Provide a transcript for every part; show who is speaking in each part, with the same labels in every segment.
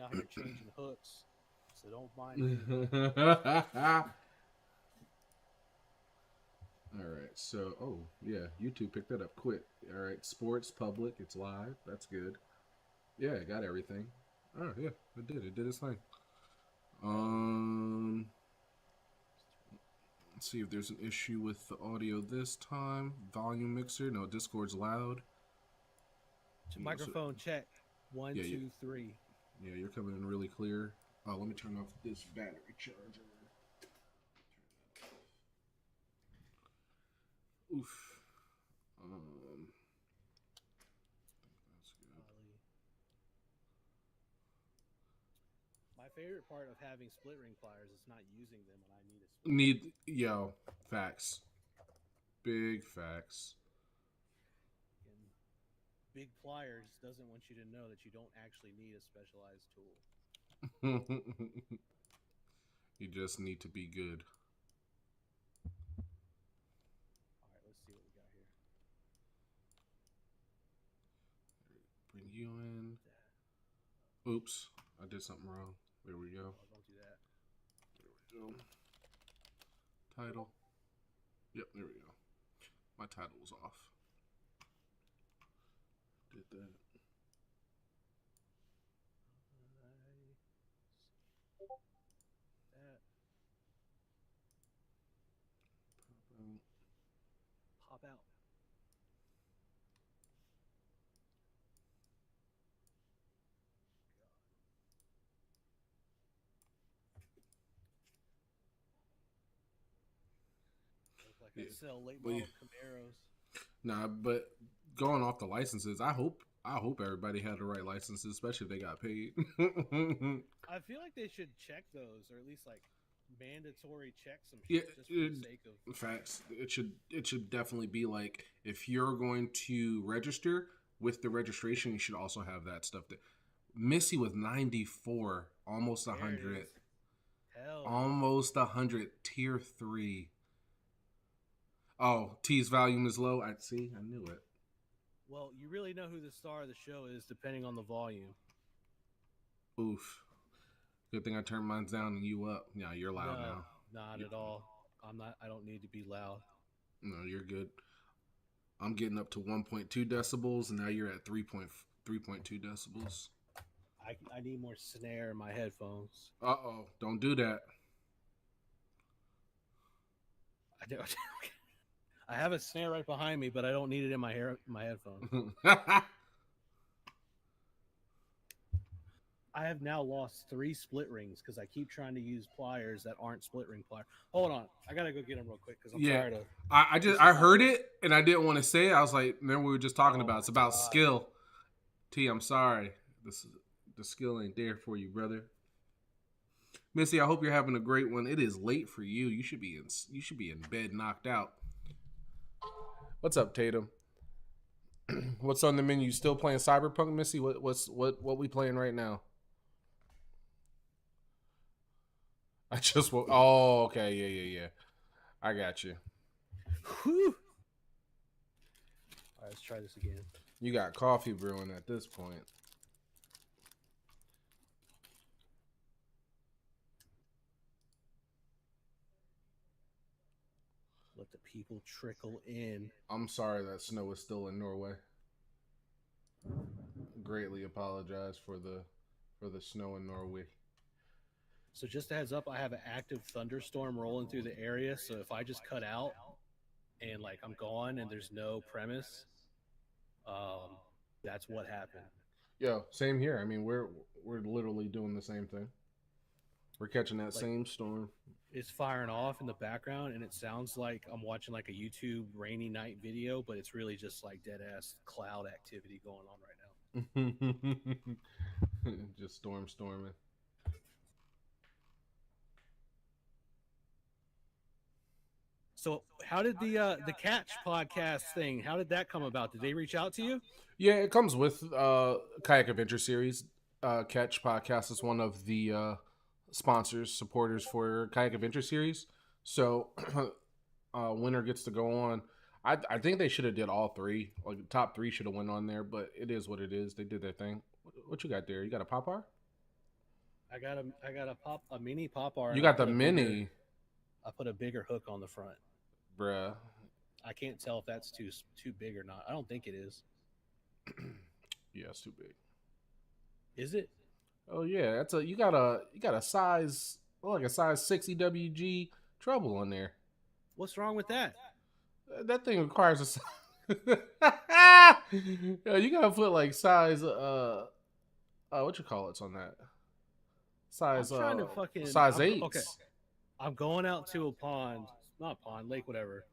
Speaker 1: out here changing hooks, so don't mind me.
Speaker 2: All right. So, oh yeah, YouTube picked that up quick. All right, sports public. It's live. That's good. Yeah, I got everything. Oh yeah, it did. It did its thing.
Speaker 1: Oh,
Speaker 2: Um, let's see if there's an issue with the audio this time. Volume mixer. No, Discord's loud. Yeah, so,
Speaker 1: microphone check. One,
Speaker 2: yeah, yeah,
Speaker 1: two, three.
Speaker 2: yeah. You're coming in really clear. Oh, let me turn off this battery charger. Oof. That's good.
Speaker 1: Golly. My favorite part of having split ring pliers is not using them when I need a split ring.
Speaker 2: Facts. Big facts.
Speaker 1: And big pliers doesn't want you to know that you don't actually need a specialized tool.
Speaker 2: You just need to be good.
Speaker 1: All right, let's see what we got here.
Speaker 2: Bring you in.
Speaker 1: That.
Speaker 2: Oops, I did something wrong. There we go.
Speaker 1: Oh, don't do that.
Speaker 2: There we go. Title. Yep, there we go. My title was off. Did that.
Speaker 1: That. Pop out. Look like I
Speaker 2: Yeah.
Speaker 1: sell late
Speaker 2: But
Speaker 1: model Camaros.
Speaker 2: nah, but going off the licenses, I hope everybody had the right licenses, especially if they got paid.
Speaker 1: I feel like they should check those, or at least like mandatory check some
Speaker 2: Yeah,
Speaker 1: shit just for the sake of.
Speaker 2: facts. It should definitely be like if you're going to register with the registration, you should also have that stuff. That Missy with 94, almost
Speaker 1: There it
Speaker 2: 100,
Speaker 1: is. Hell yeah.
Speaker 2: almost 100, tier 3. Oh, T's volume is low. I see. I knew it.
Speaker 1: Well, you really know who the star of the show is depending on the volume.
Speaker 2: Oof. Good thing I turned mine down and you up. Yeah, you're loud
Speaker 1: No,
Speaker 2: now.
Speaker 1: not
Speaker 2: You,
Speaker 1: at all. I'm not. I don't need to be loud.
Speaker 2: no, you're good. I'm getting up to 1.2 decibels, and now you're at 3.2 decibels.
Speaker 1: I need more snare in my headphones.
Speaker 2: Uh-oh. Don't do that.
Speaker 1: I do. I have a snare right behind me, but I don't need it in my headphones. I have now lost 3 split rings because I keep trying to use pliers that aren't split ring pliers. Hold on, I gotta go get them real quick because I'm
Speaker 2: Yeah.
Speaker 1: tired of.
Speaker 2: I heard it and I didn't want to say it. I was like, then we were just talking
Speaker 1: Oh
Speaker 2: about
Speaker 1: my
Speaker 2: it's about
Speaker 1: god.
Speaker 2: skill. T, I'm sorry. The skill ain't there for you, brother. Missy, I hope you're having a great one. It is late for you. You should be in bed knocked out. What's up, Tatum? What's on the menu? Still playing Cyberpunk, Missy? What we playing right now? I just oh, okay, yeah. I got you.
Speaker 1: Whew. All right, let's try this again.
Speaker 2: You got coffee brewing at this point.
Speaker 1: Let the people trickle in.
Speaker 2: I'm sorry that snow is still in Norway. Greatly apologize for the snow in Norway.
Speaker 1: So just a heads up, I have an active thunderstorm rolling through the area. So if I just cut out and like I'm gone and there's no premise, that's what happened.
Speaker 2: Yo, same here. I mean, we're literally doing the same thing. We're catching that
Speaker 1: Like
Speaker 2: same storm.
Speaker 1: it's firing off in the background and it sounds like I'm watching like a YouTube rainy night video, but it's really just like dead ass cloud activity going on right now.
Speaker 2: Just storming.
Speaker 1: So how did the Catch podcast thing? How did that come about? Did they reach out to you?
Speaker 2: Yeah, it comes with Kayak Adventure Series. Catch Podcast is one of the sponsors, supporters for Kayak Adventure Series. So, winner gets to go on. I think they should have did all 3. Like the top 3 should have went on there, but it is what it is. They did their thing. What you got there? You got a Popeye?
Speaker 1: I got a mini pop R,
Speaker 2: You
Speaker 1: and I
Speaker 2: got the
Speaker 1: put a bigger
Speaker 2: mini,
Speaker 1: I put a bigger hook on the front.
Speaker 2: bruh.
Speaker 1: I can't tell if that's too big or not. I don't think it is.
Speaker 2: Yeah, it's too big.
Speaker 1: Is it?
Speaker 2: Oh yeah, that's a you got a size like a size 60 WG treble on there.
Speaker 1: What's wrong with that?
Speaker 2: That thing requires a. Yeah, you gotta put like size what you call it's on that
Speaker 1: I'm
Speaker 2: size
Speaker 1: trying to fucking.
Speaker 2: size
Speaker 1: Okay.
Speaker 2: eights.
Speaker 1: I'm going out to a pond, not pond, lake, whatever.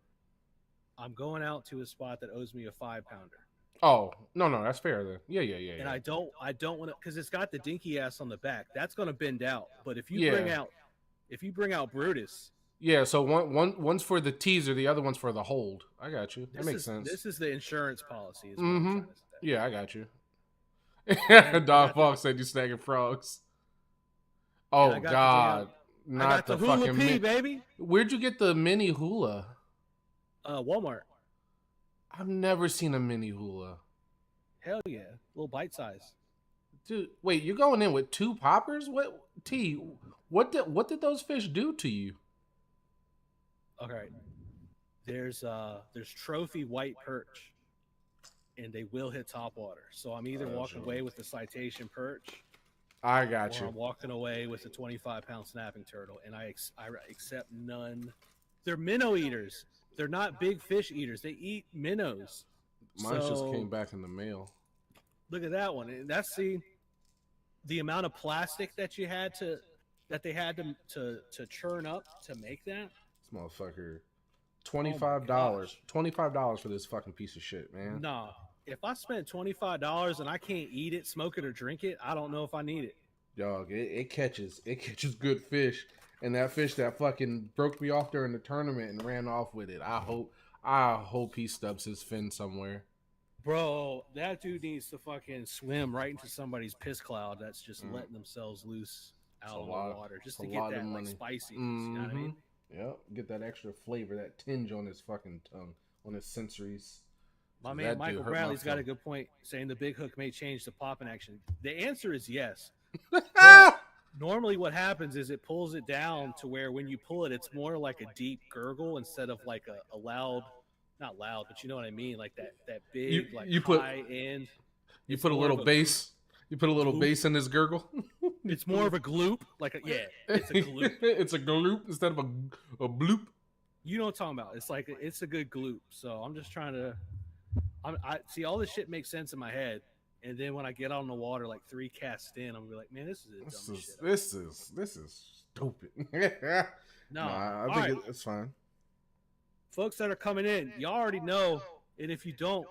Speaker 1: I'm going out to a spot that owes me a 5 pounder,
Speaker 2: Oh no, that's fair then. Yeah,
Speaker 1: and
Speaker 2: yeah.
Speaker 1: I don't want to because it's got the dinky ass on the back. That's gonna bend out. But
Speaker 2: Yeah,
Speaker 1: if you bring out Brutus,
Speaker 2: yeah. So one's for the teaser, the other one's for the hold. I got you. That makes sense.
Speaker 1: this is the insurance policy, is what I'm
Speaker 2: Mm-hmm.
Speaker 1: trying to say.
Speaker 2: Yeah, I got you.
Speaker 1: And
Speaker 2: Dog Fox said you snagging frogs.
Speaker 1: I
Speaker 2: Oh
Speaker 1: got to bring out
Speaker 2: God,
Speaker 1: I
Speaker 2: not
Speaker 1: got
Speaker 2: the
Speaker 1: the hula
Speaker 2: fucking.
Speaker 1: pee, baby.
Speaker 2: Where'd you get the mini hula?
Speaker 1: Walmart.
Speaker 2: I've never seen a mini hula.
Speaker 1: Hell yeah, little bite size.
Speaker 2: Dude, wait, you're going in with two poppers? What T? What did those fish do to you?
Speaker 1: Okay, there's trophy white perch, and they will hit top water. So I'm either walking
Speaker 2: Sure.
Speaker 1: away with the citation perch,
Speaker 2: I got
Speaker 1: or
Speaker 2: you.
Speaker 1: I'm walking away with a 25-pound snapping turtle, and I accept none. They're minnow eaters. They're not big fish eaters. They eat minnows.
Speaker 2: Mine just came
Speaker 1: So
Speaker 2: back in the mail.
Speaker 1: look at that one. And that's the amount of plastic that they had to churn up to make that.
Speaker 2: This motherfucker,
Speaker 1: Oh my gosh.
Speaker 2: $25 for this fucking piece of shit, man.
Speaker 1: Nah. If I spend $25 and I can't eat it, smoke it, or drink it, I don't know if I need it.
Speaker 2: Dog, it catches good fish, and that fish that fucking broke me off during the tournament and ran off with it. I hope he stubs his fin somewhere.
Speaker 1: Bro, that dude needs to fucking swim right into somebody's piss cloud that's just
Speaker 2: Mm.
Speaker 1: letting themselves loose
Speaker 2: It's
Speaker 1: out
Speaker 2: a
Speaker 1: on
Speaker 2: lot.
Speaker 1: the water
Speaker 2: It's
Speaker 1: just
Speaker 2: a
Speaker 1: to get
Speaker 2: lot of
Speaker 1: that like
Speaker 2: money.
Speaker 1: spiciness. You know what I mean?
Speaker 2: Yep, get that extra flavor, that tinge on his fucking tongue, on his sensories.
Speaker 1: My man
Speaker 2: That dude
Speaker 1: Michael
Speaker 2: hurt my
Speaker 1: Bradley's got a
Speaker 2: feelings.
Speaker 1: good point saying the big hook may change the popping action. The answer is yes.
Speaker 2: Ah!
Speaker 1: Normally what happens is it pulls it down to where when you pull it, it's more like a deep gurgle instead of like a loud, not loud, but you know what I mean? Like that
Speaker 2: You
Speaker 1: big, like
Speaker 2: you put
Speaker 1: high end.
Speaker 2: you
Speaker 1: It's
Speaker 2: put a
Speaker 1: more
Speaker 2: little
Speaker 1: of
Speaker 2: bass. You put a little
Speaker 1: gloop.
Speaker 2: bass in his gurgle.
Speaker 1: It's more of a gloop. It's a gloop.
Speaker 2: It's a gloop instead of a bloop.
Speaker 1: You know what I'm talking about. It's a good gloop. So I'm just trying to I see all this shit makes sense in my head. And then when I get on the water, like 3 casts in, I'm gonna be like, man, this is the dumbest shit.
Speaker 2: This is stupid.
Speaker 1: No,
Speaker 2: Nah, I
Speaker 1: all
Speaker 2: think
Speaker 1: right.
Speaker 2: it's fine.
Speaker 1: Folks that are coming in, y'all already know. And if you don't,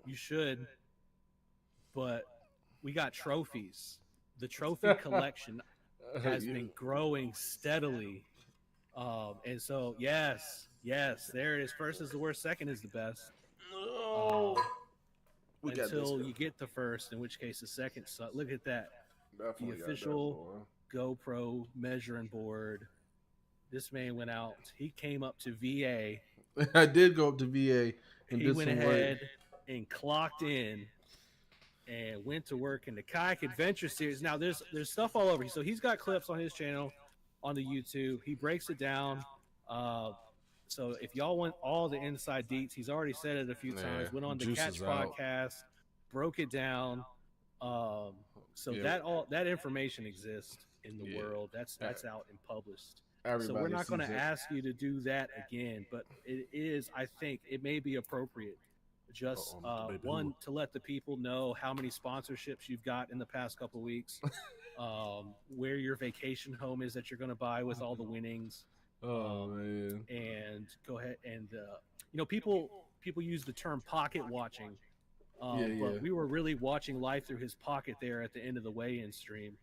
Speaker 1: you should. But we got trophies. The trophy collection has been growing steadily. And so, yes, there it is. First is the worst, second is the best.
Speaker 2: We got
Speaker 1: Until
Speaker 2: this
Speaker 1: you get the first, in which case the second. So look at that.
Speaker 2: Definitely
Speaker 1: The
Speaker 2: got that,
Speaker 1: official GoPro measuring board. This man went out. He came up to VA.
Speaker 2: boy. I did go up to VA and
Speaker 1: He
Speaker 2: did
Speaker 1: went
Speaker 2: some
Speaker 1: ahead
Speaker 2: work.
Speaker 1: and clocked in and went to work in the Kayak Adventure Series. Now there's stuff all over. So he's got clips on his channel on the YouTube. He breaks it down. So if y'all want all the inside deets, he's already said it a few times. Went on the
Speaker 2: juice
Speaker 1: Catch
Speaker 2: is out.
Speaker 1: podcast, broke it down. So
Speaker 2: Yeah.
Speaker 1: that information exists in the
Speaker 2: Yeah.
Speaker 1: world. That's out and published.
Speaker 2: Everybody
Speaker 1: So we're not going to
Speaker 2: sees it.
Speaker 1: ask you to do that again, but it is, I think, it may be appropriate. Just
Speaker 2: Baby
Speaker 1: one
Speaker 2: hula.
Speaker 1: to let the people know how many sponsorships you've got in the past couple of weeks, where your vacation home is that you're going to buy with all the winnings.
Speaker 2: Oh man.
Speaker 1: And go ahead and people use the term pocket watching,
Speaker 2: Yeah.
Speaker 1: but we were really watching live through his pocket there at the end of the weigh-in stream.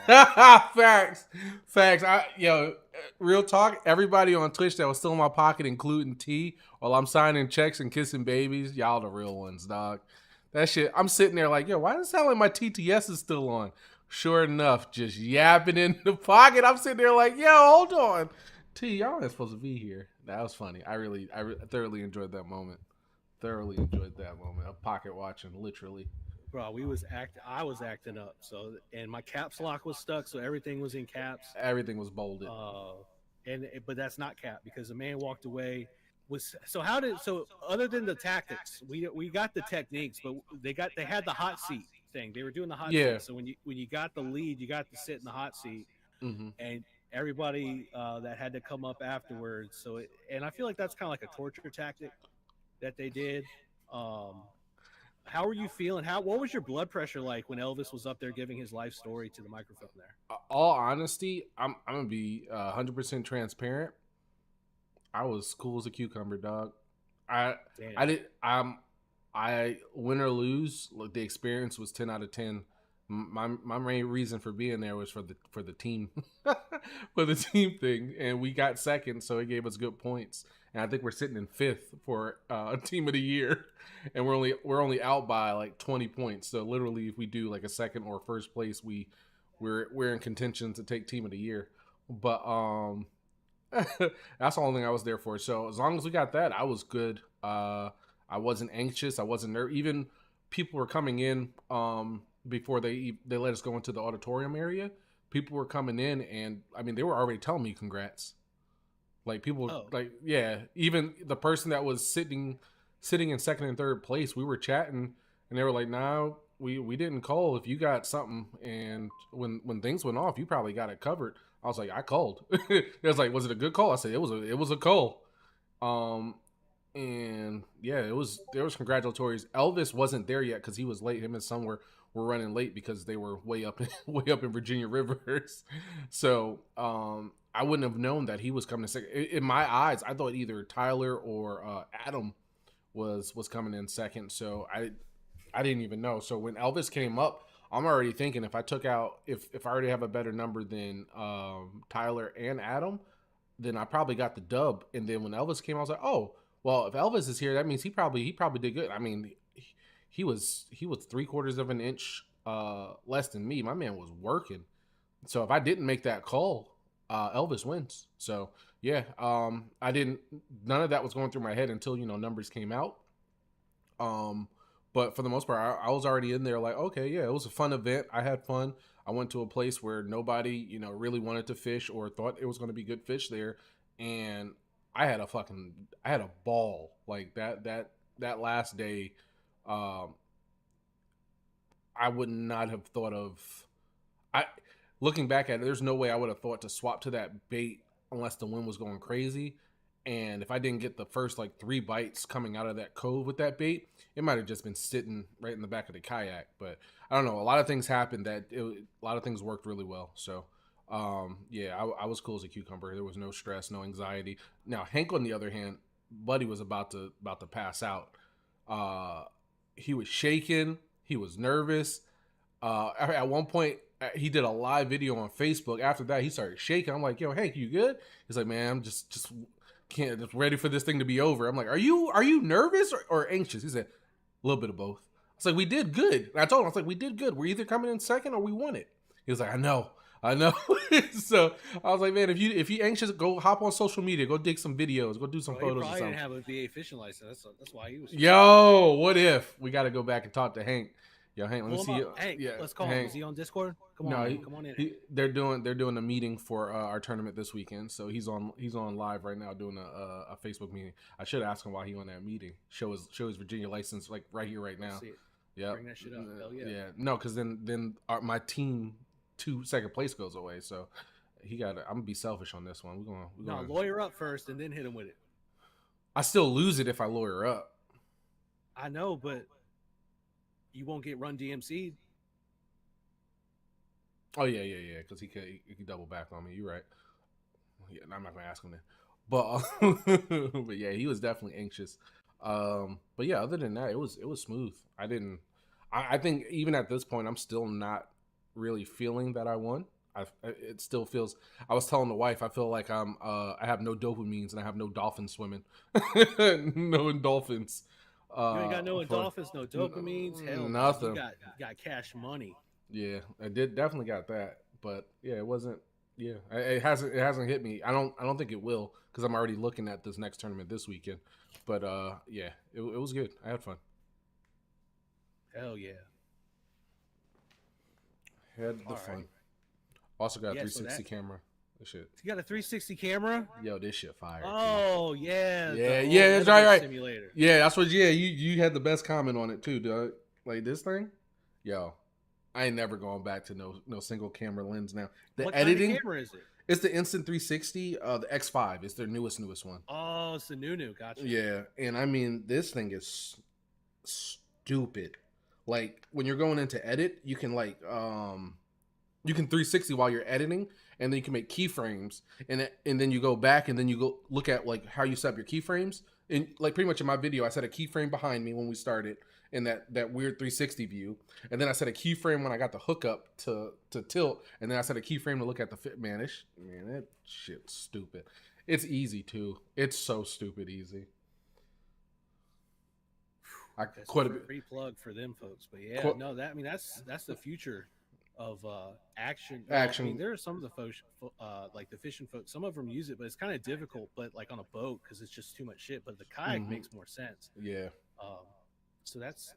Speaker 2: Facts. Real talk. Everybody on Twitch that was still in my pocket, including T, while I'm signing checks and kissing babies, y'all the real ones, dog. That shit. I'm sitting there like, yo, why does it sound like my TTS is still on? Sure enough, just yapping in the pocket. I'm sitting there like, yo, hold on. T, y'all ain't supposed to be here. That was funny. I thoroughly enjoyed that moment. Of pocket watching, literally.
Speaker 1: bro, I was acting up. So, and my caps lock was stuck, so everything was in caps.
Speaker 2: Everything was bolded.
Speaker 1: But that's not cap because the man walked away. Was so how did so other than the tactics, we got the techniques, but they had the hot seat thing. They were doing the hot
Speaker 2: Yeah.
Speaker 1: seat. So when you got the lead, you got to sit in the hot seat,
Speaker 2: Mm-hmm.
Speaker 1: and everybody that had to come up afterwards. And I feel like that's kind of like a torture tactic that they did. Um, how were you feeling? What was your blood pressure like when Elvis was up there giving his life story to the microphone there?
Speaker 2: All honesty, I'm gonna be 100% transparent. I was cool as a cucumber, dog. I
Speaker 1: Damn.
Speaker 2: I did I win or lose, look, the experience was 10 out of 10. My main reason for being there was for the team, for the team thing, and we got second, so it gave us good points. And I think we're sitting in fifth for team of the year, and we're only out by like 20 points. So literally, if we do like a second or first place, we're in contention to take team of the year. But that's the only thing I was there for. So as long as we got that, I was good. I wasn't anxious. I wasn't nervous. Even people were coming in before they let us go into the auditorium area. People were coming in, and I mean, they were already telling me congrats. Like people, like yeah. Even the person that was sitting in second and third place, we were chatting, and they were like, "Nah, we didn't call. If you got something, and when things went off, you probably got it covered." I was like, "I called." It was like, "Was it a good call?" I said, "It was a call." And yeah, there was congratulatories. Elvis wasn't there yet because he was late. Him and son were running late because they were way up in Virginia Rivers. So I wouldn't have known that he was coming second. In my eyes, I thought either Tyler or Adam was coming in second. So I didn't even know. So when Elvis came up, I'm already thinking if I already have a better number than Tyler and Adam, then I probably got the dub. And then when Elvis came, I was like, oh, well, if Elvis is here, that means he probably did good. I mean, he was 3/4 of an inch less than me. My man was working. So if I didn't make that call, Elvis wins. So yeah, I didn't. None of that was going through my head until numbers came out. But for the most part, I was already in there. Like, okay, yeah, it was a fun event. I had fun. I went to a place where nobody, really wanted to fish or thought it was going to be good fish there, and I had a ball. Like that last day. I would not have thought of. Looking back at it, there's no way I would have thought to swap to that bait unless the wind was going crazy. And if I didn't get the first like 3 bites coming out of that cove with that bait, it might have just been sitting right in the back of the kayak. But I don't know. A lot of things happened a lot of things worked really well. So yeah, I was cool as a cucumber. There was no stress, no anxiety. Now Hank, on the other hand, buddy was about to pass out. He was shaking. He was nervous. At one point, he did a live video on Facebook. After that, he started shaking. I'm like, "Yo, Hank, you good?" He's like, "Man, I'm just ready for this thing to be over." I'm like, "Are you nervous or anxious?" He said, "A little bit of both." I was like, "We did good." And I told him, "I was like, we did good. We're either coming in second or we won it." He was like, "I know." So I was like, "Man, if you anxious, go hop on social media, go dig some videos, go do some photos."
Speaker 1: He
Speaker 2: or
Speaker 1: probably
Speaker 2: something.
Speaker 1: didn't have a VA fishing license. That's why he was.
Speaker 2: Yo, what if we got to go back and talk to Hank? Yo, Hank, let me see you.
Speaker 1: Hank,
Speaker 2: Yeah,
Speaker 1: let's call him. Is he on Discord? Come on in.
Speaker 2: They're doing a meeting for our tournament this weekend, so he's on live right now doing a Facebook meeting. I should ask him why he on that meeting. Show his Virginia license like right here, right now.
Speaker 1: Yeah, bring that shit up. Hell yeah.
Speaker 2: Yeah, no, because then my team 2 second place goes away, so he got. I'm gonna be selfish on this one. We're gonna
Speaker 1: lawyer up first and then hit him with it.
Speaker 2: I still lose it if I lawyer up.
Speaker 1: I know, but you won't get run DMC'd.
Speaker 2: Oh yeah, because he could double back on me. You're right. Yeah, I'm not gonna ask him that. But but yeah, he was definitely anxious. But yeah, other than that, it was smooth. I think even at this point, I'm still not really feeling that I won. It still feels. I was telling the wife, I feel like I have no dopamines and I have no dolphins swimming. No dolphins.
Speaker 1: You ain't got no endorphins, no dopamines, hell,
Speaker 2: nothing.
Speaker 1: You got cash money.
Speaker 2: Yeah, I definitely got that, but yeah, it wasn't. Yeah, it hasn't hit me. I don't think it will because I'm already looking at this next tournament this weekend. But yeah, it was good. I had fun.
Speaker 1: Hell yeah.
Speaker 2: Had the fun. Also got a
Speaker 1: Yeah,
Speaker 2: 360 camera. This shit.
Speaker 1: You got a 360 camera?
Speaker 2: Yo, this shit fire.
Speaker 1: Oh yeah,
Speaker 2: yeah, that's right.
Speaker 1: Simulator.
Speaker 2: Yeah, that's what. Yeah, you had the best comment on it too, Doug. Like this thing, yo, I ain't never going back to no single camera lens now.
Speaker 1: What
Speaker 2: editing
Speaker 1: kind of camera is it?
Speaker 2: It's the Instant 360. The X5. It's their newest one.
Speaker 1: Oh, it's the new. Gotcha.
Speaker 2: Yeah, and I mean this thing is stupid. Like when you're going into edit, you can you can 360 while you're editing, and then you can make keyframes, and then you go back, and then you go look at like how you set up your keyframes. And like pretty much in my video, I set a keyframe behind me when we started in that weird 360 view, and then I set a keyframe when I got the hookup to tilt, and then I set a keyframe to look at the fit. Man, that shit's stupid. It's easy too. It's so stupid easy.
Speaker 1: That's quite a free plug for them folks, but yeah, that's the future of action.
Speaker 2: Action.
Speaker 1: I mean, there are some of the folks, like the fishing folks. Some of them use it, but it's kind of difficult. But like on a boat, because it's just too much shit. But the kayak makes more sense.
Speaker 2: Yeah.
Speaker 1: So that's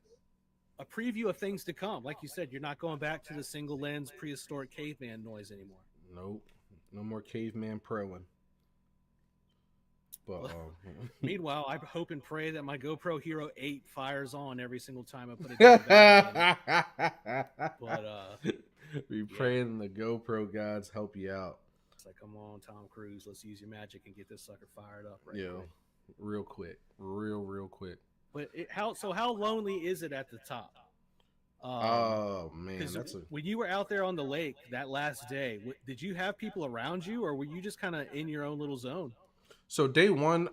Speaker 1: a preview of things to come. Like you said, you're not going back to the single lens prehistoric caveman noise anymore.
Speaker 2: Nope. No more caveman proing. But
Speaker 1: meanwhile, I hope and pray that my GoPro Hero 8 fires on every single time I put it down. But
Speaker 2: we praying the GoPro gods help you out.
Speaker 1: It's like, come on, Tom Cruise, let's use your magic and get this sucker fired up right
Speaker 2: now. Real quick. Real quick.
Speaker 1: But how lonely is it at the top?
Speaker 2: Oh man,
Speaker 1: when you were out there on the lake that last day, did you have people around you, or were you just kind of in your own little zone?
Speaker 2: So day one,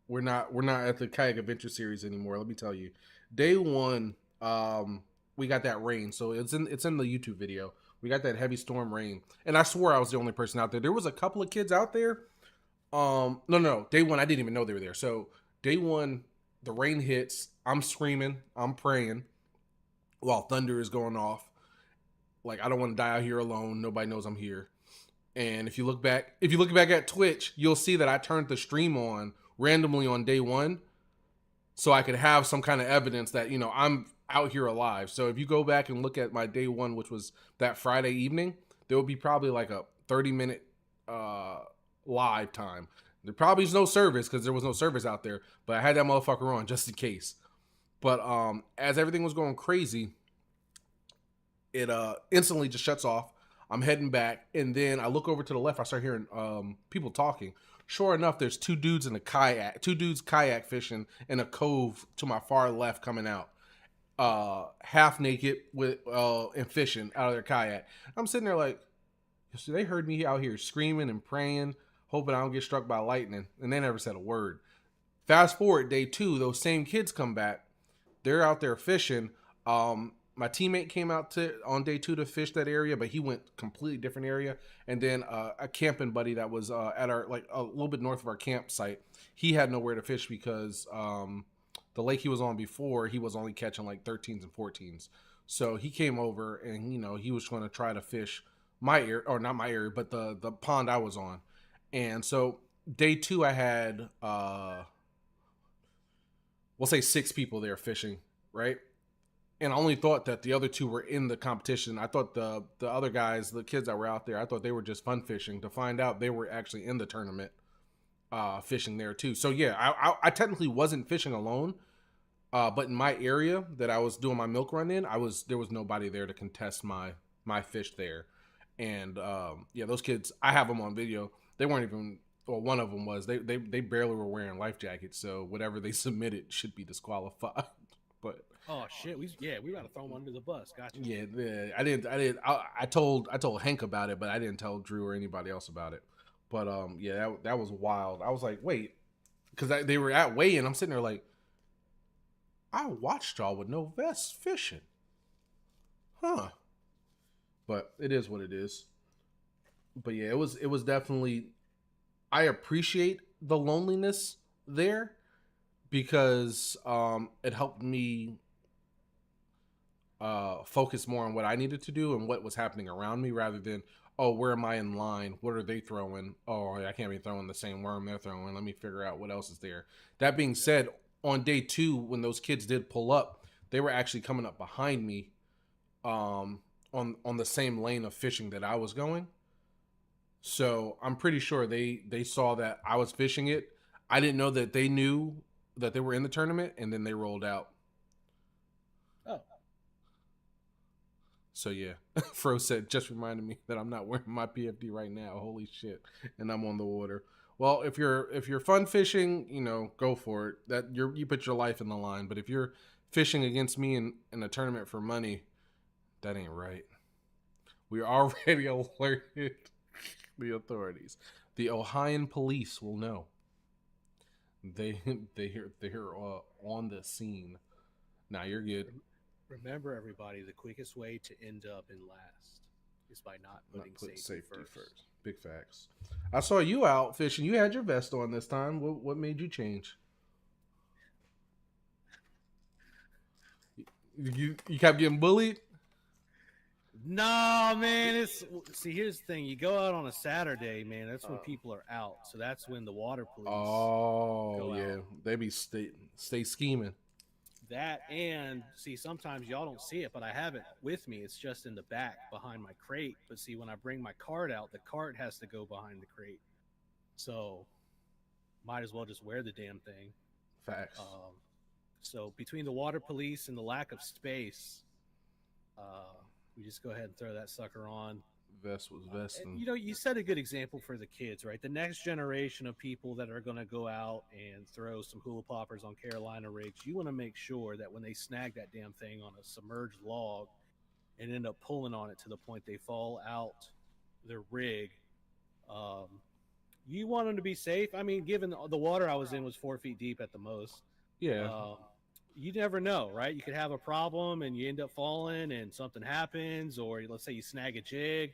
Speaker 2: we're not at the kayak adventure series anymore. Let me tell you, day one, we got that rain. So it's in the YouTube video. We got that heavy storm rain, and I swore I was the only person out there. There was a couple of kids out there. No. Day one, I didn't even know they were there. So day one, the rain hits. I'm screaming. I'm praying while thunder is going off. Like, I don't want to die out here alone. Nobody knows I'm here. And if you look back at Twitch, you'll see that I turned the stream on randomly on day one, so I could have some kind of evidence that, I'm out here alive. So if you go back and look at my day one, which was that Friday evening, there will be probably like a 30-minute live time. There probably is no service because there was no service out there, but I had that motherfucker on just in case. But as everything was going crazy, it instantly just shuts off. I'm heading back, and then I look over to the left. I start hearing people talking. Sure enough, there's two dudes kayak fishing in a cove to my far left coming out, half naked and fishing out of their kayak. I'm sitting there like, so they heard me out here screaming and praying, hoping I don't get struck by lightning, and they never said a word. Fast forward day two, those same kids come back. They're out there fishing. My teammate came out on day two to fish that area, but he went completely different area. And then a camping buddy that was at our, like, a little bit north of our campsite, he had nowhere to fish because the lake he was on before, he was only catching like 13s and 14s. So he came over and, he was going to try to fish my area, or not my area, but the pond I was on. And so day two, I had, we'll say 6 people there fishing, right? And I only thought that the other 2 were in the competition. I thought the other guys, the kids that were out there, I thought they were just fun fishing. To find out they were actually in the tournament fishing there too. So yeah, I technically wasn't fishing alone. But in my area that I was doing my milk run in, there was nobody there to contest my fish there. And yeah, those kids, I have them on video. They weren't even, well, one of them was. They barely were wearing life jackets, so whatever they submitted should be disqualified. But
Speaker 1: oh shit, we gotta throw them under the bus. Gotcha.
Speaker 2: Yeah, I didn't. I told Hank about it, but I didn't tell Drew or anybody else about it. But yeah, that was wild. I was like, wait, because they were at weigh-in. I'm sitting there like, I watched y'all with no vests fishing, huh? But it is what it is. But yeah, it was definitely. I appreciate the loneliness there because it helped me focus more on what I needed to do and what was happening around me, rather than, oh, where am I in line? What are they throwing? Oh, I can't be throwing the same worm they're throwing. Let me figure out what else is there. That being said, on day 2, when those kids did pull up, they were actually coming up behind me on the same lane of fishing that I was going. So I'm pretty sure they saw that I was fishing it. I didn't know that they knew that they were in the tournament, and then they rolled out.
Speaker 1: Oh,
Speaker 2: So yeah, Fro said just reminded me that I'm not wearing my PFD right now. Holy shit! And I'm on the water. Well, if you're fun fishing, go for it. That you put your life in the line. But if you're fishing against me in a tournament for money, that ain't right. We already alerted the authorities. The Ohioan police will know. They they're on the scene. Now you're good.
Speaker 1: remember, everybody, the quickest way to end up in last is by not
Speaker 2: Not
Speaker 1: putting
Speaker 2: put
Speaker 1: safety
Speaker 2: safety
Speaker 1: first.
Speaker 2: first. Big facts. I saw you out fishing. You had your vest on this time. What made you change? You kept getting bullied.
Speaker 1: No, man. See. Here's the thing: you go out on a Saturday, man. That's when people are out. So that's when the water police
Speaker 2: Oh
Speaker 1: go
Speaker 2: yeah,
Speaker 1: out.
Speaker 2: they be stay scheming.
Speaker 1: That and see, sometimes y'all don't see it, but I have it with me. It's just in the back behind my crate. But see, when I bring my cart out, the cart has to go behind the crate. So might as well just wear the damn thing.
Speaker 2: Facts.
Speaker 1: So between the water police and the lack of space, we just go ahead and throw that sucker on.
Speaker 2: Vest was vesting.
Speaker 1: You set a good example for the kids, right? The next generation of people that are going to go out and throw some hula poppers on Carolina rigs, you want to make sure that when they snag that damn thing on a submerged log and end up pulling on it to the point they fall out their rig, um, you want them to be safe. I mean, given the water I was in was 4 feet deep at the most.
Speaker 2: Yeah.
Speaker 1: You never know, right? You could have a problem and you end up falling and something happens, or let's say you snag a jig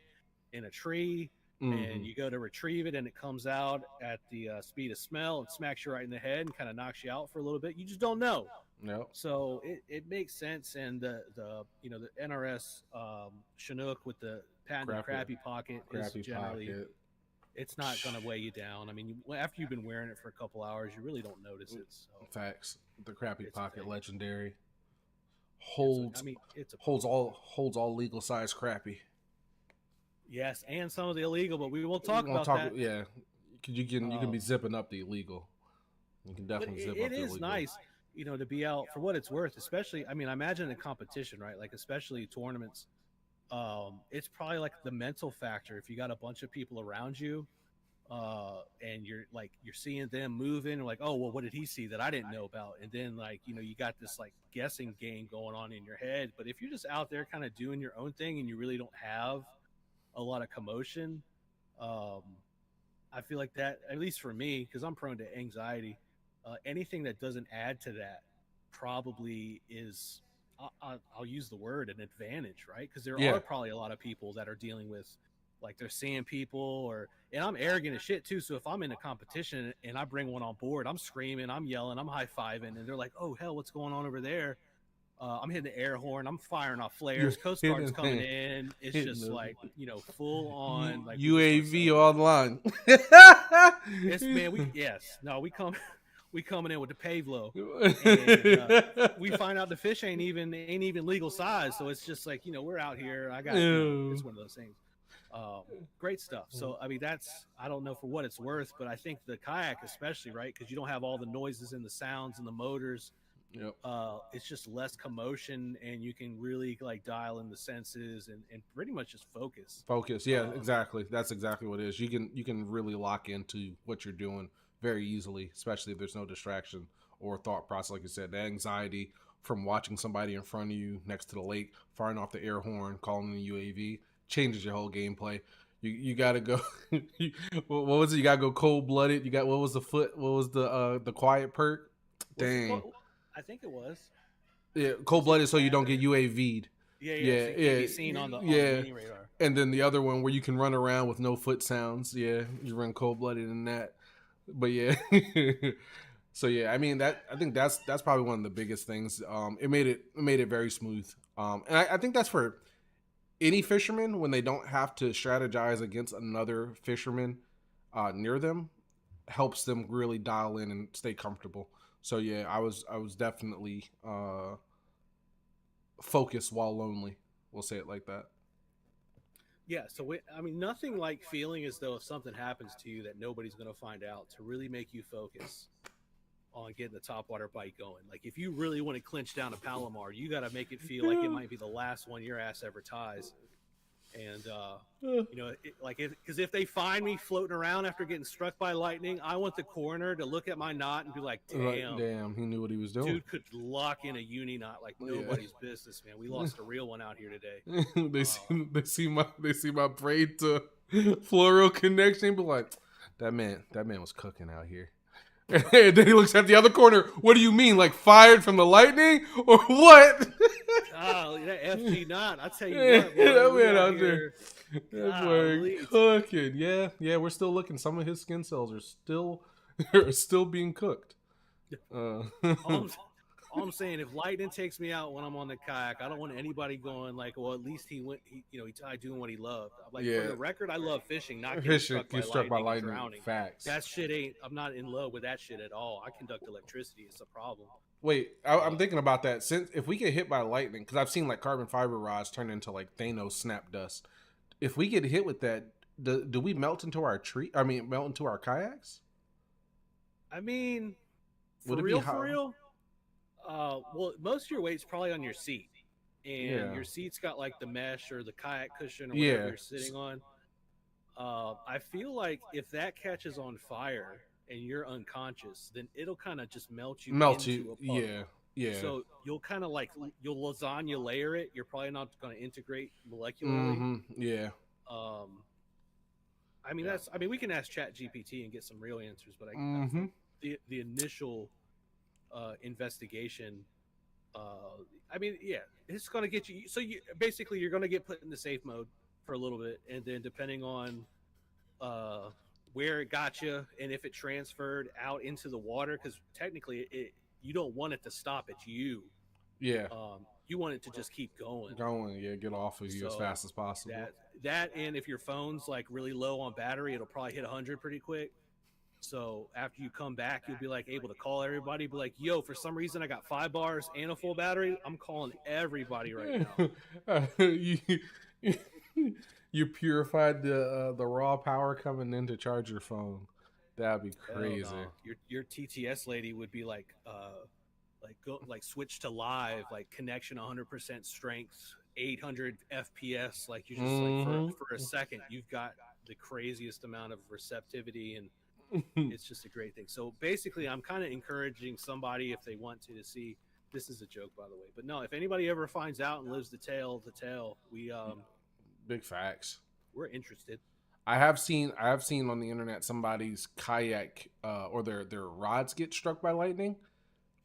Speaker 1: in a tree and you go to retrieve it and it comes out at the speed of smell and smacks you right in the head and kind of knocks you out for a little bit. You just don't know.
Speaker 2: Yep.
Speaker 1: So it makes sense. And the NRS Chinook with the patented crappy pocket is generally
Speaker 2: pocket.
Speaker 1: it's not going to weigh you down. I mean, after you've been wearing it for a couple hours, you really don't notice it. So.
Speaker 2: Facts. The crappy pocket, legendary.
Speaker 1: Holds
Speaker 2: all legal size crappy.
Speaker 1: Yes, and some of the illegal, but we won't talk about that.
Speaker 2: Yeah, you can be zipping up the illegal. You can definitely zip up the illegal. It is
Speaker 1: nice, to be out for what it's worth. Especially, I mean, I imagine in competition, right? Like especially tournaments. It's probably like the mental factor. If you got a bunch of people around you, and you're seeing them moving, and like, oh well, what did he see that I didn't know about? And then you got this like guessing game going on in your head. But if you're just out there kind of doing your own thing and you really don't have a lot of commotion, I feel like that, at least for me, because I'm prone to anxiety, anything that doesn't add to that probably is, I'll use the word, an advantage, right? Because there are probably a lot of people that are dealing with, like, they're seeing people, and I'm arrogant as shit too. So if I'm in a competition and I bring one on board, I'm screaming, I'm yelling, I'm high-fiving, and they're like, oh hell, what's going on over there? I'm hitting the air horn. I'm firing off flares. Coast Guard's coming in. It's just like, full on like
Speaker 2: UAV online.
Speaker 1: We coming in with the Pavlo. And, we find out the fish ain't even legal size. So it's just like, we're out here. It's one of those things. Great stuff. So I mean, I don't know for what it's worth, but I think the kayak especially, right? Because you don't have all the noises and the sounds and the motors.
Speaker 2: Yep.
Speaker 1: It's just less commotion, and you can really like dial in the senses and pretty much just focus.
Speaker 2: Yeah, exactly. That's exactly what it is. You can really lock into what you're doing very easily, especially if there's no distraction or thought process. Like you said, the anxiety from watching somebody in front of you next to the lake firing off the air horn, calling the UAV, changes your whole gameplay. You got to go. What was it? You got to go cold blooded. What was the quiet perk? Dang.
Speaker 1: I think it was.
Speaker 2: Yeah, cold blooded, so you don't get UAV'd.
Speaker 1: Yeah. So you be seen on the mini radar.
Speaker 2: And then the other one where you can run around with no foot sounds. Yeah, you run cold blooded in that. But yeah. So yeah, I mean I think that's probably one of the biggest things. It made it very smooth. And I think that's for any fisherman when they don't have to strategize against another fisherman near them, helps them really dial in and stay comfortable. So yeah, I was definitely focused while lonely. We'll say it like that.
Speaker 1: Yeah, so I mean, nothing like feeling as though if something happens to you that nobody's going to find out to really make you focus on getting the topwater bite going. Like if you really want to clinch down a Palomar, you got to make it feel like it might be the last one your ass ever ties. And like because if they find me floating around after getting struck by lightning, I want the coroner to look at my knot and be like, "Damn,
Speaker 2: damn, he knew what he was doing.
Speaker 1: Dude could lock in a uni knot like nobody's business, man. We lost a real one out here today."
Speaker 2: They see my braid to floral connection, but like that man was cooking out here. And then he looks at the other corner. What do you mean, like fired from the lightning or what?
Speaker 1: Oh, that FG knot! I tell you what, boy,
Speaker 2: that man out
Speaker 1: here.
Speaker 2: there, that boy cooking. Yeah, we're still looking. Some of his skin cells are still being cooked.
Speaker 1: All I'm saying, if lightning takes me out when I'm on the kayak, I don't want anybody going like, well, at least he tried doing what he loved. Like for the record, I love fishing, not getting struck by lightning, drowning.
Speaker 2: Facts.
Speaker 1: That shit ain't. I'm not in love with that shit at all. I conduct electricity. It's a problem.
Speaker 2: Wait, I'm thinking about that. Since if we get hit by lightning, because I've seen like carbon fiber rods turn into like Thanos snap dust. If we get hit with that, do we melt into our melt into our kayaks?
Speaker 1: I mean, for real. Well, most of your weight's probably on your seat, and your seat's got like the mesh or the kayak cushion or whatever you're sitting on. I feel like if that catches on fire and you're unconscious, then it'll kind of just melt you into a puddle. Yeah. So you'll kind of like you'll lasagna layer it. You're probably not going to integrate molecularly.
Speaker 2: Mm-hmm. Yeah.
Speaker 1: I mean we can ask ChatGPT and get some real answers, but the initial investigation, it's going to get you. So you're going to get put in the safe mode for a little bit, and then depending on where it got you and if it transferred out into the water, because technically you don't want it to stop at you.
Speaker 2: Yeah.
Speaker 1: You want it to just keep going.
Speaker 2: Get off of you as fast as possible.
Speaker 1: That and if your phone's like really low on battery, it'll probably hit 100 pretty quick. So after you come back, you'll be like able to call everybody. Be like, "Yo, for some reason I got 5 bars and a full battery. I'm calling everybody right now."
Speaker 2: You purified the raw power coming in to charge your phone. That'd be crazy.
Speaker 1: Your TTS lady would be like, switch to live, like connection 100% strength, 800 FPS. Like you just like for a second, you've got the craziest amount of receptivity, and it's just a great thing. So basically, I'm kind of encouraging somebody if they want to see. This is a joke, by the way, but no, if anybody ever finds out and lives to tell, we
Speaker 2: big facts.
Speaker 1: We're interested.
Speaker 2: I have seen on the internet somebody's kayak or their rods get struck by lightning,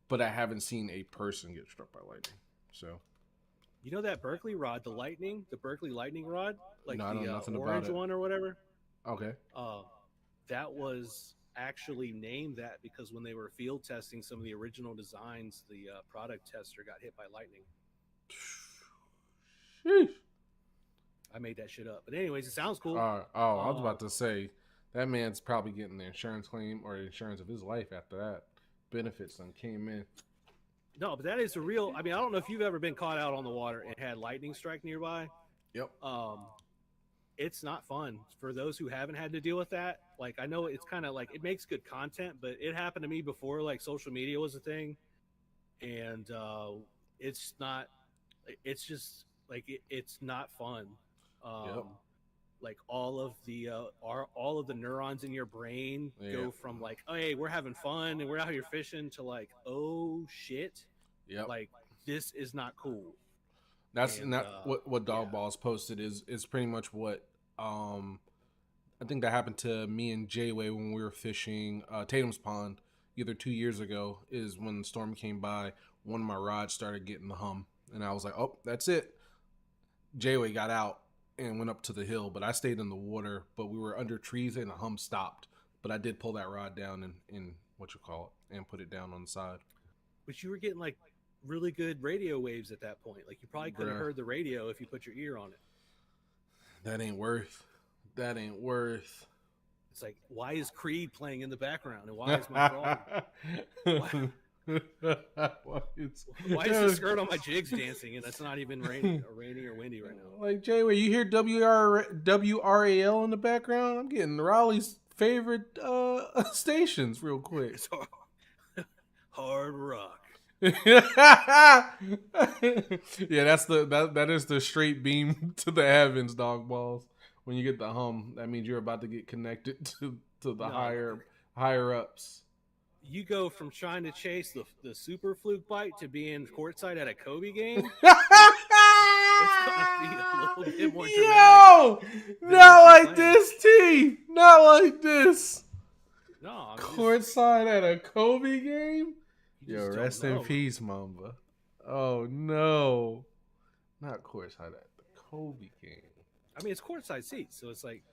Speaker 2: but I haven't seen a person get struck by lightning. So,
Speaker 1: you know that Berkeley rod, the Berkeley lightning rod, like the orange one or whatever.
Speaker 2: Okay.
Speaker 1: That was actually named that because when they were field testing some of the original designs, the product tester got hit by lightning.
Speaker 2: Sheesh.
Speaker 1: I made that shit up. But anyways, it sounds cool.
Speaker 2: I was about to say, that man's probably getting the insurance claim or insurance of his life after that. Benefits done came in.
Speaker 1: No, but that is a real... I mean, I don't know if you've ever been caught out on the water and had lightning strike nearby.
Speaker 2: Yep.
Speaker 1: It's not fun for those who haven't had to deal with that. Like, I know it's kind of like... It makes good content, but it happened to me before, like, social media was a thing. And it's not... It's just... Like, it's not fun. Like all of the neurons in your brain go from like, oh, hey, we're having fun and we're out here fishing to like, oh shit, like this is not cool.
Speaker 2: That's not what Dog Balls posted is pretty much what I think that happened to me and Jayway when we were fishing Tatum's Pond either 2 years ago. Is when the storm came by, one of my rods started getting the hum, and I was like, oh, that's it. Jayway got out and went up to the hill, but I stayed in the water, but we were under trees and the hum stopped. But I did pull that rod down and and put it down on the side.
Speaker 1: But you were getting like really good radio waves at that point. Like you probably could have heard the radio if you put your ear on it. That ain't worth. It's like, why is Creed playing in the background? And why is my drawing? Why is the skirt on my jigs dancing and it's not even rainy or windy right now?
Speaker 2: Like Jay, where you hear WRAL in the background? I'm getting Raleigh's favorite stations real quick.
Speaker 1: It's hard rock.
Speaker 2: Yeah, that is the straight beam to the heavens, dog balls. When you get the hum, that means you're about to get connected to the higher ups.
Speaker 1: You go from trying to chase the super fluke bite to being courtside at a Kobe game. It's gonna be a little bit more dramatic.
Speaker 2: Yo, not like this, T. Not like this.
Speaker 1: No,
Speaker 2: courtside at a Kobe game. Yo, rest in peace, Mamba. Oh no, not courtside at the Kobe game.
Speaker 1: I mean, it's courtside seats, so it's like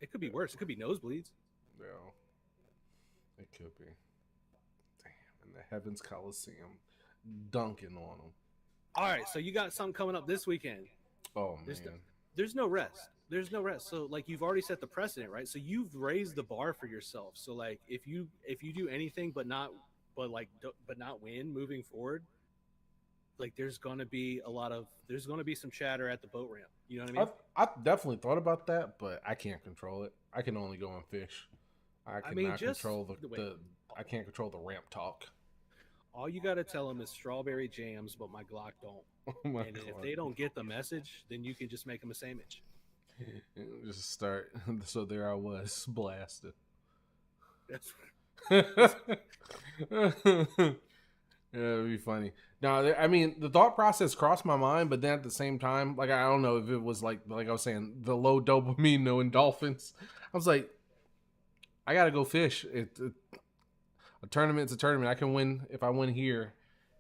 Speaker 1: it could be worse. It could be nosebleeds.
Speaker 2: Yeah, it could be. Damn, in the Heavens Coliseum, dunking on them.
Speaker 1: All right, so you got something coming up this weekend.
Speaker 2: Oh man,
Speaker 1: there's no rest. There's no rest. So like you've already set the precedent, right? So you've raised the bar for yourself. So like if you do anything but not win moving forward, like there's gonna be some chatter at the boat ramp. You know what I mean?
Speaker 2: I've definitely thought about that, but I can't control it. I can only go and fish. I can't control the ramp talk.
Speaker 1: All you got to tell them is strawberry jams, but my Glock don't. And if they don't get the message, then you can just make them a sandwich.
Speaker 2: Just start. So there I was, blasted.
Speaker 1: That's
Speaker 2: Yeah, it'd be funny. Now, I mean, the thought process crossed my mind, but then at the same time, like, I don't know if it was like I was saying, the low dopamine, no endorphins. I was like, I gotta go fish. A tournament's a tournament. I can win if I win here.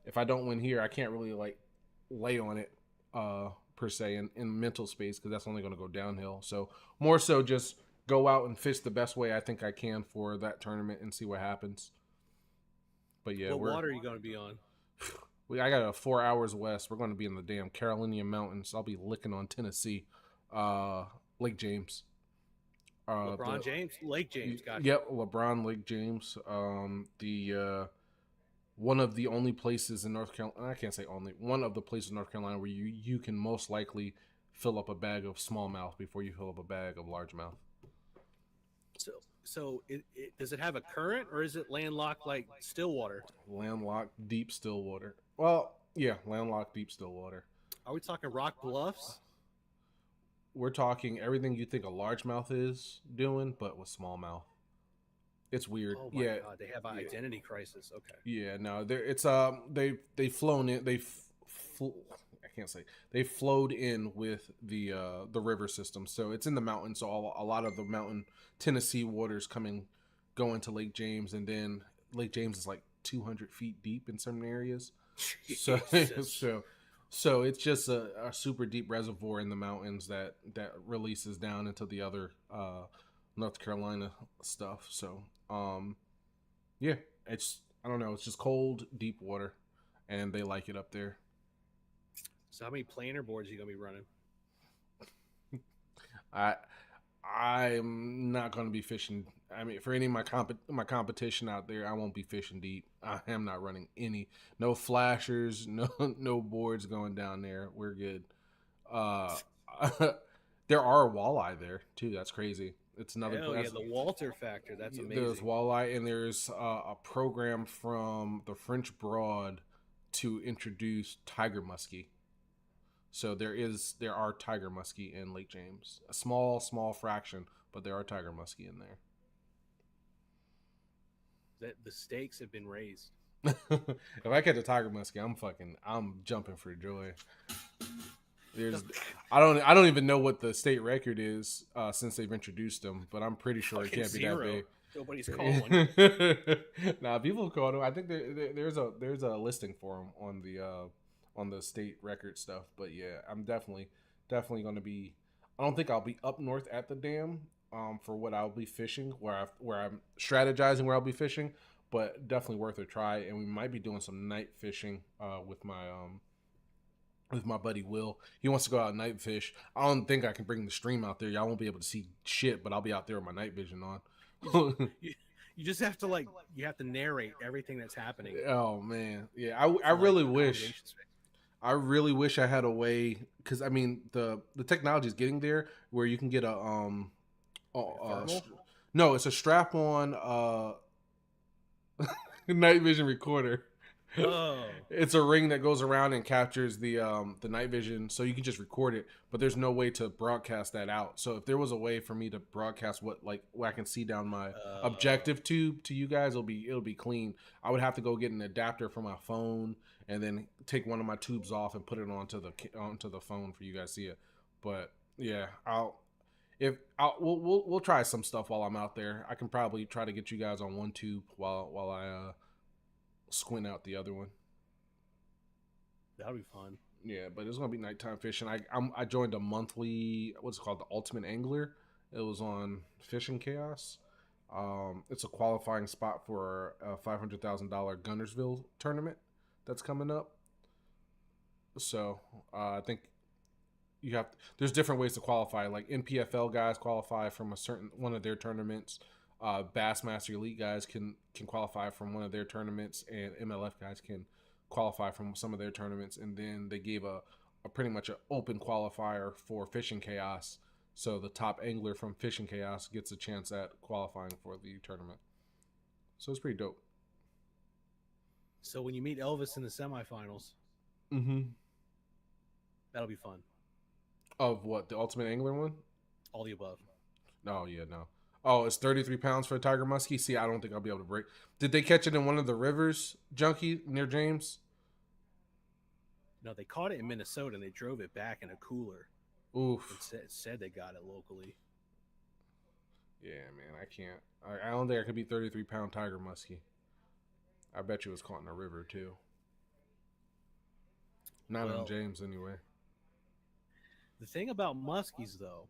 Speaker 2: If I don't win here, I can't really like lay on it per se in mental space because that's only going to go downhill. So more so just go out and fish the best way I think I can for that tournament and see what happens. But yeah,
Speaker 1: what water are you going to be on?
Speaker 2: I got 4 hours west. We're going to be in the damn Carolinian Mountains. I'll be licking on Tennessee, Lake James.
Speaker 1: Lake James. Gotcha.
Speaker 2: Yep, LeBron Lake James. One of the only places in North Carolina. I can't say only. One of the places in North Carolina where you can most likely fill up a bag of smallmouth before you fill up a bag of largemouth.
Speaker 1: So does it have a current or is it landlocked like Stillwater?
Speaker 2: Landlocked, deep Stillwater. Well, yeah, landlocked, deep Stillwater.
Speaker 1: Are we talking Rock Bluffs?
Speaker 2: We're talking everything you think a largemouth is doing, but with smallmouth. It's weird.
Speaker 1: Oh my god, they have an identity crisis. Okay.
Speaker 2: Yeah, no, it's they've flown in. They flowed in with the river system, so it's in the mountains. So a lot of the mountain Tennessee waters go into Lake James, and then Lake James is like 200 feet deep in certain areas. So it's just a super deep reservoir in the mountains that releases down into the other North Carolina stuff. So yeah, I don't know. It's just cold, deep water, and they like it up there.
Speaker 1: So how many planer boards are you gonna be running?
Speaker 2: I'm not gonna be fishing. I mean, for any of my competition out there, I won't be fishing deep. I am not running no flashers, no boards going down there. We're good. There are walleye there too. That's crazy. It's another.
Speaker 1: Yeah, the Walter factor. That's amazing.
Speaker 2: There's walleye, and there's a program from the French Broad to introduce tiger muskie. So there are tiger muskie in Lake James. A small fraction, but there are tiger muskie in there.
Speaker 1: The stakes have been raised.
Speaker 2: If I catch a tiger muskie, I'm jumping for joy. I don't even know what the state record is since they've introduced them, but I'm pretty sure it can't be that big.
Speaker 1: Nobody's calling.
Speaker 2: Nah, people have called them. I think there's a listing for them on the state record stuff. But yeah, I'm definitely going to be. I don't think I'll be up north at the dam for what I'll be fishing, where I'm strategizing where I'll be fishing, but definitely worth a try. And we might be doing some night fishing with my buddy Will. He wants to go out and night fish. I don't think I can bring the stream out there. Y'all won't be able to see shit, but I'll be out there with my night vision on.
Speaker 1: You just have to like you have to narrate everything that's happening
Speaker 2: Oh man, yeah. I
Speaker 1: for like
Speaker 2: really wish.
Speaker 1: accommodation space.
Speaker 2: I really wish I had a way because I mean the technology is getting there where you can get
Speaker 1: Like a thermal.
Speaker 2: no, it's a strap on night vision recorder.
Speaker 1: Oh,
Speaker 2: It's a ring that goes around and captures the night vision, so you can just record it. But there's no way to broadcast that out. So if there was a way for me to broadcast what I can see down my objective tube to you guys, it'll be clean. I would have to go get an adapter for my phone and then take one of my tubes off and put it onto the phone for you guys to see it. But yeah, we'll try some stuff while I'm out there. I can probably try to get you guys on one tube while I squint out the other one.
Speaker 1: that'll be fun.
Speaker 2: Yeah, but it's gonna be nighttime fishing. I joined a monthly what's it called, the Ultimate Angler. It was on Fishing Chaos. It's a qualifying spot for a $500,000 Gunnersville tournament that's coming up. So I think there's different ways to qualify. Like NPFL guys qualify from a certain one of their tournaments. Bassmaster Elite guys can qualify from one of their tournaments, and MLF guys can qualify from some of their tournaments. And then they gave a pretty much an open qualifier for Fishing Chaos. So the top angler from Fishing Chaos gets a chance at qualifying for the tournament. So it's pretty dope.
Speaker 1: So when you meet Elvis in the semifinals,
Speaker 2: Mm-hmm.
Speaker 1: that'll be fun.
Speaker 2: Of what, the Ultimate Angler one?
Speaker 1: All the above.
Speaker 2: No, yeah, no. Oh, it's 33 pounds for a tiger muskie. See, I don't think I'll be able to break. Did they catch it in one of the rivers, Junkie, near James?
Speaker 1: No, they caught it in Minnesota and they drove it back in a cooler.
Speaker 2: Oof.
Speaker 1: It said they got it locally.
Speaker 2: Yeah, man, I can't. I don't think I could be 33-pound tiger muskie. I bet you it was caught in a river too. Not in James, anyway.
Speaker 1: The thing about muskies, though,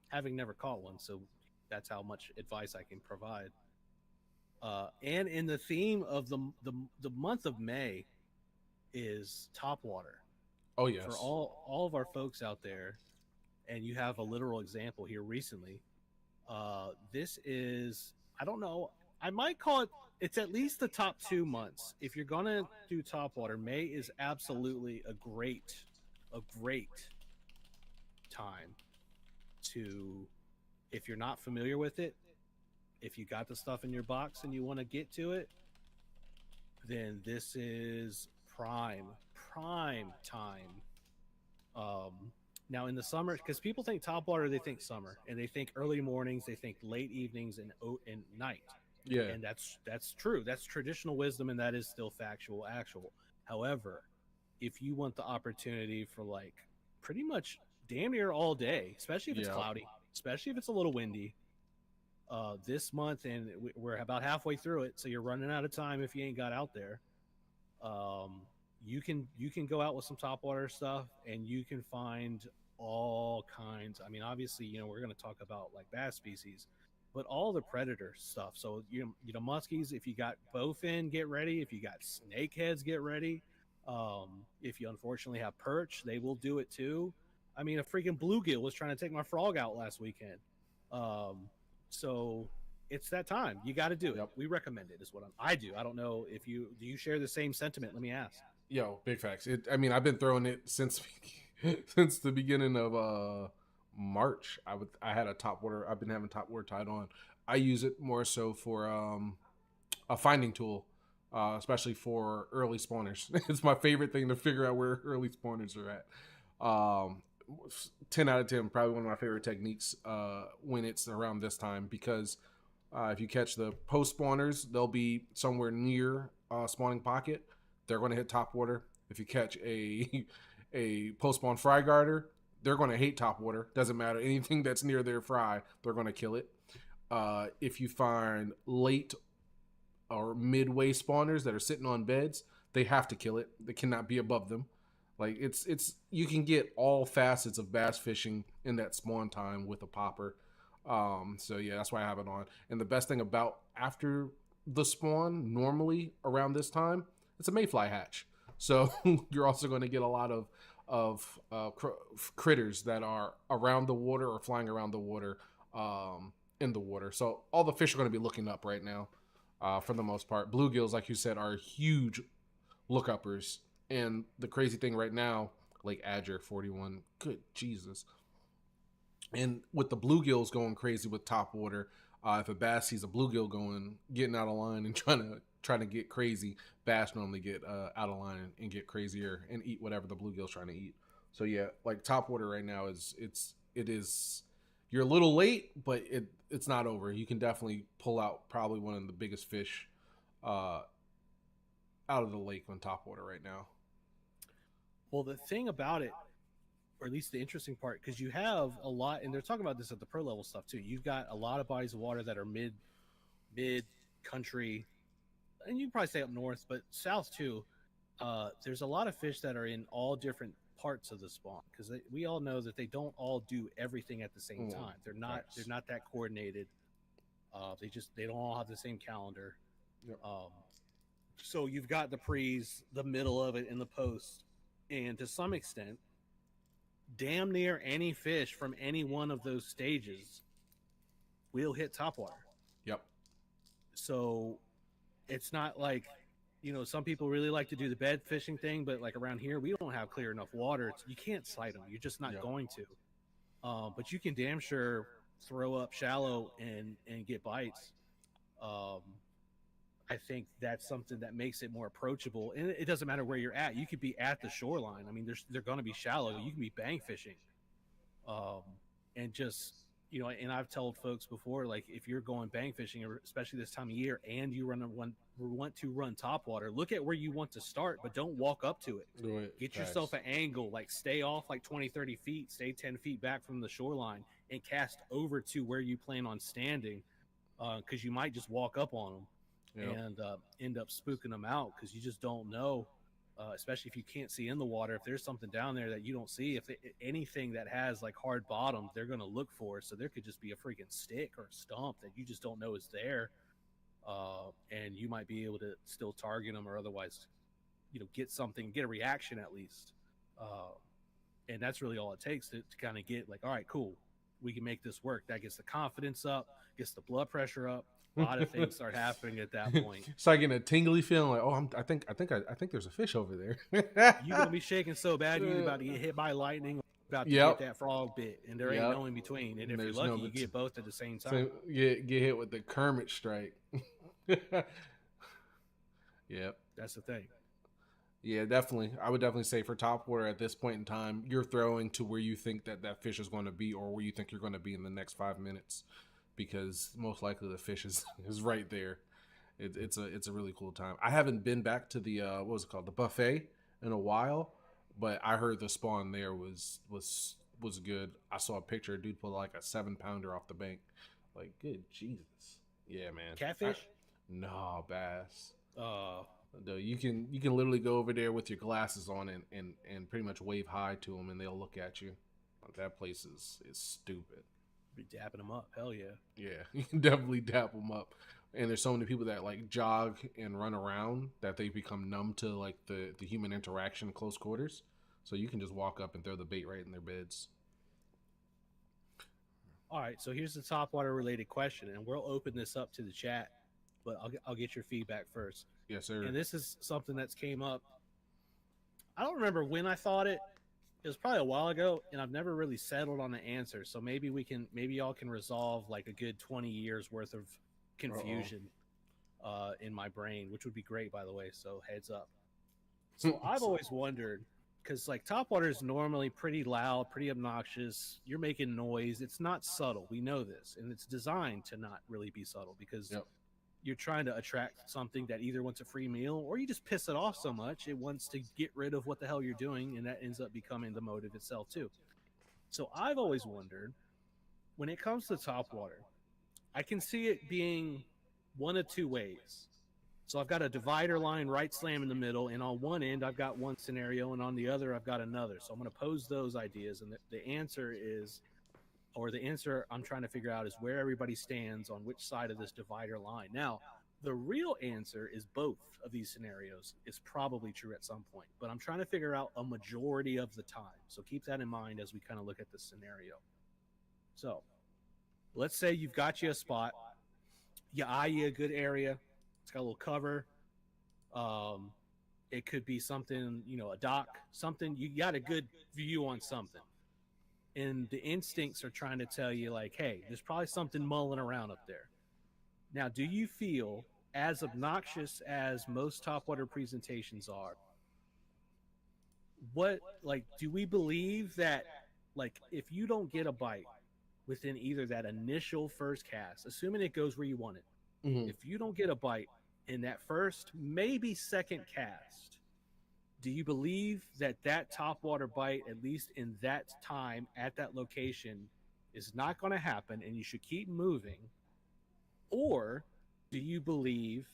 Speaker 1: having never caught one, so that's how much advice I can provide. And in the theme of the month of May is topwater.
Speaker 2: Oh yes.
Speaker 1: For all of our folks out there, and you have a literal example here recently. This is, I don't know, I might call it, it's at least the top 2 months. If you're gonna do topwater, May is absolutely a great time to, if you're not familiar with it, if you got the stuff in your box and you want to get to it, then this is prime time. Now in the summer, because people think topwater, they think summer, and they think early mornings, they think late evenings and night.
Speaker 2: Yeah,
Speaker 1: and that's true. That's traditional wisdom, and that is still actual. However, if you want the opportunity for like pretty much damn near all day, especially if it's cloudy, especially if it's a little windy, this month, and we're about halfway through it, so you're running out of time if you ain't got out there. You can go out with some topwater stuff, and you can find all kinds. I mean, obviously, we're going to talk about like bass species, but all the predator stuff. So muskies, if you got bowfin, get ready. If you got snakeheads, get ready. If you unfortunately have perch, they will do it too. I mean, a freaking bluegill was trying to take my frog out last weekend. So it's that time. You got to do it. Yep. We recommend it, is what I do. I don't know if do you share the same sentiment? Let me ask.
Speaker 2: Yo, big facts. I mean, I've been throwing it since the beginning of March. I had a topwater. I've been having topwater tied on. I use it more so for a finding tool, especially for early spawners. It's my favorite thing to figure out where early spawners are at. 10 out of 10, probably one of my favorite techniques when it's around this time, because if you catch the post spawners, they'll be somewhere near spawning pocket. They're going to hit topwater. If you catch a post spawn fry guarder, they're going to hate topwater. Doesn't matter. Anything that's near their fry, they're going to kill it. If you find late or midway spawners that are sitting on beds, they have to kill it. They cannot be above them. Like it's you can get all facets of bass fishing in that spawn time with a popper. So yeah, that's why I have it on. And the best thing about after the spawn, normally around this time, it's a mayfly hatch. So you're also going to get a lot of critters that are around the water or flying around the water in the water. So all the fish are going to be looking up right now, for the most part. Bluegills, like you said, are huge look-uppers. And the crazy thing right now, Lake Adger 41, good Jesus. And with the bluegills going crazy with top water, if a bass sees a bluegill getting out of line and trying to get crazy, bass normally get out of line and get crazier and eat whatever the bluegill's trying to eat. So yeah, like top water right now it is you're a little late, but it's not over. You can definitely pull out probably one of the biggest fish out of the lake on top water right now.
Speaker 1: Well, the thing about it, or at least the interesting part, because you have a lot, and they're talking about this at the pro level stuff too. You've got a lot of bodies of water that are mid country, and you can probably say up north, but south too. There's a lot of fish that are in all different parts of the spawn, because we all know that they don't all do everything at the same time. They're not that coordinated. They don't all have the same calendar.
Speaker 2: Yep.
Speaker 1: So you've got the pre's, the middle of it, and the post, and to some extent, damn near any fish from any one of those stages will hit topwater.
Speaker 2: Yep.
Speaker 1: So it's not like, some people really like to do the bed fishing thing, but like around here, we don't have clear enough water. You can't sight them. You're just not going to. But you can damn sure throw up shallow and get bites. I think that's something that makes it more approachable. And it doesn't matter where you're at. You could be at the shoreline. I mean, they're going to be shallow. You can be bang fishing. And just, and I've told folks before, like if you're going bang fishing, especially this time of year, and you want to run topwater, look at where you want to start, but don't walk up to it. Get yourself an angle, like stay off like 20, 30 feet, stay 10 feet back from the shoreline and cast over to where you plan on standing. Cause you might just walk up on them. Yep. And end up spooking them out, because you just don't know, especially if you can't see in the water. If there's something down there that you don't see, anything that has like hard bottom, they're going to look for. So there could just be a freaking stick or a stump that you just don't know is there, and you might be able to still target them, or otherwise, get a reaction at least. And that's really all it takes to kind of get like, all right, cool, we can make this work. That gets the confidence up, gets the blood pressure up. A lot of things start happening at that point.
Speaker 2: Start getting a tingly feeling, like, oh, I think there's a fish over there.
Speaker 1: You're gonna be shaking so bad you're about to get hit by lightning, about to get that frog bit, and there ain't no in between. And if you're lucky, you get both at the same time.
Speaker 2: So get hit with the Kermit strike. Yep,
Speaker 1: that's the thing.
Speaker 2: Yeah, definitely. I would definitely say for topwater at this point in time, you're throwing to where you think that fish is going to be, or where you think you're going to be in the next 5 minutes. Because most likely the fish is right there. It's a really cool time. I haven't been back to the what was it called, the buffet, in a while, but I heard the spawn there was good. I saw a picture. A dude pulled like a 7-pounder off the bank. Like, good Jesus, yeah, man.
Speaker 1: Catfish?
Speaker 2: No, bass. You can literally go over there with your glasses on and pretty much wave hi to them, and they'll look at you. That place is stupid.
Speaker 1: Be dapping them up. Hell yeah.
Speaker 2: Yeah, you can definitely dap them up. And there's so many people that like jog and run around that they become numb to like the human interaction close quarters. So you can just walk up and throw the bait right in their beds.
Speaker 1: All right, so here's the topwater related question, and we'll open this up to the chat, but I'll get your feedback first.
Speaker 2: Yes, sir.
Speaker 1: And this is something that's came up. I don't remember when I thought it. It was probably a while ago, and I've never really settled on the answer. So maybe y'all can resolve like a good 20 years worth of confusion in my brain, which would be great, by the way. So heads up. So I've always wondered, because like topwater is normally pretty loud, pretty obnoxious. You're making noise. It's not subtle. We know this, and it's designed to not really be subtle, because you're trying to attract something that either wants a free meal, or you just piss it off so much it wants to get rid of what the hell you're doing, and that ends up becoming the motive itself too. So I've always wondered, when it comes to topwater, I can see it being one of two ways. So I've got a divider line right slam in the middle, and on one end I've got one scenario, and on the other I've got another. So I'm going to pose those ideas, and the answer I'm trying to figure out is where everybody stands on which side of this divider line. Now, the real answer is both of these scenarios is probably true at some point, but I'm trying to figure out a majority of the time. So keep that in mind as we kind of look at the scenario. So let's say you've got you a spot, you eye you a good area, it's got a little cover. Um, it could be something, a dock, something you got a good view on something. And the instincts are trying to tell you, like, hey, there's probably something mulling around up there. Now, do you feel, as obnoxious as most topwater presentations are, do we believe that, like, if you don't get a bite within either that initial first cast, assuming it goes where you want it,
Speaker 2: Mm-hmm.
Speaker 1: if you don't get a bite in that first, maybe second cast, do you believe that that topwater bite, at least in that time at that location, is not going to happen and you should keep moving? Or do you believe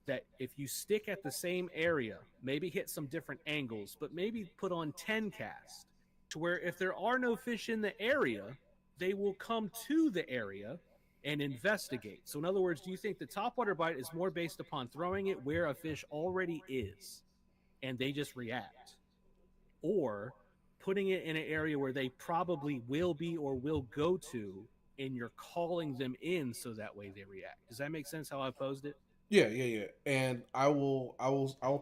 Speaker 1: that if you stick at the same area, maybe hit some different angles, but maybe put on 10 casts to where if there are no fish in the area, they will come to the area and investigate? So, in other words, do you think the topwater bite is more based upon throwing it where a fish already is and they just react, or putting it in an area where they probably will be or will go to, and you're calling them in so that way they react? Does that make sense how I posed it?
Speaker 2: Yeah, yeah, yeah. And I will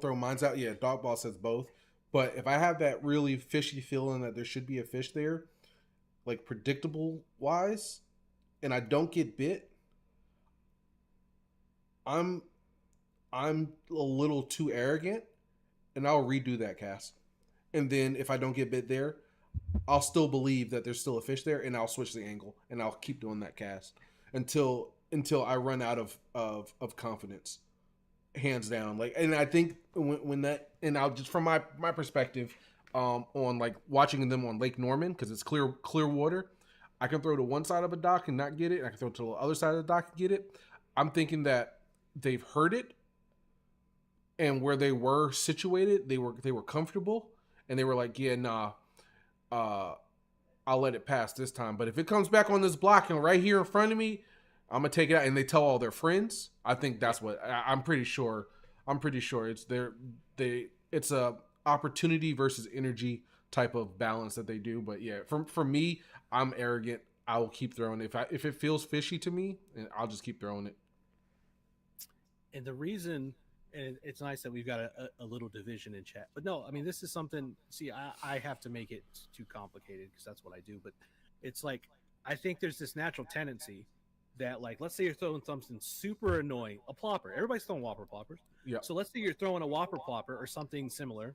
Speaker 2: throw mines out. Yeah, dog ball says both. But if I have that really fishy feeling that there should be a fish there, like predictable wise, and I don't get bit, I'm I'm a little too arrogant, and I'll redo that cast. And then if I don't get bit there, I'll still believe that there's still a fish there, and I'll switch the angle, and I'll keep doing that cast until I run out of confidence, hands down. Like, and I think when that, and I'll just from my perspective, on like watching them on Lake Norman, because it's clear water, I can throw to one side of a dock and not get it, and I can throw to the other side of the dock and get it. I'm thinking that they've heard it, and where they were situated, they were comfortable, and they were like, yeah, nah, uh, I'll let it pass this time. But if it comes back on this block and right here in front of me, I'm gonna take it out. And they tell all their friends. I think
Speaker 1: Yeah.
Speaker 2: that's what I'm pretty sure. I'm pretty sure it's a opportunity versus energy type of balance that they do. But yeah, for me, I'm arrogant. I will keep throwing it. If it feels fishy to me, I'll just keep throwing it.
Speaker 1: And the reason, and it's nice that we've got a little division in chat, but no, I mean, this is something, see, I have to make it too complicated because that's what I do. But it's like, I think there's this natural tendency that, like, let's say you're throwing something super annoying, a plopper. Everybody's throwing whopper ploppers.
Speaker 2: Yeah.
Speaker 1: So let's say you're throwing a whopper plopper or something similar,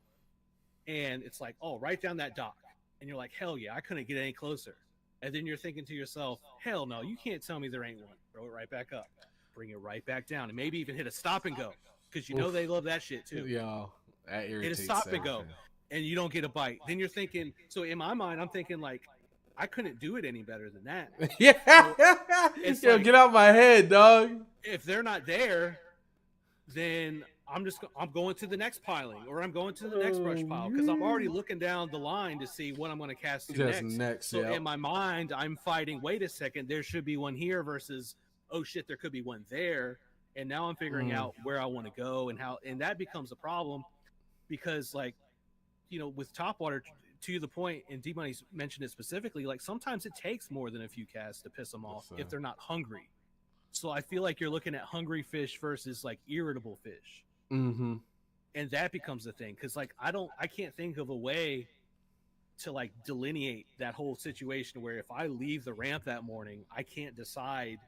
Speaker 1: and it's like, oh, right down that dock. And you're like, hell yeah, I couldn't get any closer. And then you're thinking to yourself, hell no, you can't tell me there ain't one. Throw it right back up, bring it right back down, and maybe even hit a stop and go, because you know they love that shit too.
Speaker 2: Yeah, that
Speaker 1: Hit a
Speaker 2: irritates
Speaker 1: stop and go,
Speaker 2: everything.
Speaker 1: and you don't get a bite. Then you're thinking, so in my mind, I'm thinking, like, I couldn't do it any better than that.
Speaker 2: Yeah,
Speaker 1: it's
Speaker 2: yo,
Speaker 1: like,
Speaker 2: get out my head, dog.
Speaker 1: if they're not there, then I'm going to the next piling, or I'm going to the next brush pile, because I'm already looking down the line to see what I'm going to cast to
Speaker 2: Just
Speaker 1: next.
Speaker 2: next,
Speaker 1: So
Speaker 2: yeah.
Speaker 1: in my mind, I'm fighting, wait a second, there should be one here versus, oh shit, there could be one there. And now I'm figuring out where I want to go and how, and that becomes a problem because, like, with topwater, to the point, and D Money's mentioned it specifically, like, sometimes it takes more than a few casts to piss them off if they're not hungry. So I feel like you're looking at hungry fish versus, like, irritable fish.
Speaker 2: Mm-hmm.
Speaker 1: And that becomes the thing, because, like, I can't think of a way to, like, delineate that whole situation where if I leave the ramp that morning, I can't decide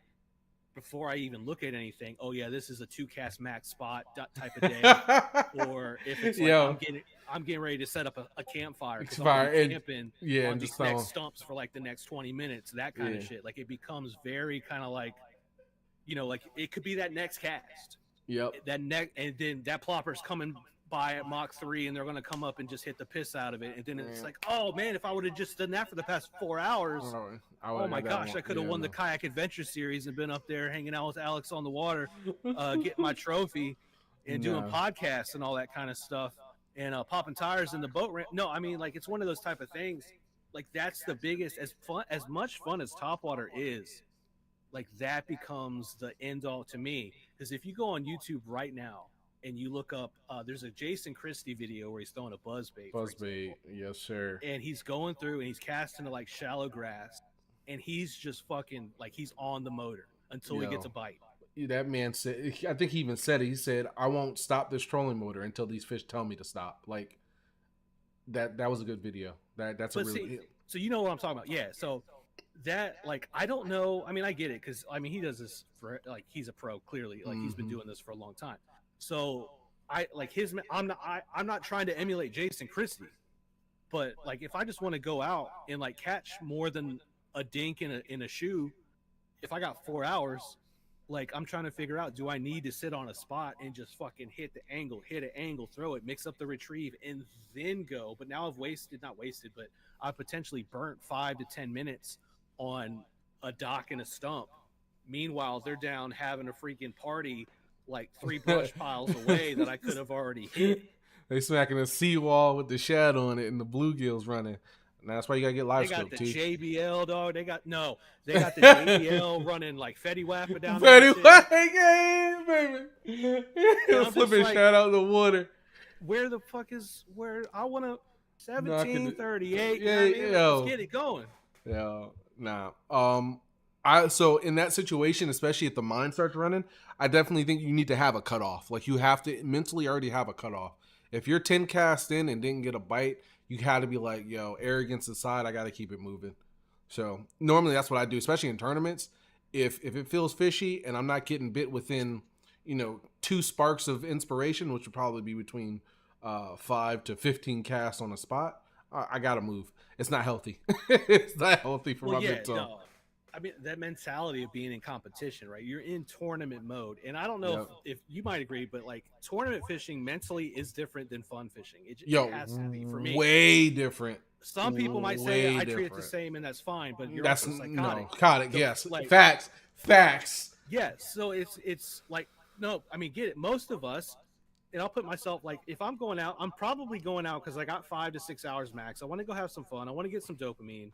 Speaker 1: before I even look at anything, oh yeah, this is a 2 cast max spot type of day, or if it's like I'm getting ready to set up a campfire because I'm gonna be camping on these next stumps for like the next 20 minutes, that kind of shit. Like, it becomes very kind of like, like it could be that next cast.
Speaker 2: Yep.
Speaker 1: And then that plopper's coming by at Mach 3 and they're going to come up and just hit the piss out of it. And then it's like, oh man, if I would have just done that for the past 4 hours, oh my gosh, I could have won the Kayak Adventure Series and been up there hanging out with Alex on the water, getting my trophy and doing podcasts and all that kind of stuff, and popping tires in the boat ramp. No, I mean, like, it's one of those type of things. Like, that's the biggest, as much fun as topwater is, like, that becomes the end all to me. Because if you go on YouTube right now and you look up, there's a Jason Christie video where he's throwing a buzzbait.
Speaker 2: Buzzbait, yes, sir.
Speaker 1: And he's going through and he's casting to, like, shallow grass. and he's just fucking like he's on the motor until he gets
Speaker 2: Yo,
Speaker 1: a bite.
Speaker 2: that man said, I think he even said it. He said, "I won't stop this trolling motor until these fish tell me to stop." Like that was a good video. That's a
Speaker 1: But
Speaker 2: really
Speaker 1: see, so you know what I'm talking about. Yeah. So that like I don't know. I mean, I get it because I mean he does this for like he's a pro clearly. Like he's been doing this for a long time. So I like his. I'm not trying to emulate Jason Christie, but like if I just want to go out and like catch more than a dink in a shoe, if I got 4 hours, like I'm trying to figure out, do I need to sit on a spot and just fucking hit an angle, throw it, mix up the retrieve, and then go? But now I've not wasted, but I've potentially burnt 5 to 10 minutes on a dock and a stump. Meanwhile, they're down having a freaking party like 3 brush piles away that I could have already hit.
Speaker 2: They smacking a seawall with the shadow on it and the bluegills running. And that's why you gotta get live scope,
Speaker 1: They got the
Speaker 2: T.
Speaker 1: JBL, dog. They got the JBL running like Fetty Wapper down there.
Speaker 2: Fetty Wapper, baby. Flipping
Speaker 1: like,
Speaker 2: shot out in the water.
Speaker 1: Where the fuck is where I want to 1738?
Speaker 2: Yeah,
Speaker 1: let's get it going.
Speaker 2: Yeah, nah. So in that situation, especially if the mind starts running, I definitely think you need to have a cutoff. Like you have to mentally already have a cutoff. If you're 10 cast in and didn't get a bite, you got to be like, yo, arrogance aside, I got to keep it moving. So normally that's what I do, especially in tournaments. If it feels fishy and I'm not getting bit within, 2 sparks of inspiration, which would probably be between 5 to 15 casts on a spot, I got to move. It's not healthy. It's not healthy for my big toe. No.
Speaker 1: I mean, that mentality of being in competition, right? You're in tournament mode. And I don't know if you might agree, but like tournament fishing mentally is different than fun fishing. It has to be for me.
Speaker 2: Way different.
Speaker 1: Some people might say I treat it the same and that's fine, but you're also psychotic.
Speaker 2: No, psychotic, yes.
Speaker 1: Like,
Speaker 2: Facts.
Speaker 1: Yes. So it's like, no, I mean, get it. Most of us, and I'll put myself like, if I'm going out, I'm probably going out because I got 5 to 6 hours max. I want to go have some fun. I want to get some dopamine.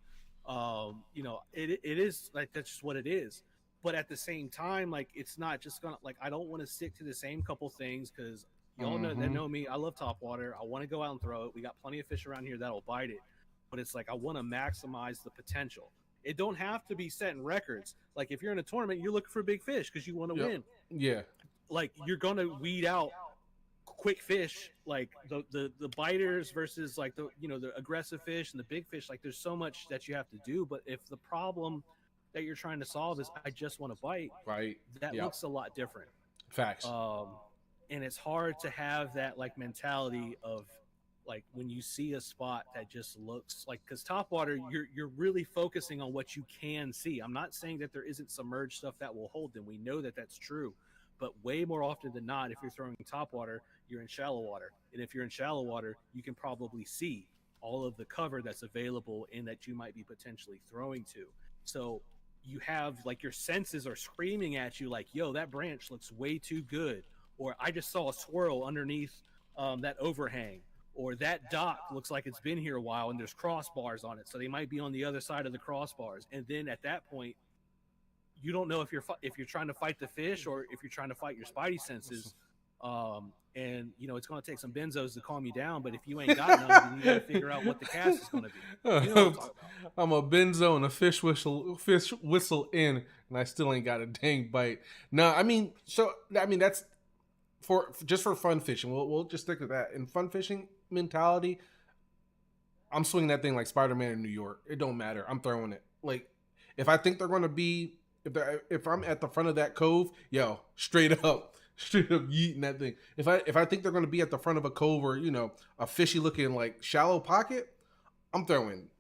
Speaker 1: It is like that's just what it is. But at the same time, like it's not just gonna like I don't want to stick to the same couple things because y'all know me. I love topwater. I want to go out and throw it. We got plenty of fish around here that'll bite it. But it's like I want to maximize the potential. It don't have to be setting records. Like if you're in a tournament, you're looking for big fish because you want to win.
Speaker 2: Yeah.
Speaker 1: Like you're gonna weed out quick fish, like the biters versus like the aggressive fish and the big fish. Like there's so much that you have to do, but if the problem that you're trying to solve is I just want to bite,
Speaker 2: right,
Speaker 1: that looks a lot different.
Speaker 2: Facts.
Speaker 1: And it's hard to have that like mentality of like when you see a spot that just looks like, because topwater you're really focusing on what you can see. I'm not saying that there isn't submerged stuff that will hold them. We know that that's true. But way more often than not, if you're throwing topwater, you're in shallow water. And if you're in shallow water, you can probably see all of the cover that's available and that you might be potentially throwing to. So you have like your senses are screaming at you like, yo, that branch looks way too good. Or I just saw a swirl underneath that overhang. Or that dock looks like it's been here a while and there's crossbars on it. So they might be on the other side of the crossbars. And then at that point, you don't know if you're trying to fight the fish or if you're trying to fight your spidey senses, and it's going to take some benzos to calm you down. But if you ain't got none, then you got to figure out what the cast is going to be. You know what
Speaker 2: I'm a benzo and a fish whistle in, and I still ain't got a dang bite. No, that's for fun fishing. We'll just stick to that. In fun fishing mentality, I'm swinging that thing like Spider-Man in New York. It don't matter. I'm throwing it. Like if I think they're going to be. If I'm at the front of that cove, yo, straight up yeeting that thing. If I think they're going to be at the front of a cove or a fishy looking like shallow pocket, I'm throwing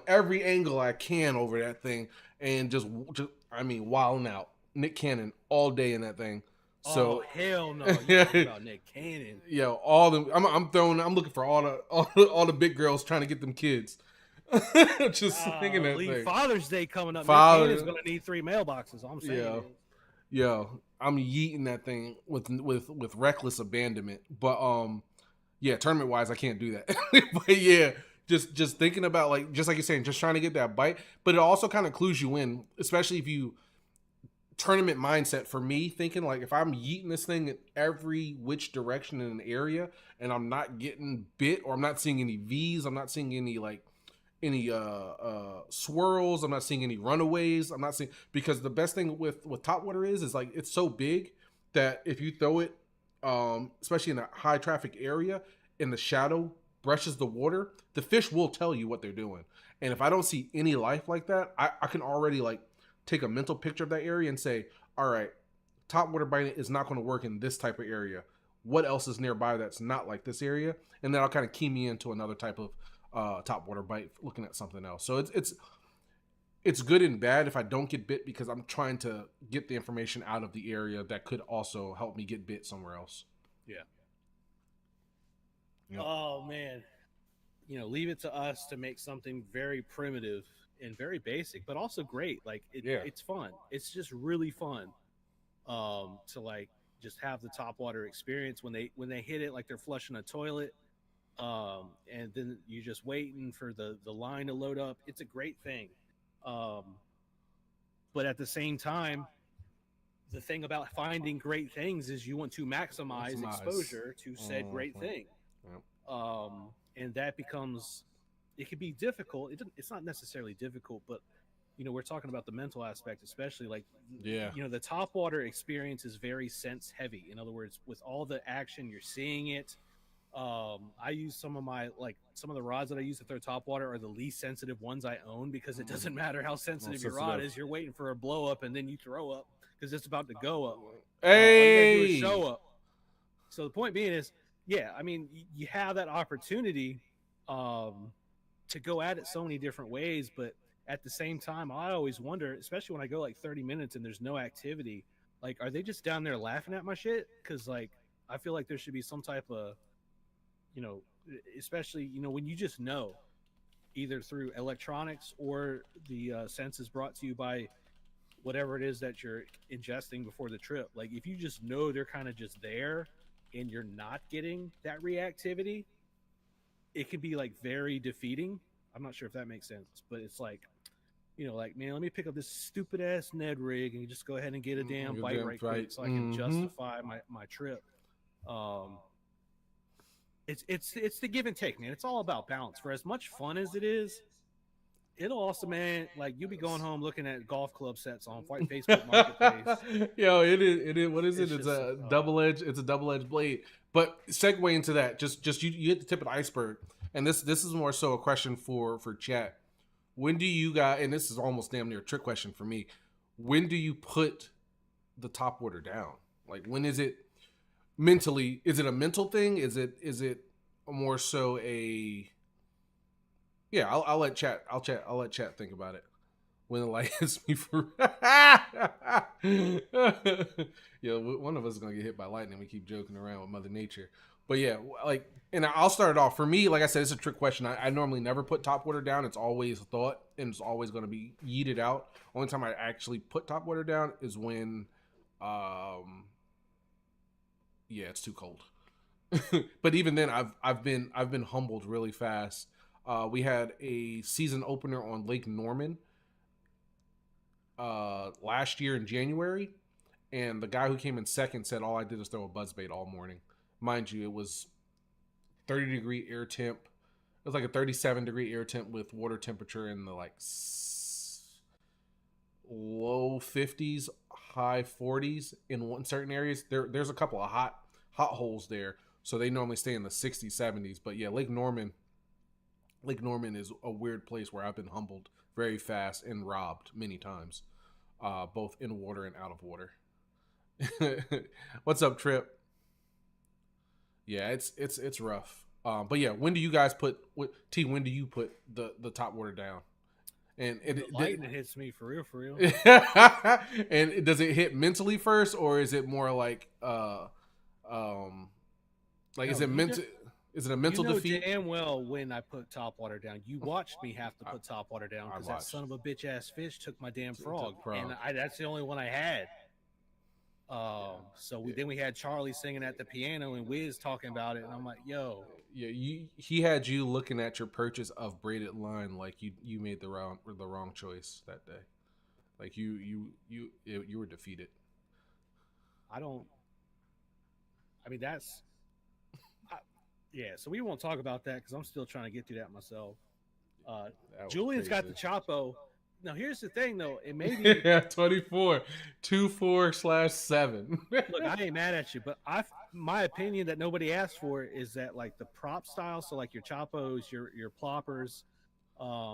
Speaker 2: every angle I can over that thing and just wilding out. Nick Cannon all day in that thing. So
Speaker 1: hell no, you talking about Nick Cannon?
Speaker 2: Yo, I'm looking for all the big girls trying to get them kids. Just thinking that thing.
Speaker 1: Father's Day coming up. Father's gonna need 3 mailboxes. I'm saying.
Speaker 2: Yo, I'm yeeting that thing with reckless abandonment. But tournament wise, I can't do that. But yeah, just thinking about like just you're saying, just trying to get that bite. But it also kind of clues you in, especially if you tournament mindset. For me, thinking like if I'm yeeting this thing in every which direction in an area, and I'm not getting bit, or I'm not seeing any V's, I'm not seeing any like any swirls. I'm not seeing any runaways. I'm not seeing, because the best thing with top water is like it's so big that if you throw it, especially in a high traffic area, in the shadow brushes the water, the fish will tell you what they're doing. And if I don't see any life like that, I can already like take a mental picture of that area and say, all right, top water biting is not going to work in this type of area. What else is nearby that's not like this area? And then I'll kind of key me into another type of top water bite, looking at something else. So it's good and bad if I don't get bit, because I'm trying to get the information out of the area that could also help me get bit somewhere else.
Speaker 1: Yeah.
Speaker 2: Yep.
Speaker 1: Oh man, leave it to us to make something very primitive and very basic, but also great. Like it's fun. It's just really fun. To like just have the top water experience when they hit it like they're flushing a toilet. And then you're just waiting for the line to load up. It's a great thing. Um, but at the same time, the thing about finding great things is you want to maximize exposure to said great thing.
Speaker 2: Yep.
Speaker 1: And that becomes, it can be difficult. It's not necessarily difficult, but we're talking about the mental aspect, especially like, the top water experience is very sense heavy. In other words, with all the action, you're seeing it. I use some of the rods that I use to throw top water are the least sensitive ones I own, because it doesn't matter how sensitive your rod is. You're waiting for a blow up and then you throw up because it's about to go up.
Speaker 2: Hey,
Speaker 1: all you gotta do is show up. So the point being is, yeah, I mean, you have that opportunity to go at it so many different ways, but at the same time, I always wonder, especially when I go like 30 minutes and there's no activity, like, are they just down there laughing at my shit? Because like, I feel like there should be some type of, especially when you just know, either through electronics or the senses brought to you by whatever it is that you're ingesting before the trip. Like, if you just know they're kind of just there and you're not getting that reactivity, it can be like very defeating. I'm not sure if that makes sense, but it's like, like, man, let me pick up this stupid ass Ned rig and just go ahead and get a damn bite right quick so I can justify my trip. It's the give and take, man. It's all about balance. For as much fun as it is, it'll also, man, like, you'll be going home looking at golf club sets on Facebook Marketplace.
Speaker 2: Yo, it is. What is it?
Speaker 1: It's
Speaker 2: It's a double edge. It's a double edged blade. But segue into that, just you hit the tip of the iceberg, and this is more so a question for chat. When do you guys? And this is almost damn near a trick question for me. When do you put the top water down? Like, when is it mentally? Is it a mental thing? Is it more so a? Yeah, I'll let chat. I'll let chat think about it. When the light hits me for. Yeah, one of us is gonna get hit by lightning. We keep joking around with Mother Nature, but yeah, like, and I'll start it off. For me, like I said, it's a trick question. I normally never put top water down. It's always a thought, and it's always gonna be yeeted out. Only time I actually put top water down is when, yeah, it's too cold. But even then, I've been humbled really fast. We had a season opener on Lake Norman last year in January, and the guy who came in second said all I did was throw a buzzbait all morning. Mind you, it was 30-degree air temp. It was like a 37-degree air temp with water temperature in the like low 50s, high 40s in certain areas. There's a couple of hot holes there, so they normally stay in the 60s, 70s. But yeah, Lake Norman is a weird place where I've been humbled very fast and robbed many times, both in water and out of water. What's up, Trip? Yeah, it's rough. But yeah, when do you guys put when do you put the top water down? And
Speaker 1: lightning hits me for real.
Speaker 2: And does it hit mentally first, or is it more like is it mental? Is it a mental defeat?
Speaker 1: Damn well when I put top water down. You watched me have to put top water down because that son of a bitch ass fish took my damn frog, and that's the only one I had. Then we had Charlie singing at the piano and Wiz talking about it, and I'm like, yo.
Speaker 2: Yeah, he had you looking at your purchase of braided line like you made the wrong choice that day. Like you were defeated.
Speaker 1: Yeah, so we won't talk about that because I'm still trying to get through that myself.
Speaker 2: That was
Speaker 1: Julian's got the
Speaker 2: crazy.
Speaker 1: Chapo. Now here's the thing though, it may be
Speaker 2: Yeah, 24, 24/7.
Speaker 1: look, I ain't mad at you, but my opinion that nobody asked for is that like the prop style, so like your Chapos, your ploppers.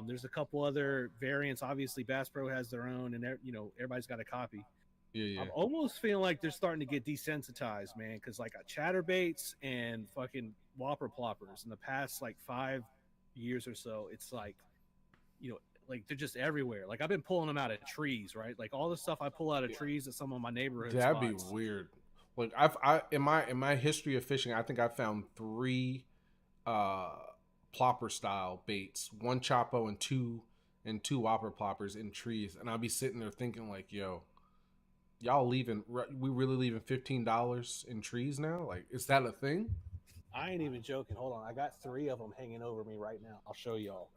Speaker 1: There's a couple other variants. Obviously, Bass Pro has their own, and everybody's got a copy.
Speaker 2: Yeah.
Speaker 1: I'm almost feeling like they're starting to get desensitized, man, because like chatterbaits and fucking whopper ploppers in the past like 5 years or so, it's like they're just everywhere. Like I've been pulling them out of trees, right? Like all the stuff I pull out of trees at some of my neighborhood
Speaker 2: That'd be
Speaker 1: spots.
Speaker 2: weird. Like in my history of fishing, I think I found 3 plopper style baits, 1 Chapo and two whopper ploppers in trees, and I'll be sitting there thinking like, yo, we really leaving $15 in trees now? Like, is that a thing?
Speaker 1: I ain't even joking. Hold on, I got 3 of them hanging over me right now. I'll show y'all.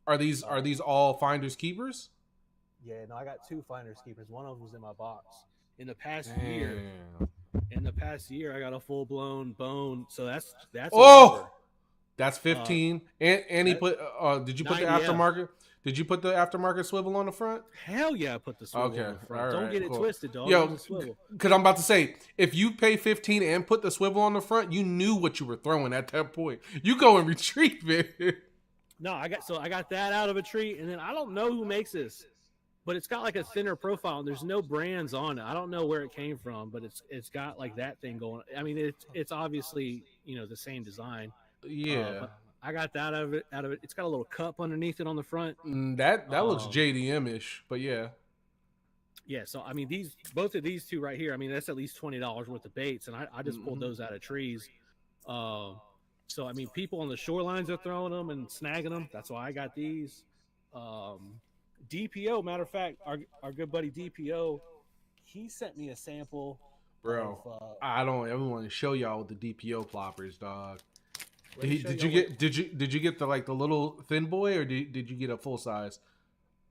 Speaker 2: Are these all finders keepers?
Speaker 1: Yeah, no, I got 2 finders keepers. One of them's in my box. In the past year, I got a full blown bone. So that's
Speaker 2: Oh, that's 15. And he
Speaker 1: that-
Speaker 2: put. Did you put the
Speaker 1: 90F.
Speaker 2: aftermarket? Did you put the aftermarket swivel on the front?
Speaker 1: Hell yeah, I put the swivel
Speaker 2: Okay,
Speaker 1: on the front.
Speaker 2: all
Speaker 1: Don't
Speaker 2: right,
Speaker 1: get it
Speaker 2: cool.
Speaker 1: twisted, dog.
Speaker 2: Yo,
Speaker 1: There's a swivel.
Speaker 2: because I'm about to say, if you pay 15 and put the swivel on the front, you knew what you were throwing at that point. You go and retrieve it.
Speaker 1: No, I got that out of a tree, and then I don't know who makes this, but it's got like a thinner profile, and there's no brands on it. I don't know where it came from, but it's got like that thing going. I mean, it's obviously the same design.
Speaker 2: Yeah,
Speaker 1: But I got that out of it. It's got a little cup underneath it on the front.
Speaker 2: that looks JDM ish, but yeah.
Speaker 1: Yeah, so I mean, both of these two right here. I mean, that's at least $20 worth of baits, and I just pulled those out of trees. So I mean, people on the shorelines are throwing them and snagging them. That's why I got these. DPO, matter of fact, our good buddy DPO, he sent me a sample.
Speaker 2: Bro, I don't ever want to show y'all the DPO ploppers, dog. Did you get the little thin boy, or did you get a full size?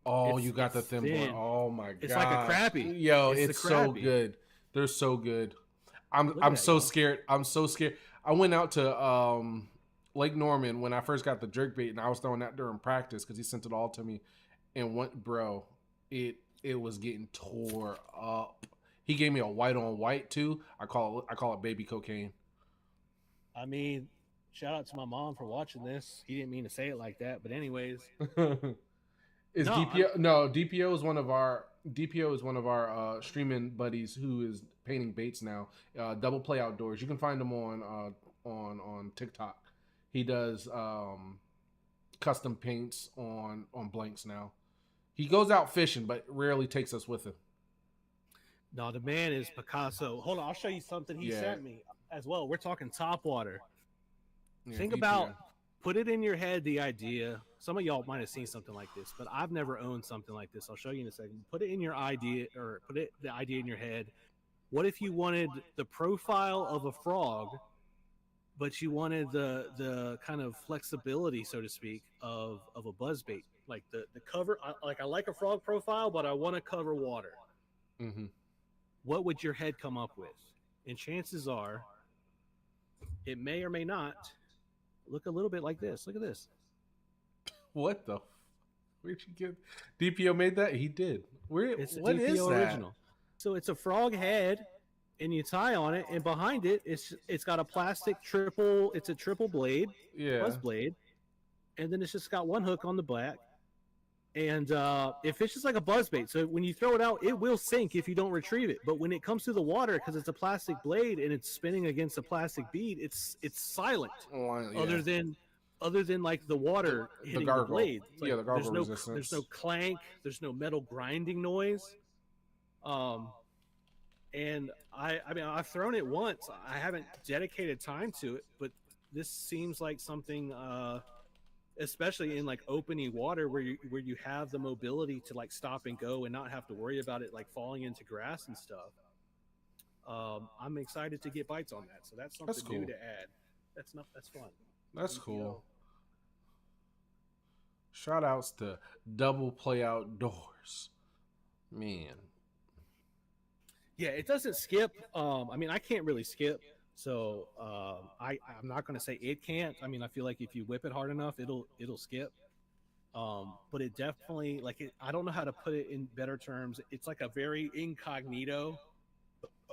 Speaker 2: Oh, you got the thin boy. Oh my god.
Speaker 1: It's like a crappie.
Speaker 2: Yo, it's so good. They're so good. I'm so scared. I'm so scared. I went out to Lake Norman when I first got the jerkbait, and I was throwing that during practice because he sent it all to me. And it was getting tore up. He gave me a white on white too. I call it baby cocaine.
Speaker 1: I mean, shout out to my mom for watching this. He didn't mean to say it like that, but anyways.
Speaker 2: DPO is one of our streaming buddies who is painting baits now. Double Play Outdoors. You can find him on TikTok. He does custom paints on blanks now. He goes out fishing, but rarely takes us with him.
Speaker 1: No, the man is Picasso. Hold on, I'll show you something he sent me as well. We're talking topwater. Yeah, Think about, put it in your head, the idea. Some of y'all might have seen something like this, but I've never owned something like this. I'll show you in a second. Put it in your idea, or the idea in your head. What if you wanted the profile of a frog, but you wanted the kind of flexibility, so to speak, of a buzzbait? Like the cover, I like a frog profile, but I want to cover water.
Speaker 2: Mm-hmm.
Speaker 1: What would your head come up with? And chances are, it may or may not look a little bit like this. Look at this.
Speaker 2: What the? Where'd you get? DPO made that? He did.
Speaker 1: It's
Speaker 2: what
Speaker 1: DPO
Speaker 2: is that?
Speaker 1: original. So it's a frog head, and you tie on it, and behind it, it's got a plastic triple. It's a triple blade, buzz blade, and then it's just got one hook on the back. And it fishes like a buzzbait. So when you throw it out, it will sink if you don't retrieve it. But when it comes to the water, because it's a plastic blade and it's spinning against a plastic bead, it's silent. Other than like the water hitting the blade. Like,
Speaker 2: the gargle resistance.
Speaker 1: There's no clank. There's no metal grinding noise. And I mean, I've thrown it once. I haven't dedicated time to it, but this seems like something. Especially in like opening water where you have the mobility to like stop and go and not have to worry about it like falling into grass and stuff. I'm excited to get bites on that. So that's something new to add. That's fun.
Speaker 2: That's cool. Shout outs to Double Play Outdoors. Man.
Speaker 1: Yeah, it doesn't skip. I mean, I can't really skip. So I'm not going to say it can't. I mean, I feel like if you whip it hard enough, it'll skip. But it definitely I don't know how to put it in better terms. It's like a very incognito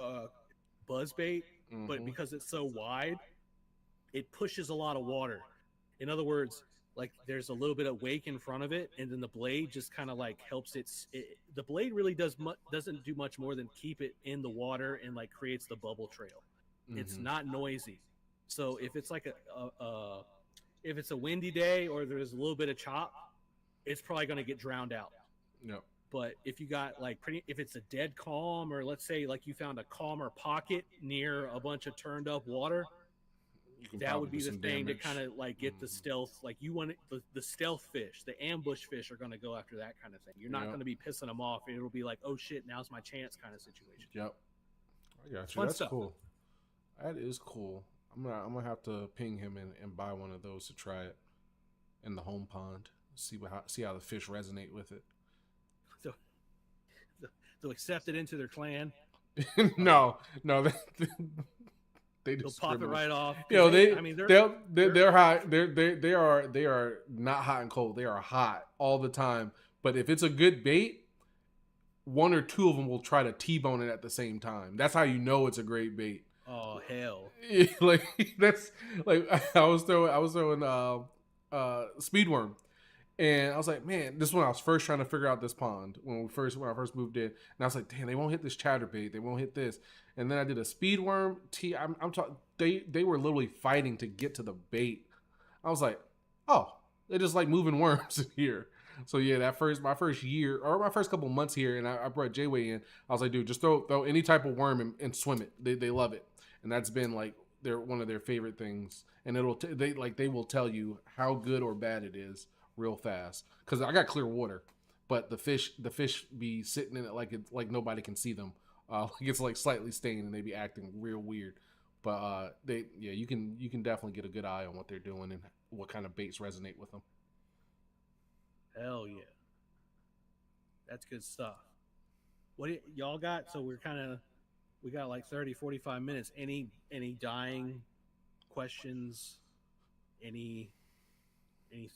Speaker 1: uh, buzz bait, but
Speaker 2: Mm-hmm.
Speaker 1: because it's so wide, it pushes a lot of water. In other words, like there's a little bit of wake in front of it, and then the blade just kind of like helps the blade really doesn't do much more than keep it in the water and like creates the bubble trail. It's
Speaker 2: Mm-hmm.
Speaker 1: not noisy. So if it's like if it's a windy day or there's a little bit of chop, it's probably going to get drowned out.
Speaker 2: Yep.
Speaker 1: But if you got if it's a dead calm, or let's say like you found a calmer pocket near a bunch of turned up water,
Speaker 2: You can
Speaker 1: that
Speaker 2: probably
Speaker 1: would
Speaker 2: do
Speaker 1: be the
Speaker 2: some
Speaker 1: thing to kind
Speaker 2: damage.
Speaker 1: of like get the
Speaker 2: Mm-hmm.
Speaker 1: stealth. Like you want the stealth fish, the ambush fish are going to go after that kind of thing. You're not
Speaker 2: Yep.
Speaker 1: going to be pissing them off. It'll be like, oh shit, now's my chance kind of situation.
Speaker 2: Yep. I got you.
Speaker 1: Fun
Speaker 2: That's
Speaker 1: stuff.
Speaker 2: cool. That is cool. I'm gonna have to ping him and buy one of those to try it in the home pond. See how the fish resonate with it.
Speaker 1: So they'll accept it into their clan.
Speaker 2: No, no, they
Speaker 1: They'll pop it right off.
Speaker 2: You know,
Speaker 1: I mean,
Speaker 2: they're hot. They are not hot and cold. They are hot all the time. But if it's a good bait, one or two of them will try to T-bone it at the same time. That's how you know it's a great bait.
Speaker 1: oh hell.
Speaker 2: Like that's like I was throwing speedworm, and I was like, man, this is when I was first trying to figure out this pond when I first moved in, and I was like, damn, they won't hit this chatterbait, they won't hit this, and then I did a speedworm. I'm talking, they were literally fighting to get to the bait. I was like, oh, they just like moving worms in here. So yeah, my first year or my first couple months here, and I brought J-Way in. I was like, dude, just throw any type of worm and swim it. They love it, and that's been like one of their favorite things. And they will tell you how good or bad it is real fast because I got clear water, but the fish be sitting in it like nobody can see them. Like it's like slightly stained and they be acting real weird. But you can definitely get a good eye on what they're doing and what kind of baits resonate with them.
Speaker 1: Hell yeah. That's good stuff. Y'all got? So we got like 30, 45 minutes. Any dying questions? Any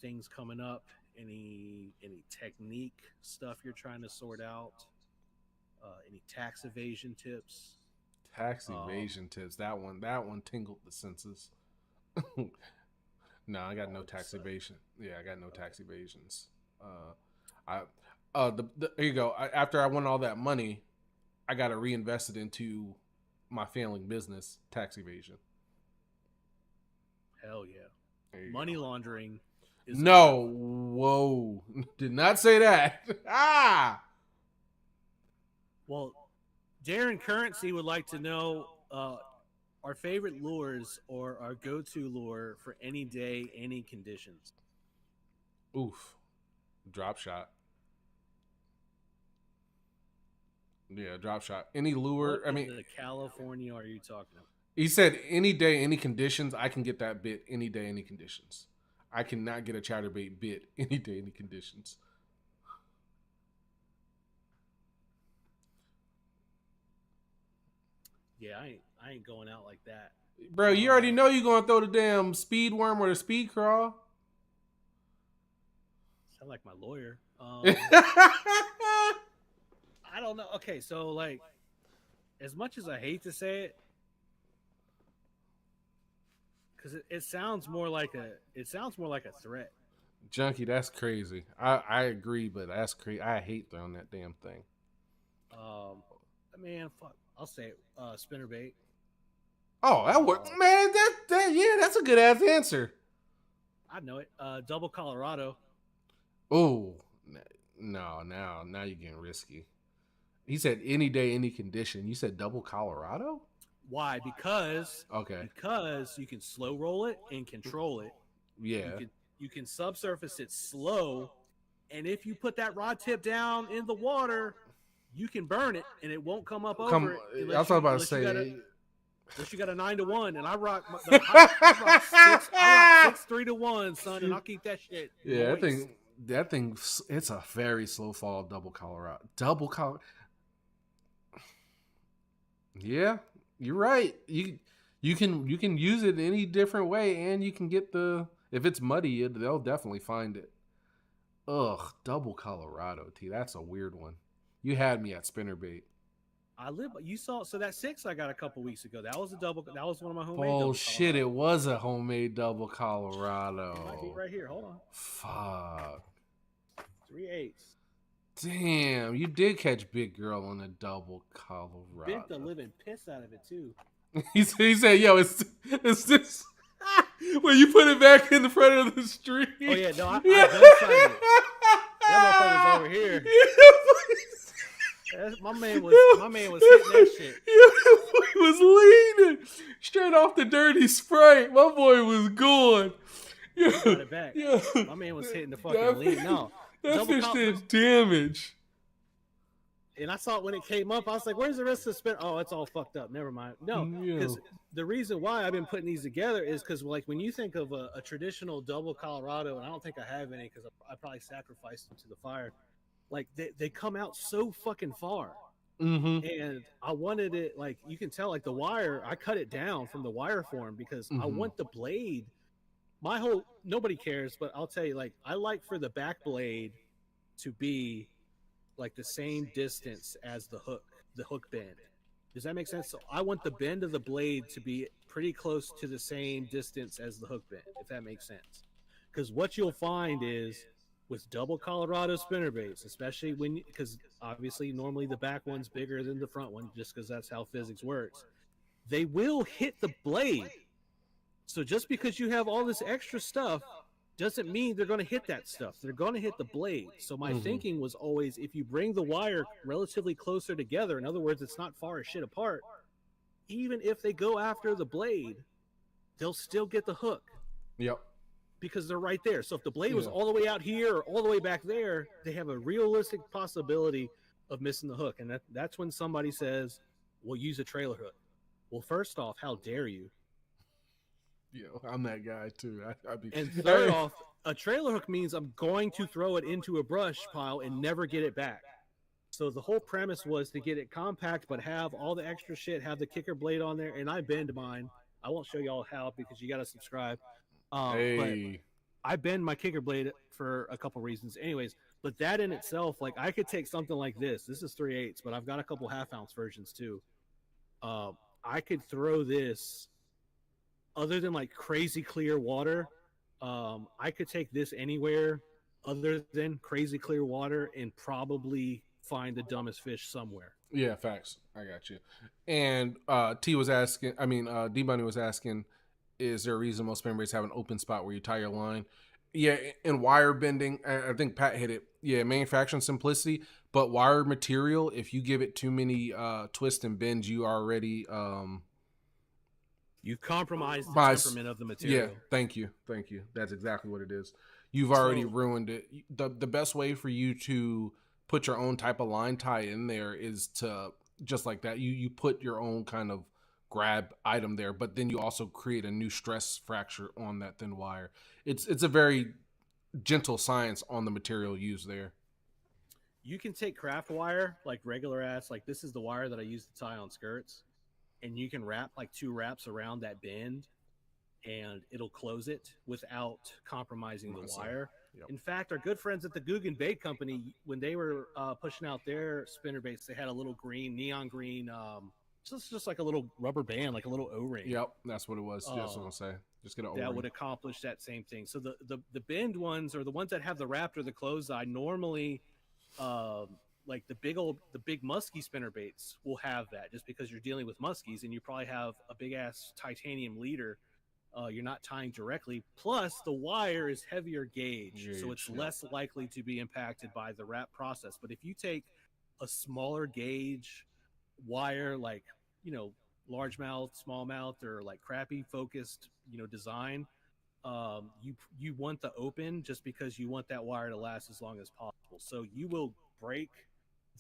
Speaker 1: things coming up? Any technique stuff you're trying to sort out? Any tax evasion tips?
Speaker 2: Tax evasion tips. That one tingled the senses. No, I got no tax evasion. Yeah, I got no tax evasions. There you go. After I won all that money, I got to reinvest it into my family business. Tax evasion.
Speaker 1: Hell yeah. Money laundering is
Speaker 2: no. Whoa. Did not say that. Ah.
Speaker 1: Well, Darren Currency would like to know our favorite lures or our go-to lure for any day, any conditions.
Speaker 2: Oof. Drop shot. Yeah, drop shot. Any lure.
Speaker 1: What in California are you talking about?
Speaker 2: He said any day, any conditions. I can get that bit any day, any conditions. I cannot get a chatterbait bit any day, any conditions.
Speaker 1: Yeah, I ain't going out like that.
Speaker 2: Bro, you already know you're going to throw the damn speed worm or the speed crawl.
Speaker 1: Sound like my lawyer. I don't know. Okay, so like, as much as I hate to say it, because it sounds more like a threat.
Speaker 2: Junkie, that's crazy. I agree, but that's crazy. I hate throwing that damn thing.
Speaker 1: Man, fuck. I'll say it. Spinnerbait.
Speaker 2: Oh, that worked, man. Yeah, that's a good ass answer.
Speaker 1: I know it. Double Colorado.
Speaker 2: Oh, no, now you're getting risky. He said any day, any condition. You said double Colorado?
Speaker 1: Why? Because you can slow roll it and control it.
Speaker 2: Yeah.
Speaker 1: You can subsurface it slow, and if you put that rod tip down in the water, you can burn it and it won't come up over it.
Speaker 2: I was about to say.
Speaker 1: Unless you got a 9-1, and I rock 6-3-1, son, and I'll keep that shit.
Speaker 2: Yeah, that thing. It's a very slow fall. Double Colorado. Yeah, you're right. You can use it any different way, and you can get if it's muddy, they'll definitely find it. Ugh, double Colorado T. That's a weird one. You had me at spinnerbait.
Speaker 1: I live. You saw so that six I got a couple weeks ago. That was a double. That was one of my homemade double
Speaker 2: Bullshit,
Speaker 1: Colorado.
Speaker 2: it was a homemade double
Speaker 1: It might be
Speaker 2: Colorado.
Speaker 1: right here. Hold on.
Speaker 2: Fuck.
Speaker 1: 3/8.
Speaker 2: Damn, you did catch Big Girl on a double
Speaker 1: Bent the
Speaker 2: Colorado.
Speaker 1: living piss out of it too.
Speaker 2: He said, yo, it's this. When you put it back in the front of the street.
Speaker 1: Oh yeah, no, I
Speaker 2: Yeah.
Speaker 1: done signed it. That motherfucker's over here. My man was hitting that shit.
Speaker 2: Yeah, boy was leaning straight off the dirty Sprite. My boy was going. Yeah,
Speaker 1: Got it back.
Speaker 2: yeah.
Speaker 1: My man was hitting the fucking lead. No,
Speaker 2: That fish did damage.
Speaker 1: and I saw it when it came up. I was like, "Where's the rest of the spin?" Oh, it's all fucked up. Never mind. No, because the reason why I've been putting these together is because, like, when you think of a traditional double Colorado, and I don't think I have any because I probably sacrificed them to the fire. Like they come out so fucking far, and I wanted it like you can tell like the wire. I cut it down from the wire form because I want the blade. My whole nobody cares, but I'll tell you like I like for the back blade to be like the same distance as the hook bend. Does that make sense? So I want the bend of the blade to be pretty close to the same distance as the hook bend, if that makes sense. Because what you'll find is with double Colorado spinnerbaits, especially when, because obviously normally the back one's bigger than the front one, just because that's how physics works. They will hit the blade. So just because you have all this extra stuff doesn't mean they're going to hit that stuff. They're going to hit the blade. So my thinking was always, if you bring the wire relatively closer together, in other words, it's not far as shit apart, even if they go after the blade, they'll still get the hook.
Speaker 2: Yep.
Speaker 1: Because they're right there. So if the blade was all the way out here or all the way back there, they have a realistic possibility of missing the hook. And that's when somebody says, "We'll use a trailer hook." Well, first off, how dare you?
Speaker 2: Yo, I'm that guy too. I'd be.
Speaker 1: And third off, a trailer hook means I'm going to throw it into a brush pile and never get it back. So the whole premise was to get it compact, but have all the extra shit, have the kicker blade on there. And I bend mine. I won't show y'all how because you got to subscribe. But I bend my kicker blade for a couple reasons. Anyways, but that in itself, like I could take something like this. This is 3/8, but I've got a couple half-ounce versions too. I could throw this, other than like crazy clear water. I could take this anywhere other than crazy clear water and probably find the dumbest fish somewhere.
Speaker 2: Yeah, facts. I got you. And T was asking. I mean, D Bunny was asking, is there a reason most spinnerbaits have an open spot where you tie your line? Yeah, in wire bending, I think Pat hit it. Yeah, manufacturing simplicity, but wire material, if you give it too many twists and bends, you already
Speaker 1: You've compromised the temperament of the material.
Speaker 2: Yeah, thank you. That's exactly what it is. You've already ruined it. The best way for you to put your own type of line tie in there is to just like that. You put your own kind of grab item there, but then you also create a new stress fracture on that thin wire. It's a very gentle science on the material used there.
Speaker 1: You can take craft wire, like regular ass, like this is the wire that I use to tie on skirts, and you can wrap like 2 wraps around that bend and it'll close it without compromising the wire. Yep. In fact, our good friends at the Guggen Bait Company, when they were pushing out their spinnerbaits, they had a little green, neon green, just like a little rubber band, like a little O-ring.
Speaker 2: Yep, that's what it was. Just what I'm say. Just get an O-ring.
Speaker 1: That would accomplish that same thing. So the bend ones, or the ones that have the wrapped or the closed eye, normally, like the big muskie spinnerbaits will have that, just because you're dealing with muskies and you probably have a big ass titanium leader. You're not tying directly. Plus, the wire is heavier gauge, so it's less likely to be impacted by the wrap process. But if you take a smaller gauge wire, like, you know, largemouth, smallmouth, or like crappie focused, you know, design, you want the open just because you want that wire to last as long as possible. So you will break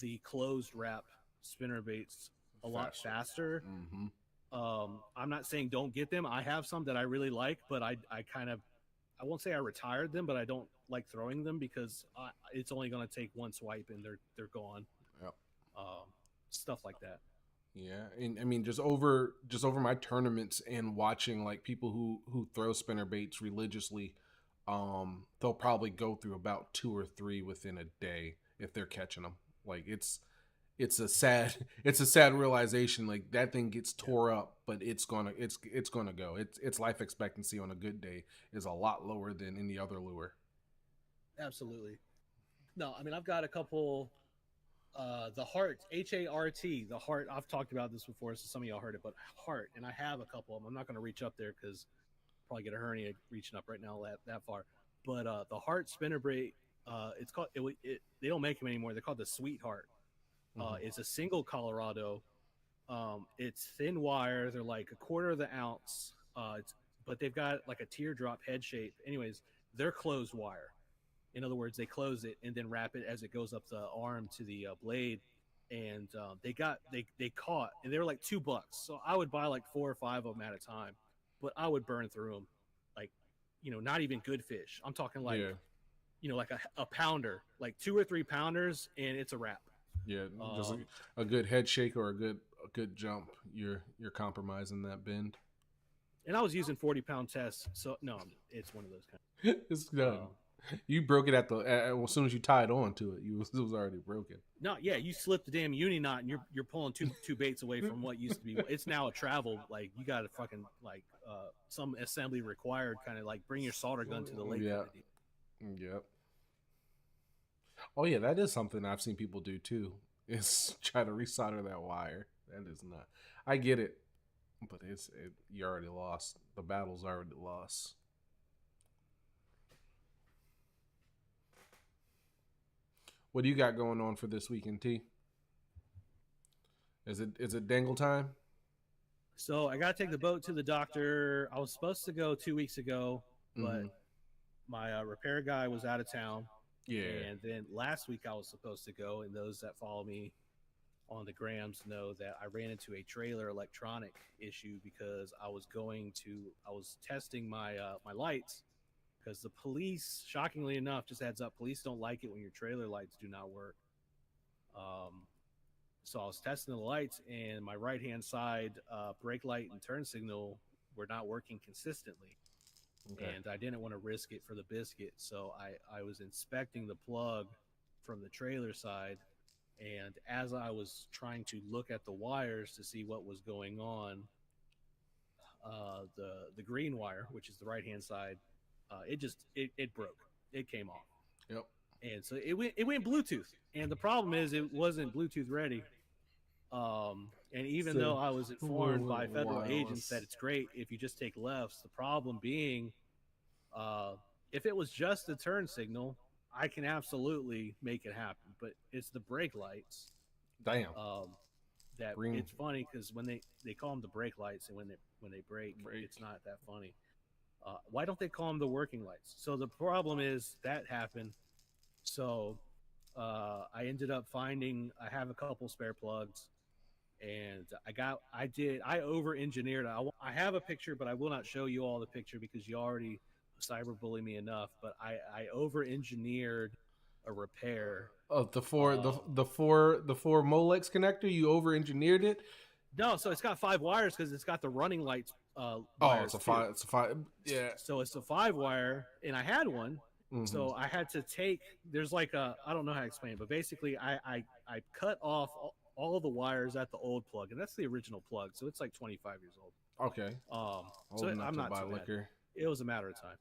Speaker 1: the closed wrap spinnerbaits a lot faster.
Speaker 2: Mm-hmm.
Speaker 1: I'm not saying don't get them. I have some that I really like, but I won't say I retired them, but I don't like throwing them because it's only going to take one swipe and they're gone.
Speaker 2: Yep.
Speaker 1: Stuff like that.
Speaker 2: Yeah, and I mean, just over my tournaments and watching like people who throw spinner baits religiously, they'll probably go through about 2 or 3 within a day if they're catching them. Like it's a sad it's a sad realization. Like that thing gets
Speaker 1: Yeah,
Speaker 2: tore up, but it's gonna go. Its life expectancy on a good day is a lot lower than any other lure.
Speaker 1: absolutely. No, I mean I've got a couple. The Heart, HART, the Heart. I've talked about this before, so some of y'all heard it, but Heart, and I have a couple of them. I'm not going to reach up there because probably get a hernia reaching up right now that far. But the Heart spinnerbait, it's called. They don't make them anymore. They're called the Sweetheart.
Speaker 2: Mm-hmm.
Speaker 1: It's a single Colorado. It's thin wire. They're like a quarter of the ounce. But they've got like a teardrop head shape. Anyways, they're closed wire. In other words, they close it and then wrap it as it goes up the arm to the blade. And they caught, and they were like $2. So I would buy like 4 or 5 of them at a time, but I would burn through them, like, not even good fish. I'm talking like,
Speaker 2: Yeah,
Speaker 1: like a pounder, like 2 or 3 pounders, and it's a wrap.
Speaker 2: yeah. Just
Speaker 1: Um,
Speaker 2: a good head shake or a good jump. You're compromising that bend.
Speaker 1: and I was using 40-pound tests, so no, it's one of those kind.
Speaker 2: It's done.
Speaker 1: Um,
Speaker 2: You broke it as soon as you tied on to it. It was already broken.
Speaker 1: No, yeah, you slip the damn uni knot and you're pulling two baits away from what used to be. It's now a travel, like you got to fucking like some assembly required kind of like bring your solder gun to the lake.
Speaker 2: Yeah.
Speaker 1: Kind of deal.
Speaker 2: Yep. Oh yeah, that is something I've seen people do too. Is try to resolder that wire. That is not. I get it, but you already lost. The battle's already lost. What do you got going on for this weekend, T? Is it dangle time?
Speaker 1: So I got to take the boat to the doctor. I was supposed to go 2 weeks ago, but
Speaker 2: Mm-hmm.
Speaker 1: my repair guy was out of town.
Speaker 2: Yeah.
Speaker 1: And then last week I was supposed to go, and those that follow me on the grams know that I ran into a trailer electronic issue because I was testing my lights because the police, shockingly enough, just heads up, police don't like it when your trailer lights do not work. So I was testing the lights, and my right hand side brake light and turn signal were not working consistently.
Speaker 2: Okay.
Speaker 1: And I didn't want to risk it for the biscuit. So I was inspecting the plug from the trailer side. And as I was trying to look at the wires to see what was going on, the green wire, which is the right hand side, it broke. It came off,
Speaker 2: Yep.
Speaker 1: and so it went Bluetooth. And the problem is it wasn't Bluetooth ready. And even
Speaker 2: So,
Speaker 1: though I was informed by federal
Speaker 2: wireless.
Speaker 1: agents that it's great if you just take lefts, the problem being, if it was just the turn signal, I can absolutely make it happen. But it's the brake lights.
Speaker 2: Damn.
Speaker 1: That
Speaker 2: Green.
Speaker 1: It's funny because when they call them the brake lights, and when they break,
Speaker 2: Brake.
Speaker 1: it's not that funny. Why don't they call them the working lights? So the problem is that happened. So I ended up finding I have a couple spare plugs, and I over-engineered. I have a picture, but I will not show you all the picture because you already cyberbully me enough. But I over-engineered a repair.
Speaker 2: The four Molex connector, you over engineered it.
Speaker 1: No, so it's got 5 wires because it's got the running lights.
Speaker 2: Oh,
Speaker 1: Wires
Speaker 2: it's a 5.
Speaker 1: too.
Speaker 2: It's a 5. Yeah.
Speaker 1: So it's a 5-wire, and I had one.
Speaker 2: Mm-hmm.
Speaker 1: So I had to take. There's like I don't know how to explain it, but basically I cut off all the wires at the old plug, and that's the original plug. So it's like 25 years old.
Speaker 2: Okay.
Speaker 1: So I'm not
Speaker 2: buy
Speaker 1: too
Speaker 2: liquor.
Speaker 1: mad. It was a matter of time,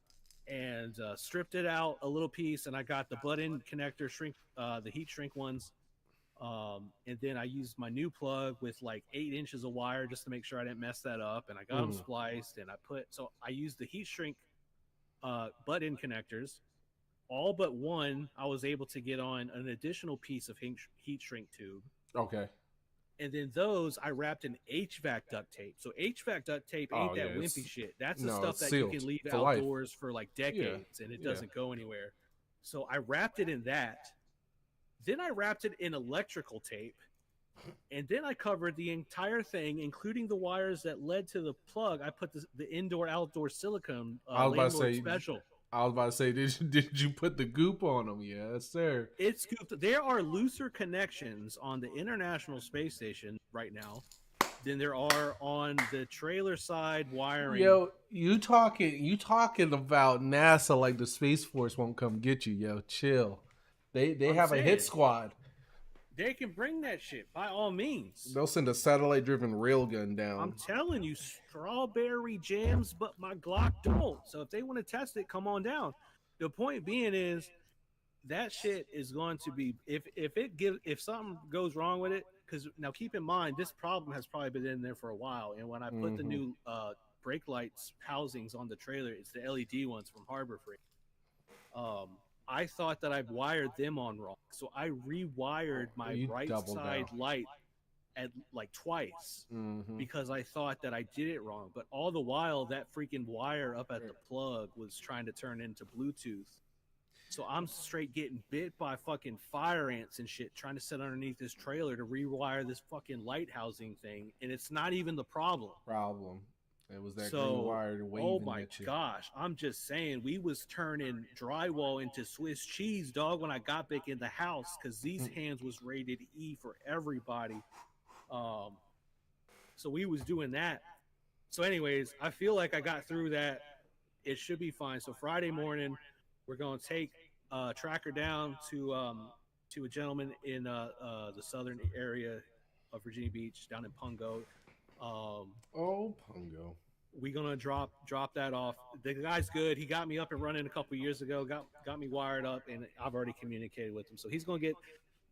Speaker 1: and stripped it out a little piece, and I got the butt-in connector shrink, the heat shrink ones. And then I used my new plug with like 8 inches of wire just to make sure I didn't mess that up, and I got them spliced, and I used the heat shrink butt-in connectors. All but one, I was able to get on an additional piece of heat shrink tube.
Speaker 2: Okay.
Speaker 1: And then those I wrapped in HVAC duct tape. So HVAC duct tape ain't that wimpy shit. That's the stuff that you can leave outdoors for like decades, and it doesn't go anywhere. So I wrapped it in that. Then I wrapped it in electrical tape. And then I covered the entire thing, including the wires that led to the plug. I put the indoor-outdoor silicone landlord special.
Speaker 2: I was about to say, did you put the goop on them? Yes, sir.
Speaker 1: There are looser connections on the International Space Station right now than there are on the trailer side wiring.
Speaker 2: Yo, you talking about NASA like the Space Force won't come get you, yo. Chill. They
Speaker 1: I'm
Speaker 2: have a hit
Speaker 1: saying
Speaker 2: squad.
Speaker 1: they can bring that shit by all means.
Speaker 2: They'll send a satellite driven railgun
Speaker 1: I'm
Speaker 2: down.
Speaker 1: telling you, strawberry jams, but my Glock don't. So if they want to test it, come on down. The point being is that shit is going to be if something goes wrong with it, because now keep in mind this problem has probably been in there for a while, and when I put the new brake lights housings on the trailer, it's the LED ones from Harbor Freight. I thought that I'd wired them on wrong, so I rewired my
Speaker 2: You
Speaker 1: right
Speaker 2: doubled
Speaker 1: side
Speaker 2: down.
Speaker 1: light at like twice
Speaker 2: Mm-hmm.
Speaker 1: because I thought that I did it wrong. But all the while, that freaking wire up at the plug was trying to turn into Bluetooth. So I'm straight getting bit by fucking fire ants and shit, trying to sit underneath this trailer to rewire this fucking light housing thing, and it's not even the problem.
Speaker 2: It was that green
Speaker 1: So,
Speaker 2: wire waving
Speaker 1: oh my
Speaker 2: at you.
Speaker 1: gosh, I'm just saying, we was turning drywall into Swiss cheese, dog, when I got back in the house, because these hands was rated E for everybody. So we was doing that. So anyways, I feel like I got through that. It should be fine. So Friday morning, we're going to take Tracker down to a gentleman in the southern area of Virginia Beach, down in Pungo.
Speaker 2: Pungo.
Speaker 1: We're gonna drop that off. The guy's good. He got me up and running a couple years ago. Got me wired up, and I've already communicated with him. So he's gonna get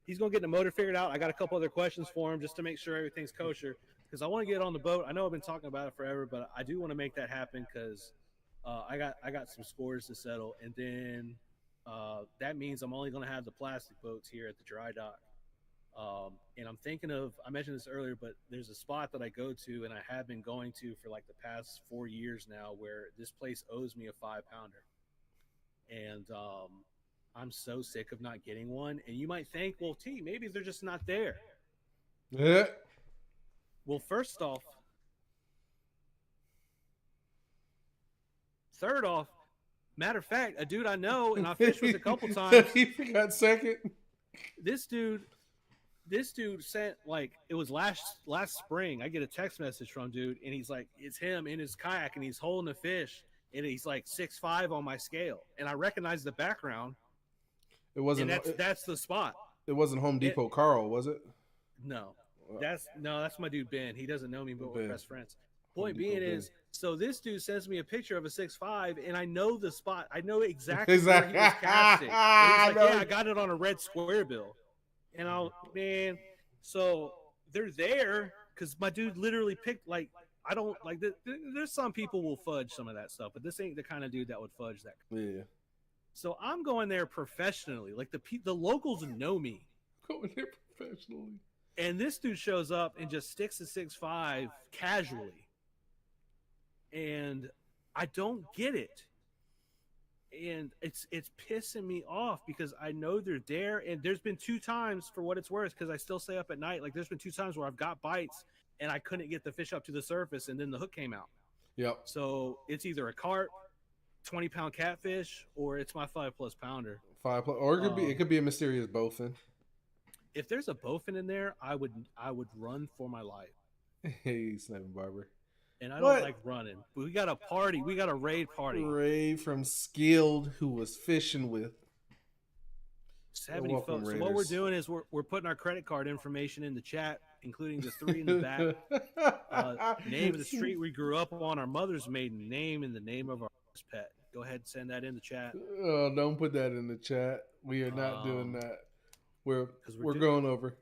Speaker 1: the motor figured out. I got a couple other questions for him just to make sure everything's kosher, because I want to get on the boat. I know I've been talking about it forever, but I do want to make that happen because I got some scores to settle, and then that means I'm only going to have the plastic boats here at the dry dock. And I'm thinking of, I mentioned this earlier, but there's a spot that I go to and I have been going to for like the past 4 years now, where this place owes me a 5-pounder. And I'm so sick of not getting one. And you might think, well, T, maybe they're just not there.
Speaker 2: Yeah.
Speaker 1: Well, first off, third off, matter of fact, a dude I know and I fished with a couple times.
Speaker 2: He got second.
Speaker 1: This dude sent, like, it was last spring. I get a text message from dude, and he's like, it's him in his kayak, and he's holding a fish, and he's like 6'5" on my scale, and I recognize the background.
Speaker 2: It wasn't.
Speaker 1: And that's the spot.
Speaker 2: It wasn't Home Depot Carl, was it?
Speaker 1: No, that's my dude Ben. He doesn't know me, but we're best friends. Point
Speaker 2: Home
Speaker 1: being
Speaker 2: Depot
Speaker 1: is, so this dude sends me a picture of a 6'5", and I know the spot. I know exactly where
Speaker 2: Exactly.
Speaker 1: he was casting. And he's like, yeah, I got it on a red square bill. And man, so they're there because my dude literally picked, like, I don't, like, there's some people will fudge some of that stuff, but this ain't the kind of dude that would fudge that.
Speaker 2: Yeah.
Speaker 1: So I'm going there professionally. Like, the locals know me.
Speaker 2: Going there professionally.
Speaker 1: And this dude shows up and just sticks a 6'5" casually. And I don't get it. And it's pissing me off because I know they're there. And there's been 2 times, for what it's worth, because I still stay up at night. Like, there's been 2 times where I've got bites and I couldn't get the fish up to the surface, and then the hook came out.
Speaker 2: Yep.
Speaker 1: So it's either a carp, 20-pound catfish, or it's my 5+ pounder.
Speaker 2: 5+, or it could be a mysterious bowfin.
Speaker 1: If there's a bowfin in there, I would run for my life.
Speaker 2: Hey, Sniping Barber.
Speaker 1: And I don't like running. But we got a party. We got a raid party.
Speaker 2: Ray from Skilled, who was fishing with
Speaker 1: 70 folks. So what we're doing is we're putting our credit card information in the chat, including the 3 in the back. Name of the street we grew up on, our mother's maiden name, and the name of our pet. Go ahead and send that in the chat.
Speaker 2: Don't put that in the chat. We are not doing that. We're going over.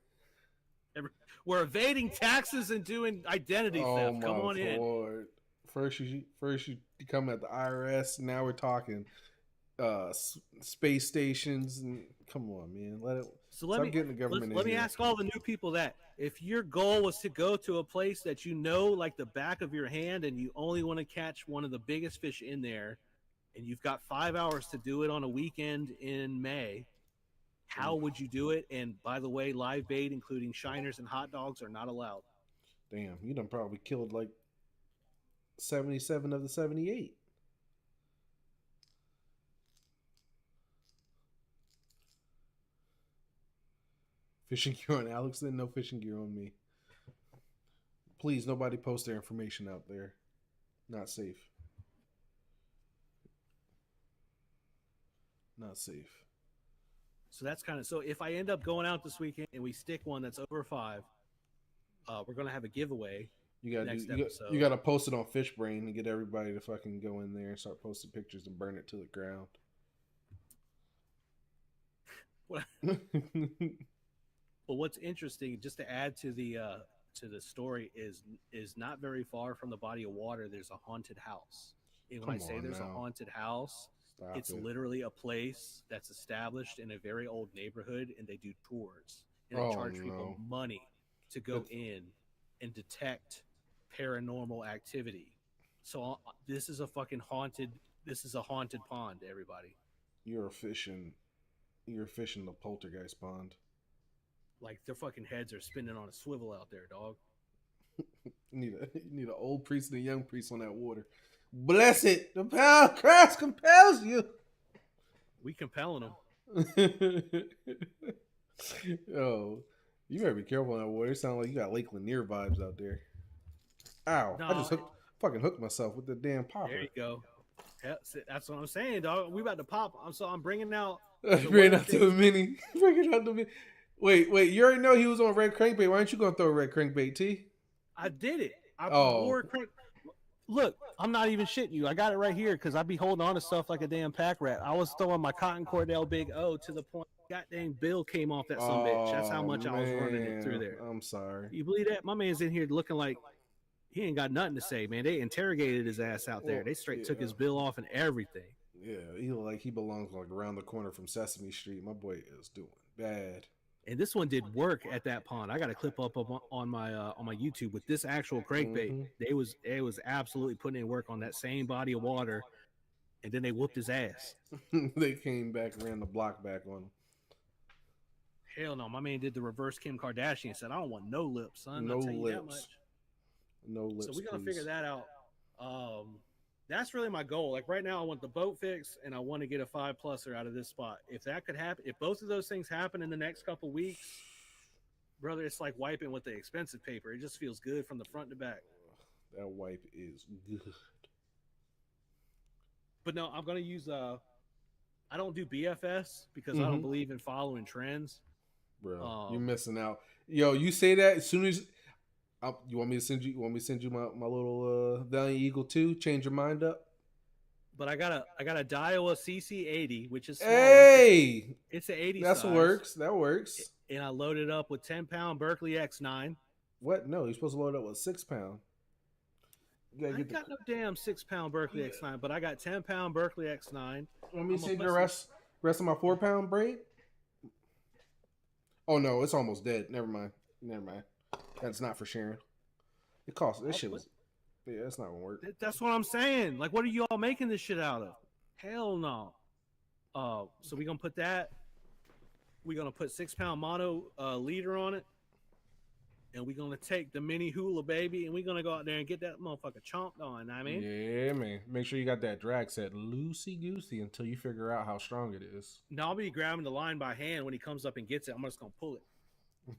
Speaker 1: We're evading taxes and doing identity theft. Come on in.
Speaker 2: First you come at the IRS. Now we're talking space stations. And come on, man. Let me
Speaker 1: ask all the new people that if your goal was to go to a place that you know like the back of your hand, and you only want to catch one of the biggest fish in there, and you've got 5 hours to do it on a weekend in May, how would you do it? And by the way, live bait, including shiners and hot dogs, are not allowed.
Speaker 2: Damn, you done probably killed like 77 of the 78. Fishing gear on Alex, then no fishing gear on me. Please, nobody post their information out there. Not safe. Not safe.
Speaker 1: So that's kind of so. If I end up going out this weekend and we stick one that's over 5, we're gonna have a giveaway.
Speaker 2: You gotta post it on Fishbrain and get everybody to fucking go in there and start posting pictures and burn it to the ground.
Speaker 1: Well, what's interesting, just to add to the story, is not very far from the body of water. There's a haunted house. And when I say there's a haunted house, it's literally a place that's established in a very old neighborhood, and they do tours and they charge people money to go in and detect paranormal activity. So this is a fucking haunted. This is a haunted pond, everybody.
Speaker 2: You're fishing the poltergeist pond.
Speaker 1: Like their fucking heads are spinning on a swivel out there, dog.
Speaker 2: You need an old priest and a young priest on that water. Bless it. The power of Christ compels you.
Speaker 1: We compelling them.
Speaker 2: Oh, you better be careful on that water. It sounds like you got Lake Lanier vibes out there. Ow. No, I just fucking hooked myself with the damn popper.
Speaker 1: There you go. Yeah, that's what I'm saying, dog. We about to pop. I'm bringing out.
Speaker 2: Bringing out the mini. Bringing out the mini. Wait. You already know he was on red crankbait. Why aren't you going to throw a red crankbait, T?
Speaker 1: I did it. Wore crank. Look, I'm not even shitting you. I got it right here because I be holding on to stuff like a damn pack rat. I was throwing my Cotton Cordell Big O to the point goddamn bill came off that bitch. That's how much I was running it through there.
Speaker 2: I'm sorry.
Speaker 1: You believe that? My man's in here looking like he ain't got nothing to say, man. They interrogated his ass out there. They straight took his bill off and everything.
Speaker 2: Yeah, he belongs like around the corner from Sesame Street. My boy is doing bad.
Speaker 1: And this one did work at that pond. I got a clip up on my YouTube with this actual crankbait. Mm-hmm. It was absolutely putting in work on that same body of water, and then they whooped his ass.
Speaker 2: They came back, ran the block back on him.
Speaker 1: Hell no, my man did the reverse Kim Kardashian and said, "I don't want no lips, son.
Speaker 2: No
Speaker 1: I'll tell you
Speaker 2: lips.
Speaker 1: that much."
Speaker 2: No lips.
Speaker 1: So we're gonna figure that out. That's really my goal. Like right now, I want the boat fixed, and I want to get a 5-pluser out of this spot. If that could happen, if both of those things happen in the next couple weeks, brother, it's like wiping with the expensive paper. It just feels good from the front to back.
Speaker 2: That wipe is good.
Speaker 1: But no, I'm gonna use I don't do BFS because I don't believe in following trends.
Speaker 2: Bro, you're missing out. Yo, you say that as soon as. You want me to send you? My little Valiant Eagle 2? Change your mind up.
Speaker 1: But I got a Daiwa CC80, which is small.
Speaker 2: Hey,
Speaker 1: it's an 80.
Speaker 2: That works. That works.
Speaker 1: And I loaded up with 10-pound Berkeley X9.
Speaker 2: What? No, you're supposed to load it up with 6-pound.
Speaker 1: I got no damn 6-pound Berkeley X9, but I got 10-pound Berkeley X9.
Speaker 2: Want me to send you the rest of my 4-pound braid? Oh no, it's almost dead. Never mind. That's not for sharing. It costs. This shit was. Yeah, it's not gonna work.
Speaker 1: That's what I'm saying. Like, what are you all making this shit out of? Hell no. So we're gonna put that. We're gonna put 6-pound mono leader on it, and we're gonna take the mini hula baby, and we're gonna go out there and get that motherfucker chomped on. I mean,
Speaker 2: yeah, man. Make sure you got that drag set loosey goosey until you figure out how strong it is.
Speaker 1: No, I'll be grabbing the line by hand when he comes up and gets it. I'm just gonna pull it.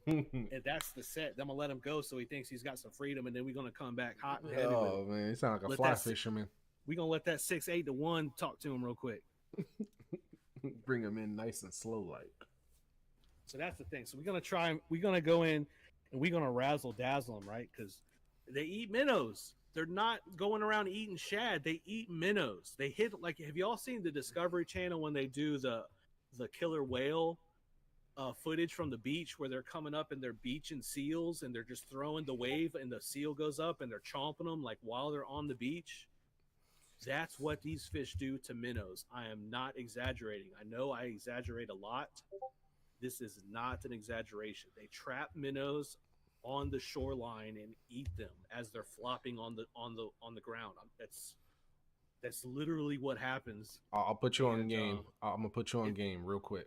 Speaker 1: And that's the set. Then I'm gonna let him go so he thinks he's got some freedom, and then we're gonna come back hot and heavy.
Speaker 2: Oh man, you sound like a fly fisherman.
Speaker 1: We're gonna let that 6'8" talk to him real quick.
Speaker 2: Bring him in nice and slow like.
Speaker 1: So that's the thing. So we're gonna go in and we're gonna razzle dazzle them, right? Because they eat minnows. They're not going around eating shad. They eat minnows. They hit like. Have y'all seen the Discovery Channel when they do the killer whale footage from the beach where they're coming up and they're beaching seals and they're just throwing the wave and the seal goes up and they're chomping them like while they're on the beach? That's what these fish do to minnows. I am not exaggerating. I know I exaggerate a lot. This is not an exaggeration. They trap minnows on the shoreline and eat them as they're flopping on the ground. That's literally what happens.
Speaker 2: I'll put you on game. I'm gonna put you on game real quick.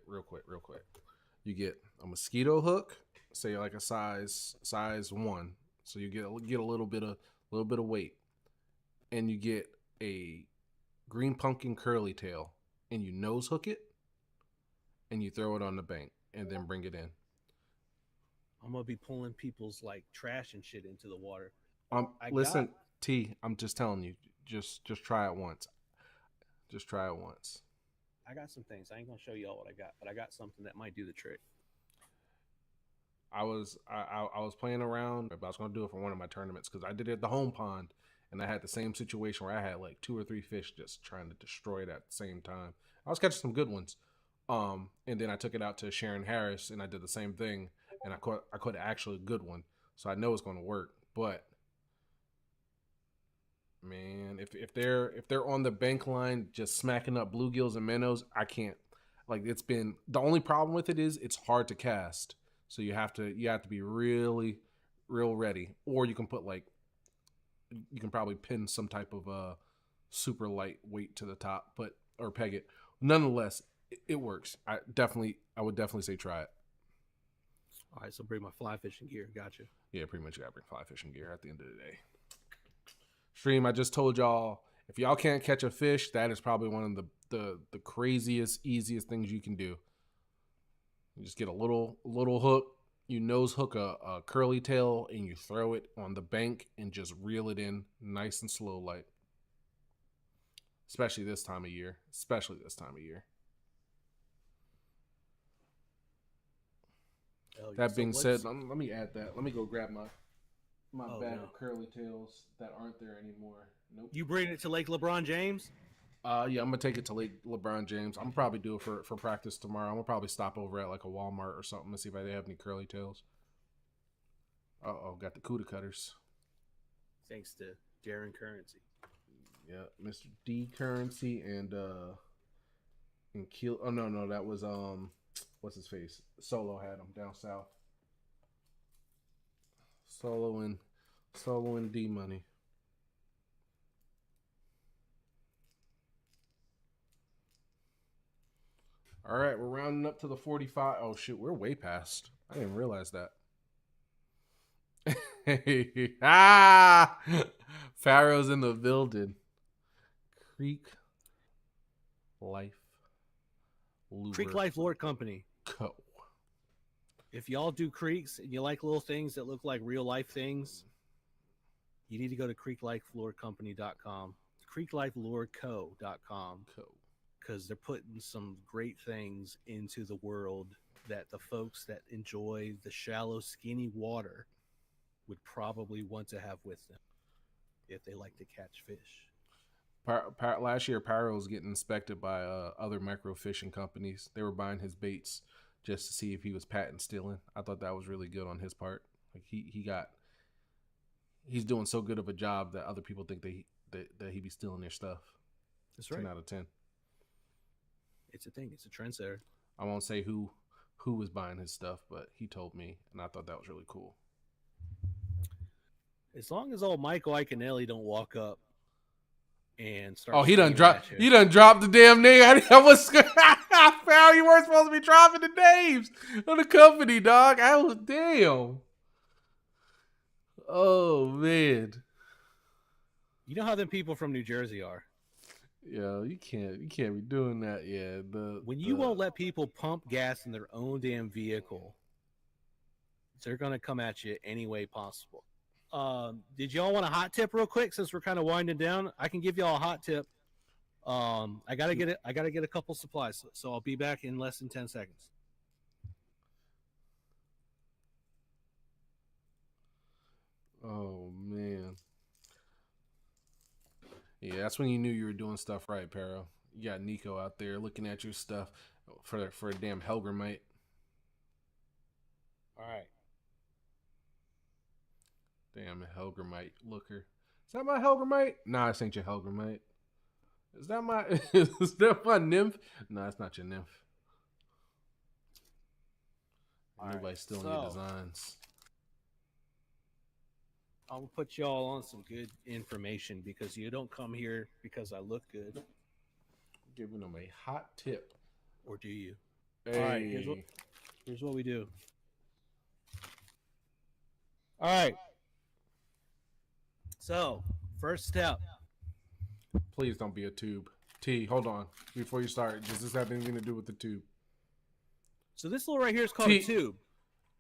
Speaker 2: You get a mosquito hook, say like a size 1, so you get a little bit of weight, and you get a green pumpkin curly tail, and you nose hook it, and you throw it on the bank, and then bring it in.
Speaker 1: I'm gonna be pulling people's like trash and shit into the water.
Speaker 2: Listen, T. I'm just telling you. Just try it once. Just try it once.
Speaker 1: I got some things. I ain't gonna show y'all what I got, but I got something that might do the trick.
Speaker 2: I was playing around. I was gonna do it for one of my tournaments because I did it at the home pond, and I had the same situation where I had like 2 or 3 fish just trying to destroy it at the same time. I was catching some good ones. And then I took it out to Sharon Harris, and I did the same thing, and I caught actually a good one. So I know it's gonna work. But man, if they're on the bank line just smacking up bluegills and minnows, I can't. Like it's been the only problem with it is it's hard to cast. So you have to be really real ready, or you can put like you can probably pin some type of super light weight to the top, but or peg it. Nonetheless, it works. I would definitely say try it.
Speaker 1: All right, so bring my fly fishing gear. Gotcha.
Speaker 2: Yeah, pretty much you gotta bring fly fishing gear at the end of the day. Stream, I just told y'all, if y'all can't catch a fish, that is probably one of the craziest, easiest things you can do. You just get a little hook, you nose hook a curly tail, and you throw it on the bank and just reel it in nice and slow like. Especially this time of year. That being said, let me add that. Let me go grab my bag of curly tails that aren't there anymore. Nope.
Speaker 1: You bring it to Lake LeBron James?
Speaker 2: Yeah, I'm gonna take it to Lake LeBron James. I'm gonna probably do it for practice tomorrow. I'm gonna probably stop over at like a Walmart or something to see if they have any curly tails. Got the Cuda cutters.
Speaker 1: Thanks to Darren Currency.
Speaker 2: Yeah, Mr. D Currency and Keel. Oh no, that was what's his face? Solo had him down south. Solo and D Money. All right, we're rounding up to the 45. Oh shit, we're way past. I didn't realize that. Pharaoh's in the building. Creek Life
Speaker 1: Lure Company.
Speaker 2: Co.
Speaker 1: If y'all do creeks and you like little things that look like real life things, you need to go to creeklifelurecompany.com. creeklifelureco.com. Because they're putting some great things into the world that the folks that enjoy the shallow, skinny water would probably want to have with them if they like to catch fish.
Speaker 2: Last year, Pyro was getting inspected by other micro fishing companies. They were buying his baits just to see if he was patent stealing. I thought that was really good on his part. Like he's doing so good of a job that other people think that he be stealing their stuff.
Speaker 1: That's right.
Speaker 2: 10 out of 10.
Speaker 1: It's a thing. It's a trendsetter.
Speaker 2: I won't say who was buying his stuff, but he told me, and I thought that was really cool.
Speaker 1: As long as old Michael Iconelli don't walk up and start.
Speaker 2: Oh, he done dropped the damn name. I was Farrell, you weren't supposed to be dropping the names of the company, dog. I was damn. Oh man.
Speaker 1: You know how them people from New Jersey are.
Speaker 2: Yeah, you can't be doing that. Yeah,
Speaker 1: when you won't let people pump gas in their own damn vehicle, they're gonna come at you any way possible. Did y'all want a hot tip real quick since we're kind of winding down? I can give y'all a hot tip. I gotta get a couple supplies, so I'll be back in less than 10 seconds.
Speaker 2: Oh man. Yeah, that's when you knew you were doing stuff right, Pero. You got Nico out there looking at your stuff for a damn Helgramite.
Speaker 1: All right.
Speaker 2: Damn Helgramite looker. Is that my Helgramite? Nah, this ain't your Helgramite. Is that my nymph? No, that's not your nymph. Nobody's stealing your designs.
Speaker 1: I'll put y'all on some good information because you don't come here because I look good.
Speaker 2: Giving them a hot tip.
Speaker 1: Or do you?
Speaker 2: Hey.
Speaker 1: All right, here's what we do. All right. So, first step.
Speaker 2: Please don't be a tube. T, hold on. Before you start, does this have anything to do with the tube?
Speaker 1: So this little right here is called a tube.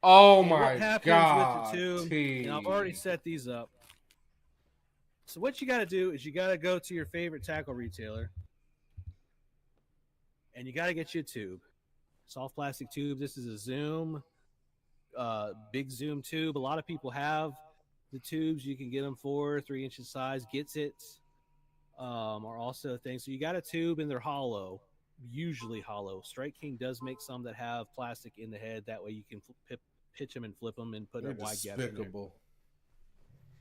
Speaker 2: Oh
Speaker 1: and
Speaker 2: my
Speaker 1: what happens
Speaker 2: God.
Speaker 1: with the tube, and I've already set these up. So what you got to do is you got to go to your favorite tackle retailer, and you got to get you a tube, soft plastic tube. This is a Zoom, big Zoom tube. A lot of people have the tubes. You can get them for 3 inches size. Gets it are also things. So you got a tube and they're hollow, usually hollow. Strike King does make some that have plastic in the head. That way you can pitch them and flip them and put
Speaker 2: They're
Speaker 1: a wide gap in there.
Speaker 2: despicable.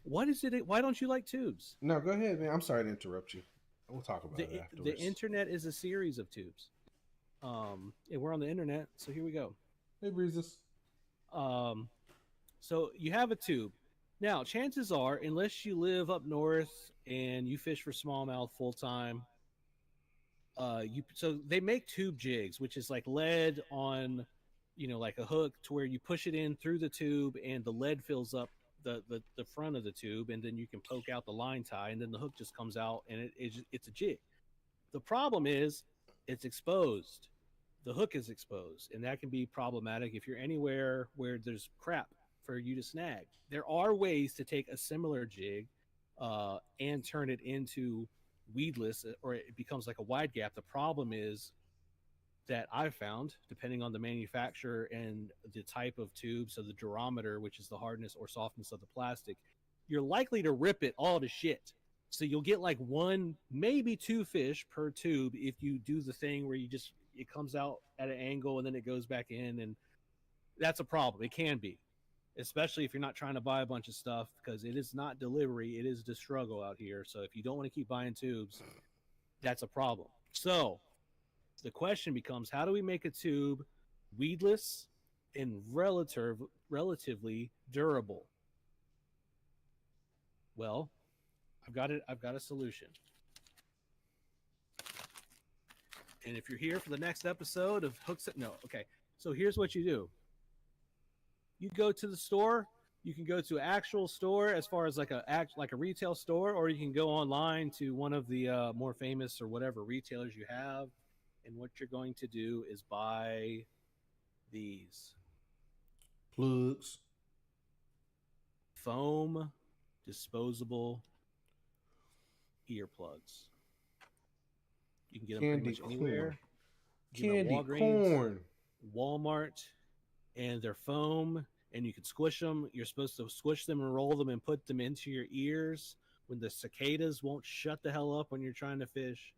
Speaker 1: What is it? Why don't you like tubes?
Speaker 2: No, go ahead, man. I'm sorry to interrupt you. We'll talk about it afterwards.
Speaker 1: The internet is a series of tubes. And we're on the internet, so here we go.
Speaker 2: Hey, Breezes.
Speaker 1: So you have a tube. Now, chances are, unless you live up north and you fish for smallmouth full time, so they make tube jigs, which is like lead on, like a hook, to where you push it in through the tube and the lead fills up the front of the tube, and then you can poke out the line tie, and then the hook just comes out, and it's a jig. The problem is it's exposed. The hook is exposed, and that can be problematic if you're anywhere where there's crap for you to snag. There are ways to take a similar jig and turn it into weedless, or it becomes like a wide gap. The problem is that I've found, depending on the manufacturer and the type of tube, so the durometer, which is the hardness or softness of the plastic, you're likely to rip it all to shit. So you'll get like 1, maybe 2 fish per tube if you do the thing where it comes out at an angle and then it goes back in, and that's a problem. It can be, especially if you're not trying to buy a bunch of stuff, because it is not delivery, it is the struggle out here. So if you don't want to keep buying tubes, that's a problem. So the question becomes, how do we make a tube weedless and relatively durable? Well, I've got a solution. And if you're here for the next episode of Hooksets, no, okay. So here's what you do. You go to the store. You can go to an actual store, as far as like a retail store, or you can go online to one of the more famous or whatever retailers you have. And what you're going to do is buy these
Speaker 2: Plugs.
Speaker 1: foam disposable earplugs. You can get them pretty much anywhere.
Speaker 2: Candy
Speaker 1: Walgreens,
Speaker 2: corn.
Speaker 1: Walmart, and they're foam, and you can squish them. You're supposed to squish them and roll them and put them into your ears when the cicadas won't shut the hell up when you're trying to fish.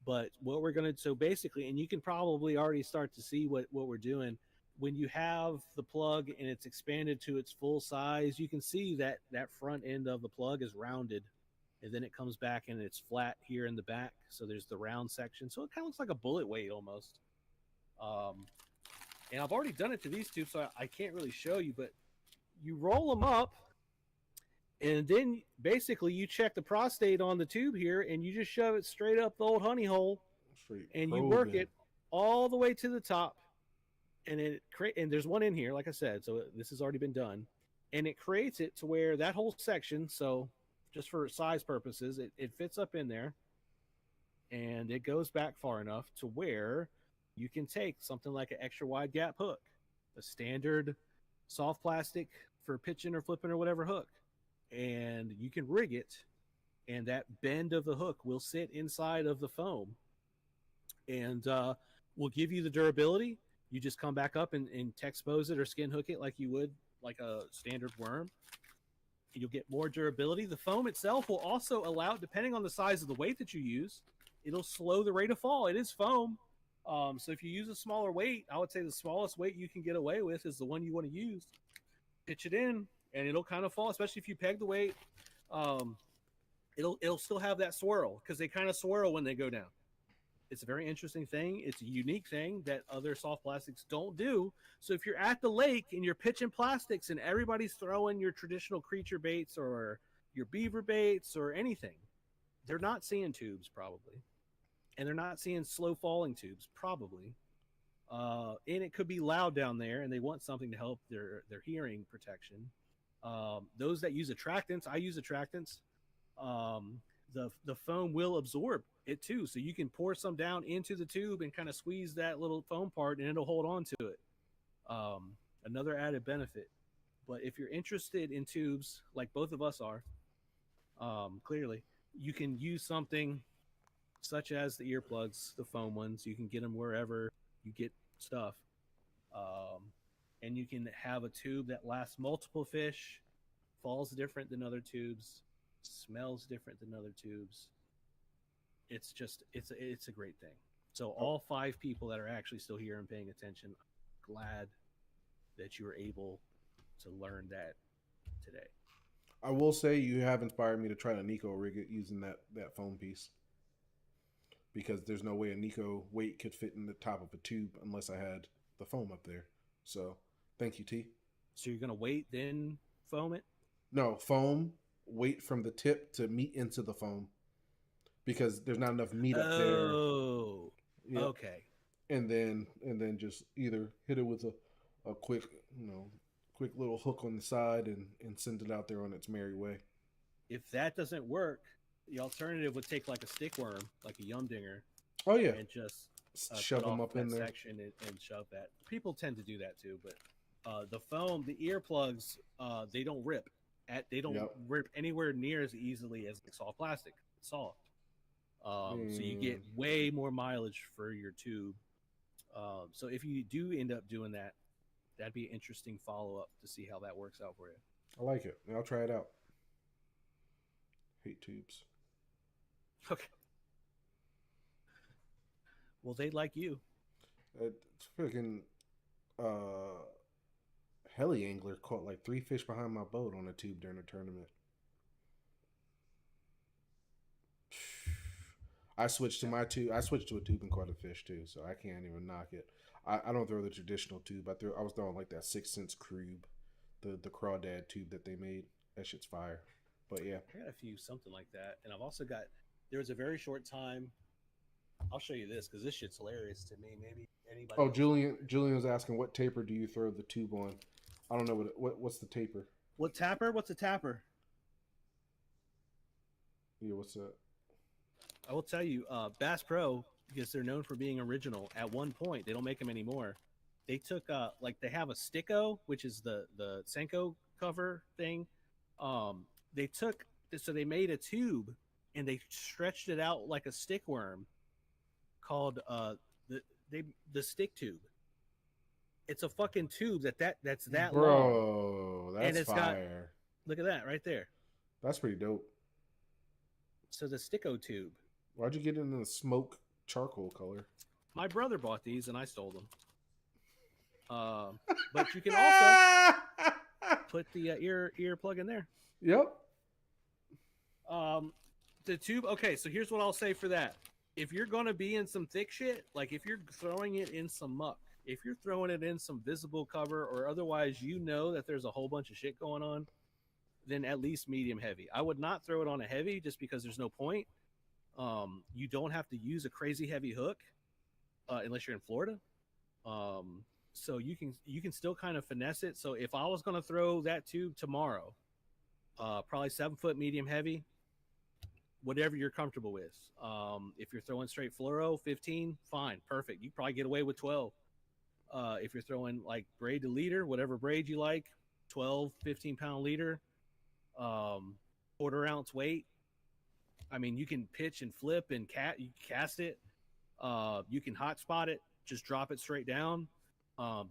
Speaker 1: But what we're going to, so basically, and you can probably already start to see what we're doing. When you have the plug and it's expanded to its full size, you can see that front end of the plug is rounded, and then it comes back and it's flat here in the back. So there's the round section. So it kind of looks like a bullet weight almost. And I've already done it to these two, so I can't really show you, but you roll them up, and then basically you check the prostate on the tube here, and you just shove it straight up the old honey hole, and you work it all the way to the top. And and there's one in here, like I said, so this has already been done, and it creates it to where that whole section, so just for size purposes, it fits up in there, and it goes back far enough to where you can take something like an extra wide gap hook, a standard soft plastic for pitching or flipping or whatever hook, and you can rig it, and that bend of the hook will sit inside of the foam, and will give you the durability. You just come back up and Texpose it or skin hook it like you would like a standard worm. You'll get more durability. The foam itself will also allow, depending on the size of the weight that you use, it'll slow the rate of fall. It is foam. So if you use a smaller weight, I would say the smallest weight you can get away with is the one you want to use. Pitch it in, and it'll kind of fall, especially if you peg the weight. It'll still have that swirl, because they kind of swirl when they go down. It's a very interesting thing. It's a unique thing that other soft plastics don't do. So if you're at the lake and you're pitching plastics and everybody's throwing your traditional creature baits or your beaver baits or anything, they're not seeing tubes probably. And they're not seeing slow falling tubes probably. And it could be loud down there, and they want something to help their hearing protection. Those that use attractants, I use attractants. The foam will absorb it too, so you can pour some down into the tube and kind of squeeze that little foam part, and it'll hold on to it. Another added benefit. But if you're interested in tubes, like both of us are, Clearly, you can use something such as the earplugs, the foam ones. You can get them wherever you get stuff, um, and you can have a tube that lasts multiple fish, falls different than other tubes, smells different than other tubes. It's just it's a great thing. So
Speaker 2: Oh,
Speaker 1: all five people that are actually still here and paying attention, I'm glad that you were able to learn that today.
Speaker 2: I will say you have inspired me to try to Nico rig it using that foam piece because there's no way a Nico weight could fit in the top of a tube unless I had the foam up there. So thank you, T.
Speaker 1: So you're gonna wait, then foam it.
Speaker 2: No foam weight from the tip to meet into the foam because there's not enough meat up there.
Speaker 1: Oh,
Speaker 2: Yep.
Speaker 1: okay.
Speaker 2: And then just either hit it with a quick quick little hook on the side and send it out there on its merry way.
Speaker 1: If that doesn't work, the alternative would take like a stick worm, like a yumdinger,
Speaker 2: Oh yeah,
Speaker 1: and just
Speaker 2: shove
Speaker 1: cut
Speaker 2: them
Speaker 1: off
Speaker 2: up in
Speaker 1: that
Speaker 2: there.
Speaker 1: section and shove that. People tend to do that too, but the foam, the earplugs, they don't rip. They don't
Speaker 2: Yep.
Speaker 1: rip anywhere near as easily as like soft plastic. It's soft, so you
Speaker 2: Mm,
Speaker 1: get way more mileage for your tube. So if you do end up doing that, that'd be an interesting follow up to see how that works out for you.
Speaker 2: I like it. I'll try it out. Hate tubes.
Speaker 1: Okay. Well, they like you.
Speaker 2: It's freaking uh, heli angler caught like 3 fish behind my boat on a tube during a tournament. I switched to my tube. I switched to a tube and caught a fish too, so I can't even knock it. I don't throw the traditional tube. I was throwing like that 6 cents crube, the crawdad tube that they made. That shit's fire. But yeah.
Speaker 1: I got a few something like that, and I've also got. There was a very short time. I'll show you this because this shit's hilarious to me. Maybe anybody
Speaker 2: Oh,
Speaker 1: else might find it
Speaker 2: Julian
Speaker 1: funny.
Speaker 2: was asking what taper do you throw the tube on? I don't know what's the taper.
Speaker 1: What tapper? What's a tapper?
Speaker 2: Yeah, what's that?
Speaker 1: I will tell you, Bass Pro, because they're known for being original. At one point, they don't make them anymore. They took like they have a Sticko, which is the Senko cover thing. They took so they made a tube and they stretched it out like a stick worm called the the stick tube. It's a fucking tube that's that long,
Speaker 2: Bro,
Speaker 1: and
Speaker 2: that's
Speaker 1: it's got
Speaker 2: fire.
Speaker 1: look at that right there.
Speaker 2: That's pretty dope.
Speaker 1: So the Sticko tube.
Speaker 2: Why'd you get it in the smoke charcoal color?
Speaker 1: My brother bought these and I stole them. But you can also put the ear plug in there.
Speaker 2: Yep.
Speaker 1: The tube. Okay, so here's what I'll say for that. If you're gonna be in some thick shit, like if you're throwing it in some muck, if you're throwing it in some visible cover, or otherwise you know that there's a whole bunch of shit going on, then at least medium heavy. I would not throw it on a heavy just because there's no point. You don't have to use a crazy heavy hook unless you're in Florida. So you can still kind of finesse it. So if I was gonna throw that tube tomorrow, probably 7 foot medium heavy, whatever you're comfortable with. If you're throwing straight fluoro, 15, fine, perfect. You probably get away with 12. If you're throwing like braid to leader, whatever braid you like, 12, 15 pound leader, quarter-ounce weight. I mean, you can pitch and flip and you cast it. You can hot spot it, just drop it straight down.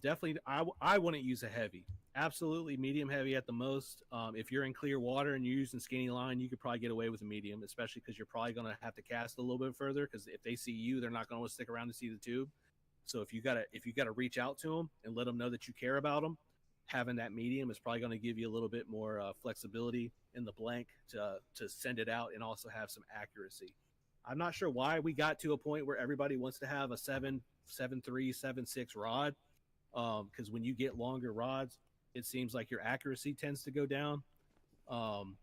Speaker 1: Definitely, I wouldn't use a heavy. Absolutely, medium heavy at the most. If you're in clear water and you're using skinny line, you could probably get away with a medium, especially because you're probably going to have to cast a little bit further. Because if they see you, they're not going to stick around to see the tube. So if you gotta reach out to them and let them know that you care about them, having that medium is probably going to give you a little bit more flexibility in the blank to send it out and also have some accuracy. I'm not sure why we got to a point where everybody wants to have a 7.3, 7.6 rod. Because when you get longer rods, it seems like your accuracy tends to go down. Um,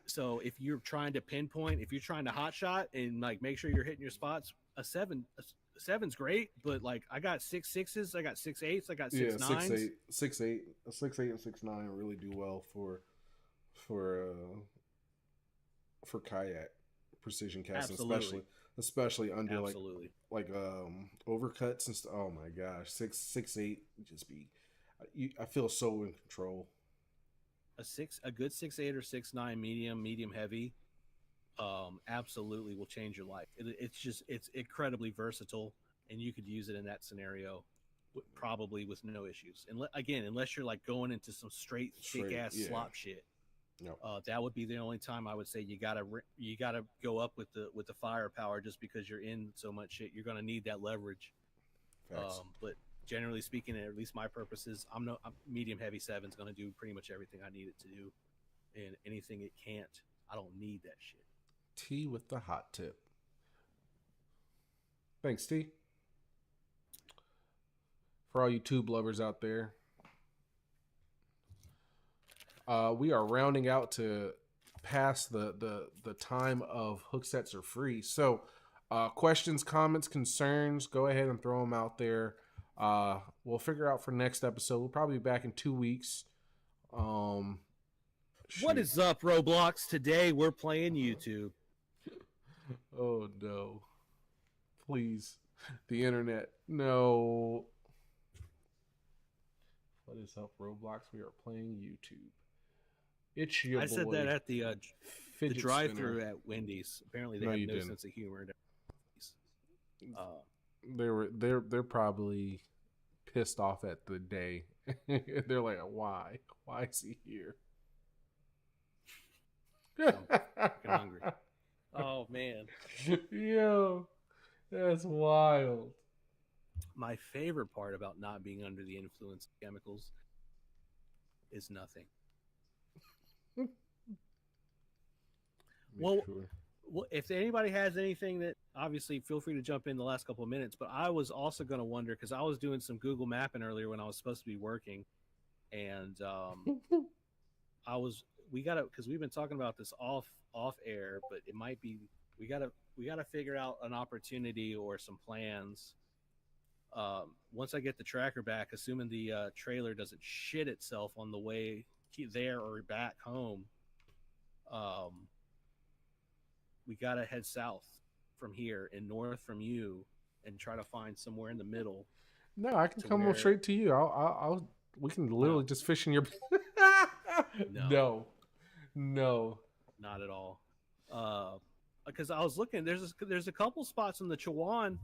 Speaker 1: so if you're trying to pinpoint, if you're trying to hot shot and like make sure you're hitting your spots, a seven's great, but like I got 6.6s, I got 6.8s, I got
Speaker 2: Yeah,
Speaker 1: 6.9s.
Speaker 2: 6.8, 6.8 and 6.9 really do well for uh for kayak precision casting,
Speaker 1: Absolutely,
Speaker 2: especially under
Speaker 1: absolutely.
Speaker 2: like overcuts and stuff. Oh my gosh, 6.8 just be. I feel so in control.
Speaker 1: a good 6'8" or 6'9" medium heavy, absolutely will change your life. It's incredibly versatile, and you could use it in that scenario, probably with no issues. And again, unless you're like going into some straight thick ass slop shit,
Speaker 2: Yep.
Speaker 1: that would be the only time I would say you gotta go up with the firepower, just because you're in so much shit. You're gonna need that leverage. But generally speaking, at least my purposes, I'm medium heavy 7's gonna do pretty much everything I need it to do, and anything it can't, I don't need that shit.
Speaker 2: T with the hot tip. Thanks, T. For all you tube lovers out there, we are rounding out to past the time of Hooksets are free. So, questions, comments, concerns, go ahead and throw them out there. We'll figure out for next episode. We'll probably be back in 2 weeks.
Speaker 1: What is up, Roblox? Today we're playing YouTube.
Speaker 2: Oh no. Please. The internet. No. What is up, Roblox? We are playing YouTube. It's your boy.
Speaker 1: Said that at the drive-through at Wendy's. Apparently they have no sense of humor.
Speaker 2: They're probably pissed off at the day. They're like, why? Why is he here?
Speaker 1: I'm fucking hungry. Oh man.
Speaker 2: Yo, that's wild.
Speaker 1: My favorite part about not being under the influence of chemicals is nothing. Well, if anybody has anything that, obviously feel free to jump in the last couple of minutes, but I was also going to wonder, because I was doing some Google mapping earlier when I was supposed to be working, and because we've been talking about this off air, but it might be, we gotta figure out an opportunity or some plans. Once I get the tracker back, assuming the trailer doesn't shit itself on the way there or back home, we gotta head south from here and north from you and try to find somewhere in the middle.
Speaker 2: No, I can come straight to you. We can literally just fish in your. No,
Speaker 1: not at all. Because I was looking, there's a couple spots in the Chawan.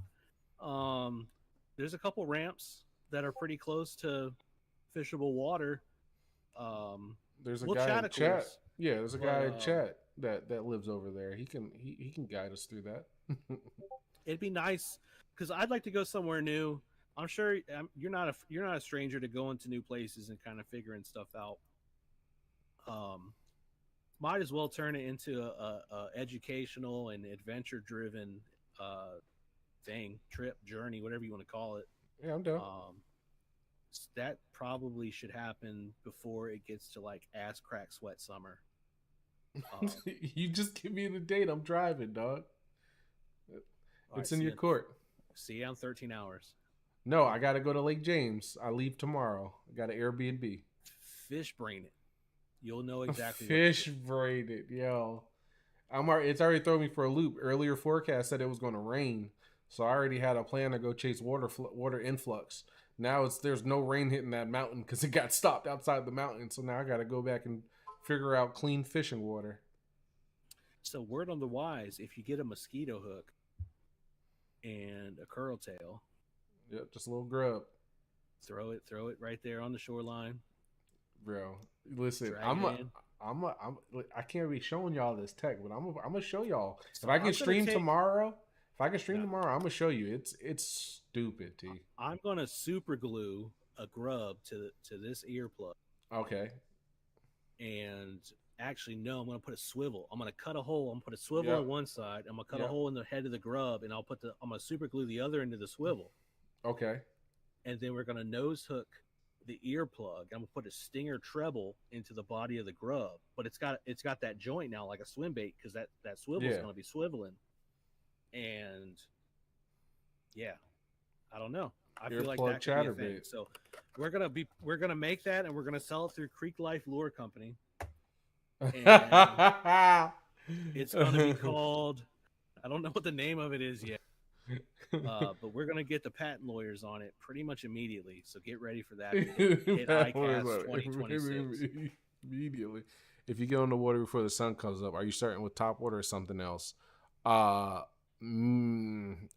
Speaker 1: There's a couple ramps that are pretty close to fishable water.
Speaker 2: There's a guy in chat. Yeah, there's a guy in chat that lives over there. He can guide us through that.
Speaker 1: It'd be nice, because I'd like to go somewhere new. I'm sure you're not a stranger to going to new places and kind of figuring stuff out. Might as well turn it into a educational and adventure driven trip, journey, whatever you want to call it.
Speaker 2: Yeah, I'm down.
Speaker 1: That probably should happen before it gets to like ass crack sweat summer.
Speaker 2: You just give me the date. I'm driving, dog. It's in your court.
Speaker 1: See you in 13 hours.
Speaker 2: No, I got to go to Lake James. I leave tomorrow. I got an Airbnb.
Speaker 1: Fish brain it. You'll know exactly.
Speaker 2: Fish brain it, yo. It's already thrown me for a loop. Earlier forecast said it was going to rain, so I already had a plan to go chase water influx. Now there's no rain hitting that mountain because it got stopped outside the mountain. So now I got to go back and figure out clean fishing water.
Speaker 1: So word on the wise, if you get a mosquito hook and a curl tail,
Speaker 2: yep, just a little grub.
Speaker 1: Throw it right there on the shoreline.
Speaker 2: Bro, listen, I can't be showing y'all this tech, but I'm gonna show y'all. If I can stream tomorrow, I'm gonna show you. It's stupid, T.
Speaker 1: I'm gonna super glue a grub to this earplug.
Speaker 2: Okay.
Speaker 1: And actually, no, I'm gonna put a swivel. I'm gonna cut a hole. I'm gonna put a swivel on one side. I'm gonna cut a hole in the head of the grub, and I'm gonna super glue the other end of the swivel.
Speaker 2: Okay. And
Speaker 1: then we're gonna nose hook the earplug. I'm gonna put a stinger treble into the body of the grub, but it's got that joint now like a swim bait, because that swivel is gonna be swiveling. And yeah, I don't know. I feel like that could be a thing. So we're gonna make that, and we're gonna sell it through Creek Life Lure Company. And it's gonna be called, I don't know what the name of it is yet. But we're gonna get the patent lawyers on it pretty much immediately. So get ready for that. Hit ICAST 2026.
Speaker 2: Immediately. If you get on the water before the sun comes up, are you starting with top water or something else? Uh,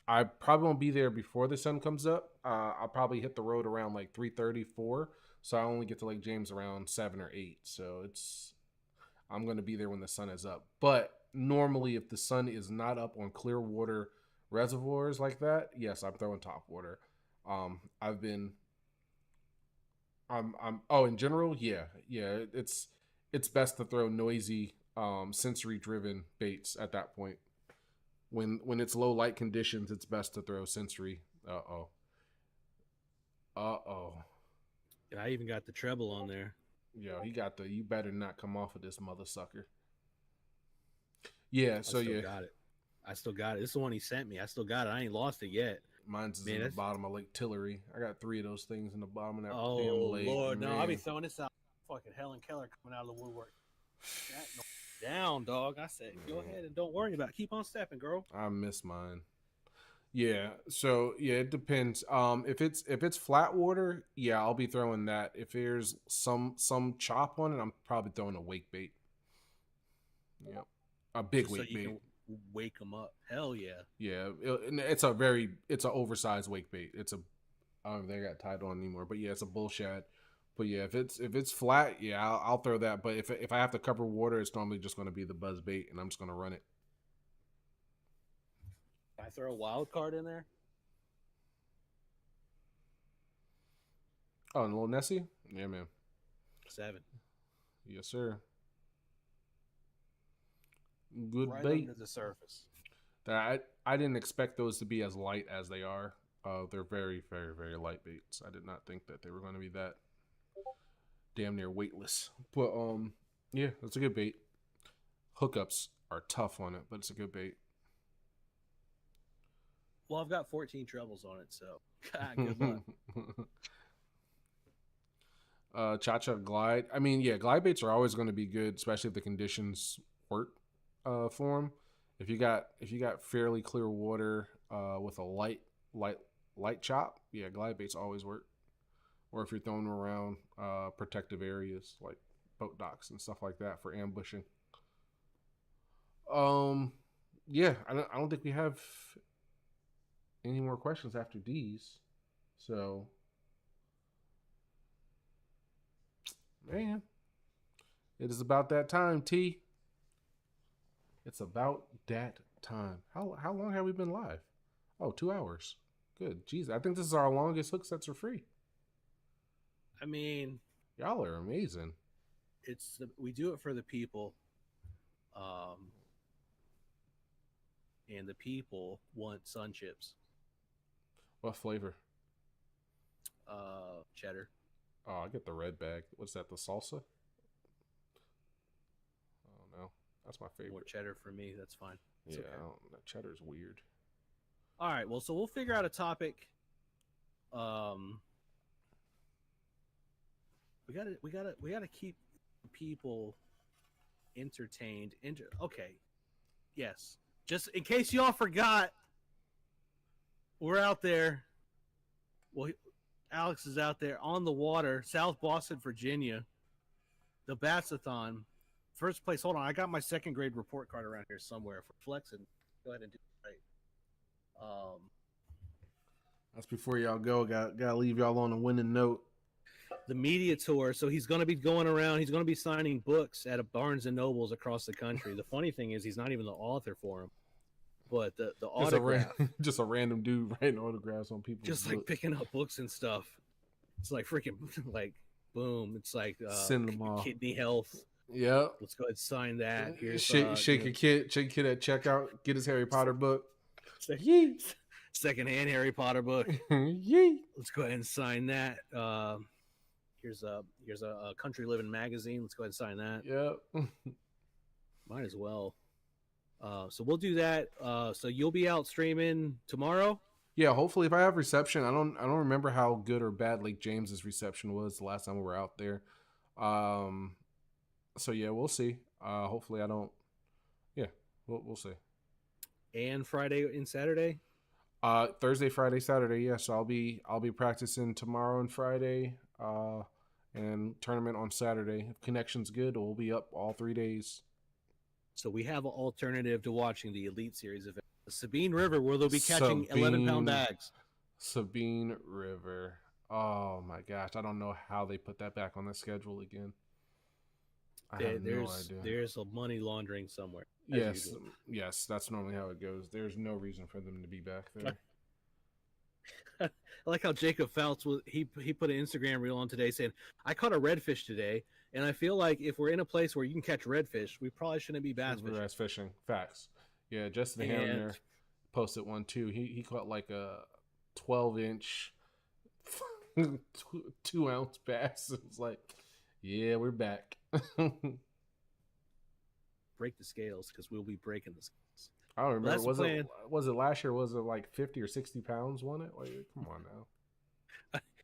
Speaker 2: I probably won't be there before the sun comes up. I'll probably hit the road around like 3:34, so I only get to Lake James around 7 or 8. So I'm going to be there when the sun is up. But normally, if the sun is not up on clear water reservoirs like that, yes, I'm throwing top water. I've been oh, in general, yeah. It's best to throw noisy, sensory driven baits at that point. When it's low light conditions, it's best to throw sensory. Uh oh.
Speaker 1: And I even got the treble on there.
Speaker 2: Yo, he got the. You better not come off of this mother sucker. Yeah. So yeah,
Speaker 1: got it. I still got it. This is the one he sent me. I still got it. I ain't lost it yet.
Speaker 2: Mine's in the bottom of Lake Tillery. I got 3 of those things in the bottom of that
Speaker 1: damn lake. Oh Lord, man. No! I'll be throwing this out. Fucking Helen Keller coming out of the woodwork. Down, dog. I said, go ahead and don't worry about it. Keep on stepping, girl.
Speaker 2: I miss mine. Yeah. So yeah, it depends. If it's flat water, yeah, I'll be throwing that. If there's some chop on it, I'm probably throwing a wake bait. Yep. A big wake bait.
Speaker 1: Wake them up. Hell yeah.
Speaker 2: Yeah, it's an oversized wake bait. I don't know if they got tied on anymore, but yeah, it's a bull shad. But yeah, if it's flat, yeah, I'll throw that. But if I have to cover water, it's normally just going to be the buzz bait, and I'm just going to run it.
Speaker 1: Can I throw a wild card in there?
Speaker 2: Oh, and a little Nessie? Yeah, man.
Speaker 1: 7.
Speaker 2: Yes, sir. Good
Speaker 1: right
Speaker 2: bait.
Speaker 1: Under the surface.
Speaker 2: I didn't expect those to be as light as they are. They're very, very, very light baits. I did not think that they were going to be that damn near weightless. But yeah, that's a good bait. Hookups are tough on it, but it's a good bait.
Speaker 1: Well, I've got 14 trebles on it, so good
Speaker 2: luck. Cha-cha glide. I mean, yeah, glide baits are always going to be good, especially if the conditions work for them. If you got fairly clear water with a light chop, yeah, glide baits always work. Or if you're throwing them around protective areas like boat docks and stuff like that for ambushing. Yeah, I don't think we have any more questions after these. So, man, it is about that time, T. It's about that time. How long have we been live? Oh, 2 hours. Good. Jeez, I think this is our longest Hooksets for free.
Speaker 1: I mean,
Speaker 2: y'all are amazing.
Speaker 1: We do it for the people, and the people want sun chips.
Speaker 2: What flavor?
Speaker 1: Cheddar.
Speaker 2: Oh, I get the red bag. What's that? The salsa? Oh no, that's my favorite.
Speaker 1: More cheddar for me. That's fine.
Speaker 2: It's okay. That cheddar's weird.
Speaker 1: All right. Well, so we'll figure out a topic. We gotta keep people entertained. Okay. Yes. Just in case y'all forgot, we're out there. Well, Alex is out there on the water, South Boston, Virginia. The Batsathon. First place. Hold on. I got my second grade report card around here somewhere for flexing. Go ahead and do it right.
Speaker 2: That's before y'all go. Gotta leave y'all on a winning note.
Speaker 1: The media tour. So he's going to be going around. He's going to be signing books at a Barnes and Nobles across the country. The funny thing is he's not even the author for them. But the autograph.
Speaker 2: Just a random dude writing autographs on people's
Speaker 1: just like picking up books and stuff. It's like freaking like boom. It's like kidney health.
Speaker 2: Yeah.
Speaker 1: Let's go ahead and sign that. Here's
Speaker 2: shake a kid at checkout. Get his Harry Potter book.
Speaker 1: Secondhand Harry Potter book.
Speaker 2: Yee.
Speaker 1: Let's go ahead and sign that. Here's a Country Living magazine. Let's go ahead and sign that.
Speaker 2: Yep.
Speaker 1: Might as well. So we'll do that. So you'll be out streaming tomorrow?
Speaker 2: Yeah, hopefully if I have reception. I don't remember how good or bad Lake James's reception was the last time we were out there. So yeah, we'll see. Hopefully I don't. Yeah, we'll see.
Speaker 1: And Friday and Saturday?
Speaker 2: Thursday, Friday, Saturday. Yeah, so I'll be practicing tomorrow and Friday. and tournament on Saturday. If connection's good, we'll be up all 3 days.
Speaker 1: So we have an alternative to watching the Elite Series event. The Sabine River, where they'll be catching 11-pound bags.
Speaker 2: Sabine River. Oh my gosh. I don't know how they put that back on the schedule again. I have no idea.
Speaker 1: There's a money laundering somewhere.
Speaker 2: Yes. Yes, that's normally how it goes. There's no reason for them to be back there.
Speaker 1: I like how Jacob Fouts he put an Instagram reel on today saying, "I caught a redfish today, and I feel like if we're in a place where you can catch redfish, we probably shouldn't be bass fishing."
Speaker 2: Bass fishing, facts. Yeah, Justin Hamner posted one too. He caught like a 12-inch, 2-ounce bass. It was like, yeah, we're back.
Speaker 1: Break the scales because we'll be breaking the scales.
Speaker 2: I don't remember. Was it last year? Was it like 50 or 60 pounds? Won it? Like, come on now.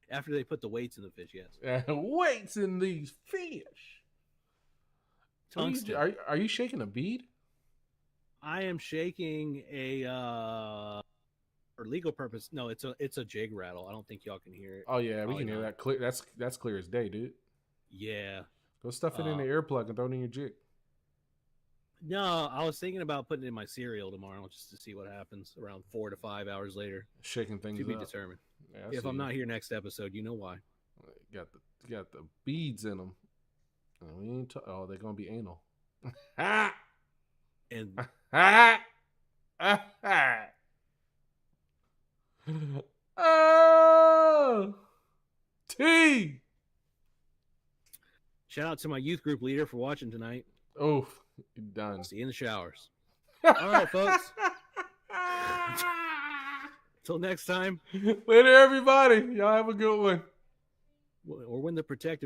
Speaker 1: After they put the weights in the fish, yes.
Speaker 2: Weights in these fish.
Speaker 1: Tungsten.
Speaker 2: Are you shaking a bead?
Speaker 1: I am shaking a for legal purpose. No, it's a jig rattle. I don't think y'all can hear it.
Speaker 2: Oh yeah, we can hear that clear. That's clear as day, dude.
Speaker 1: Yeah.
Speaker 2: Go stuff it in the earplug and throw it in your jig.
Speaker 1: No, I was thinking about putting it in my cereal tomorrow just to see what happens around 4 to 5 hours later.
Speaker 2: Shaking things
Speaker 1: to be
Speaker 2: up.
Speaker 1: determined.
Speaker 2: Yeah,
Speaker 1: if I'm not here next episode, you know why.
Speaker 2: Got the beads in them. And we ain't they're gonna be anal.
Speaker 1: And
Speaker 2: oh, T.
Speaker 1: Shout out to my youth group leader for watching tonight.
Speaker 2: Oh, done.
Speaker 1: See you in the showers. All right, folks. Till next time.
Speaker 2: Later, everybody. Y'all have a good one.
Speaker 1: Or when the protective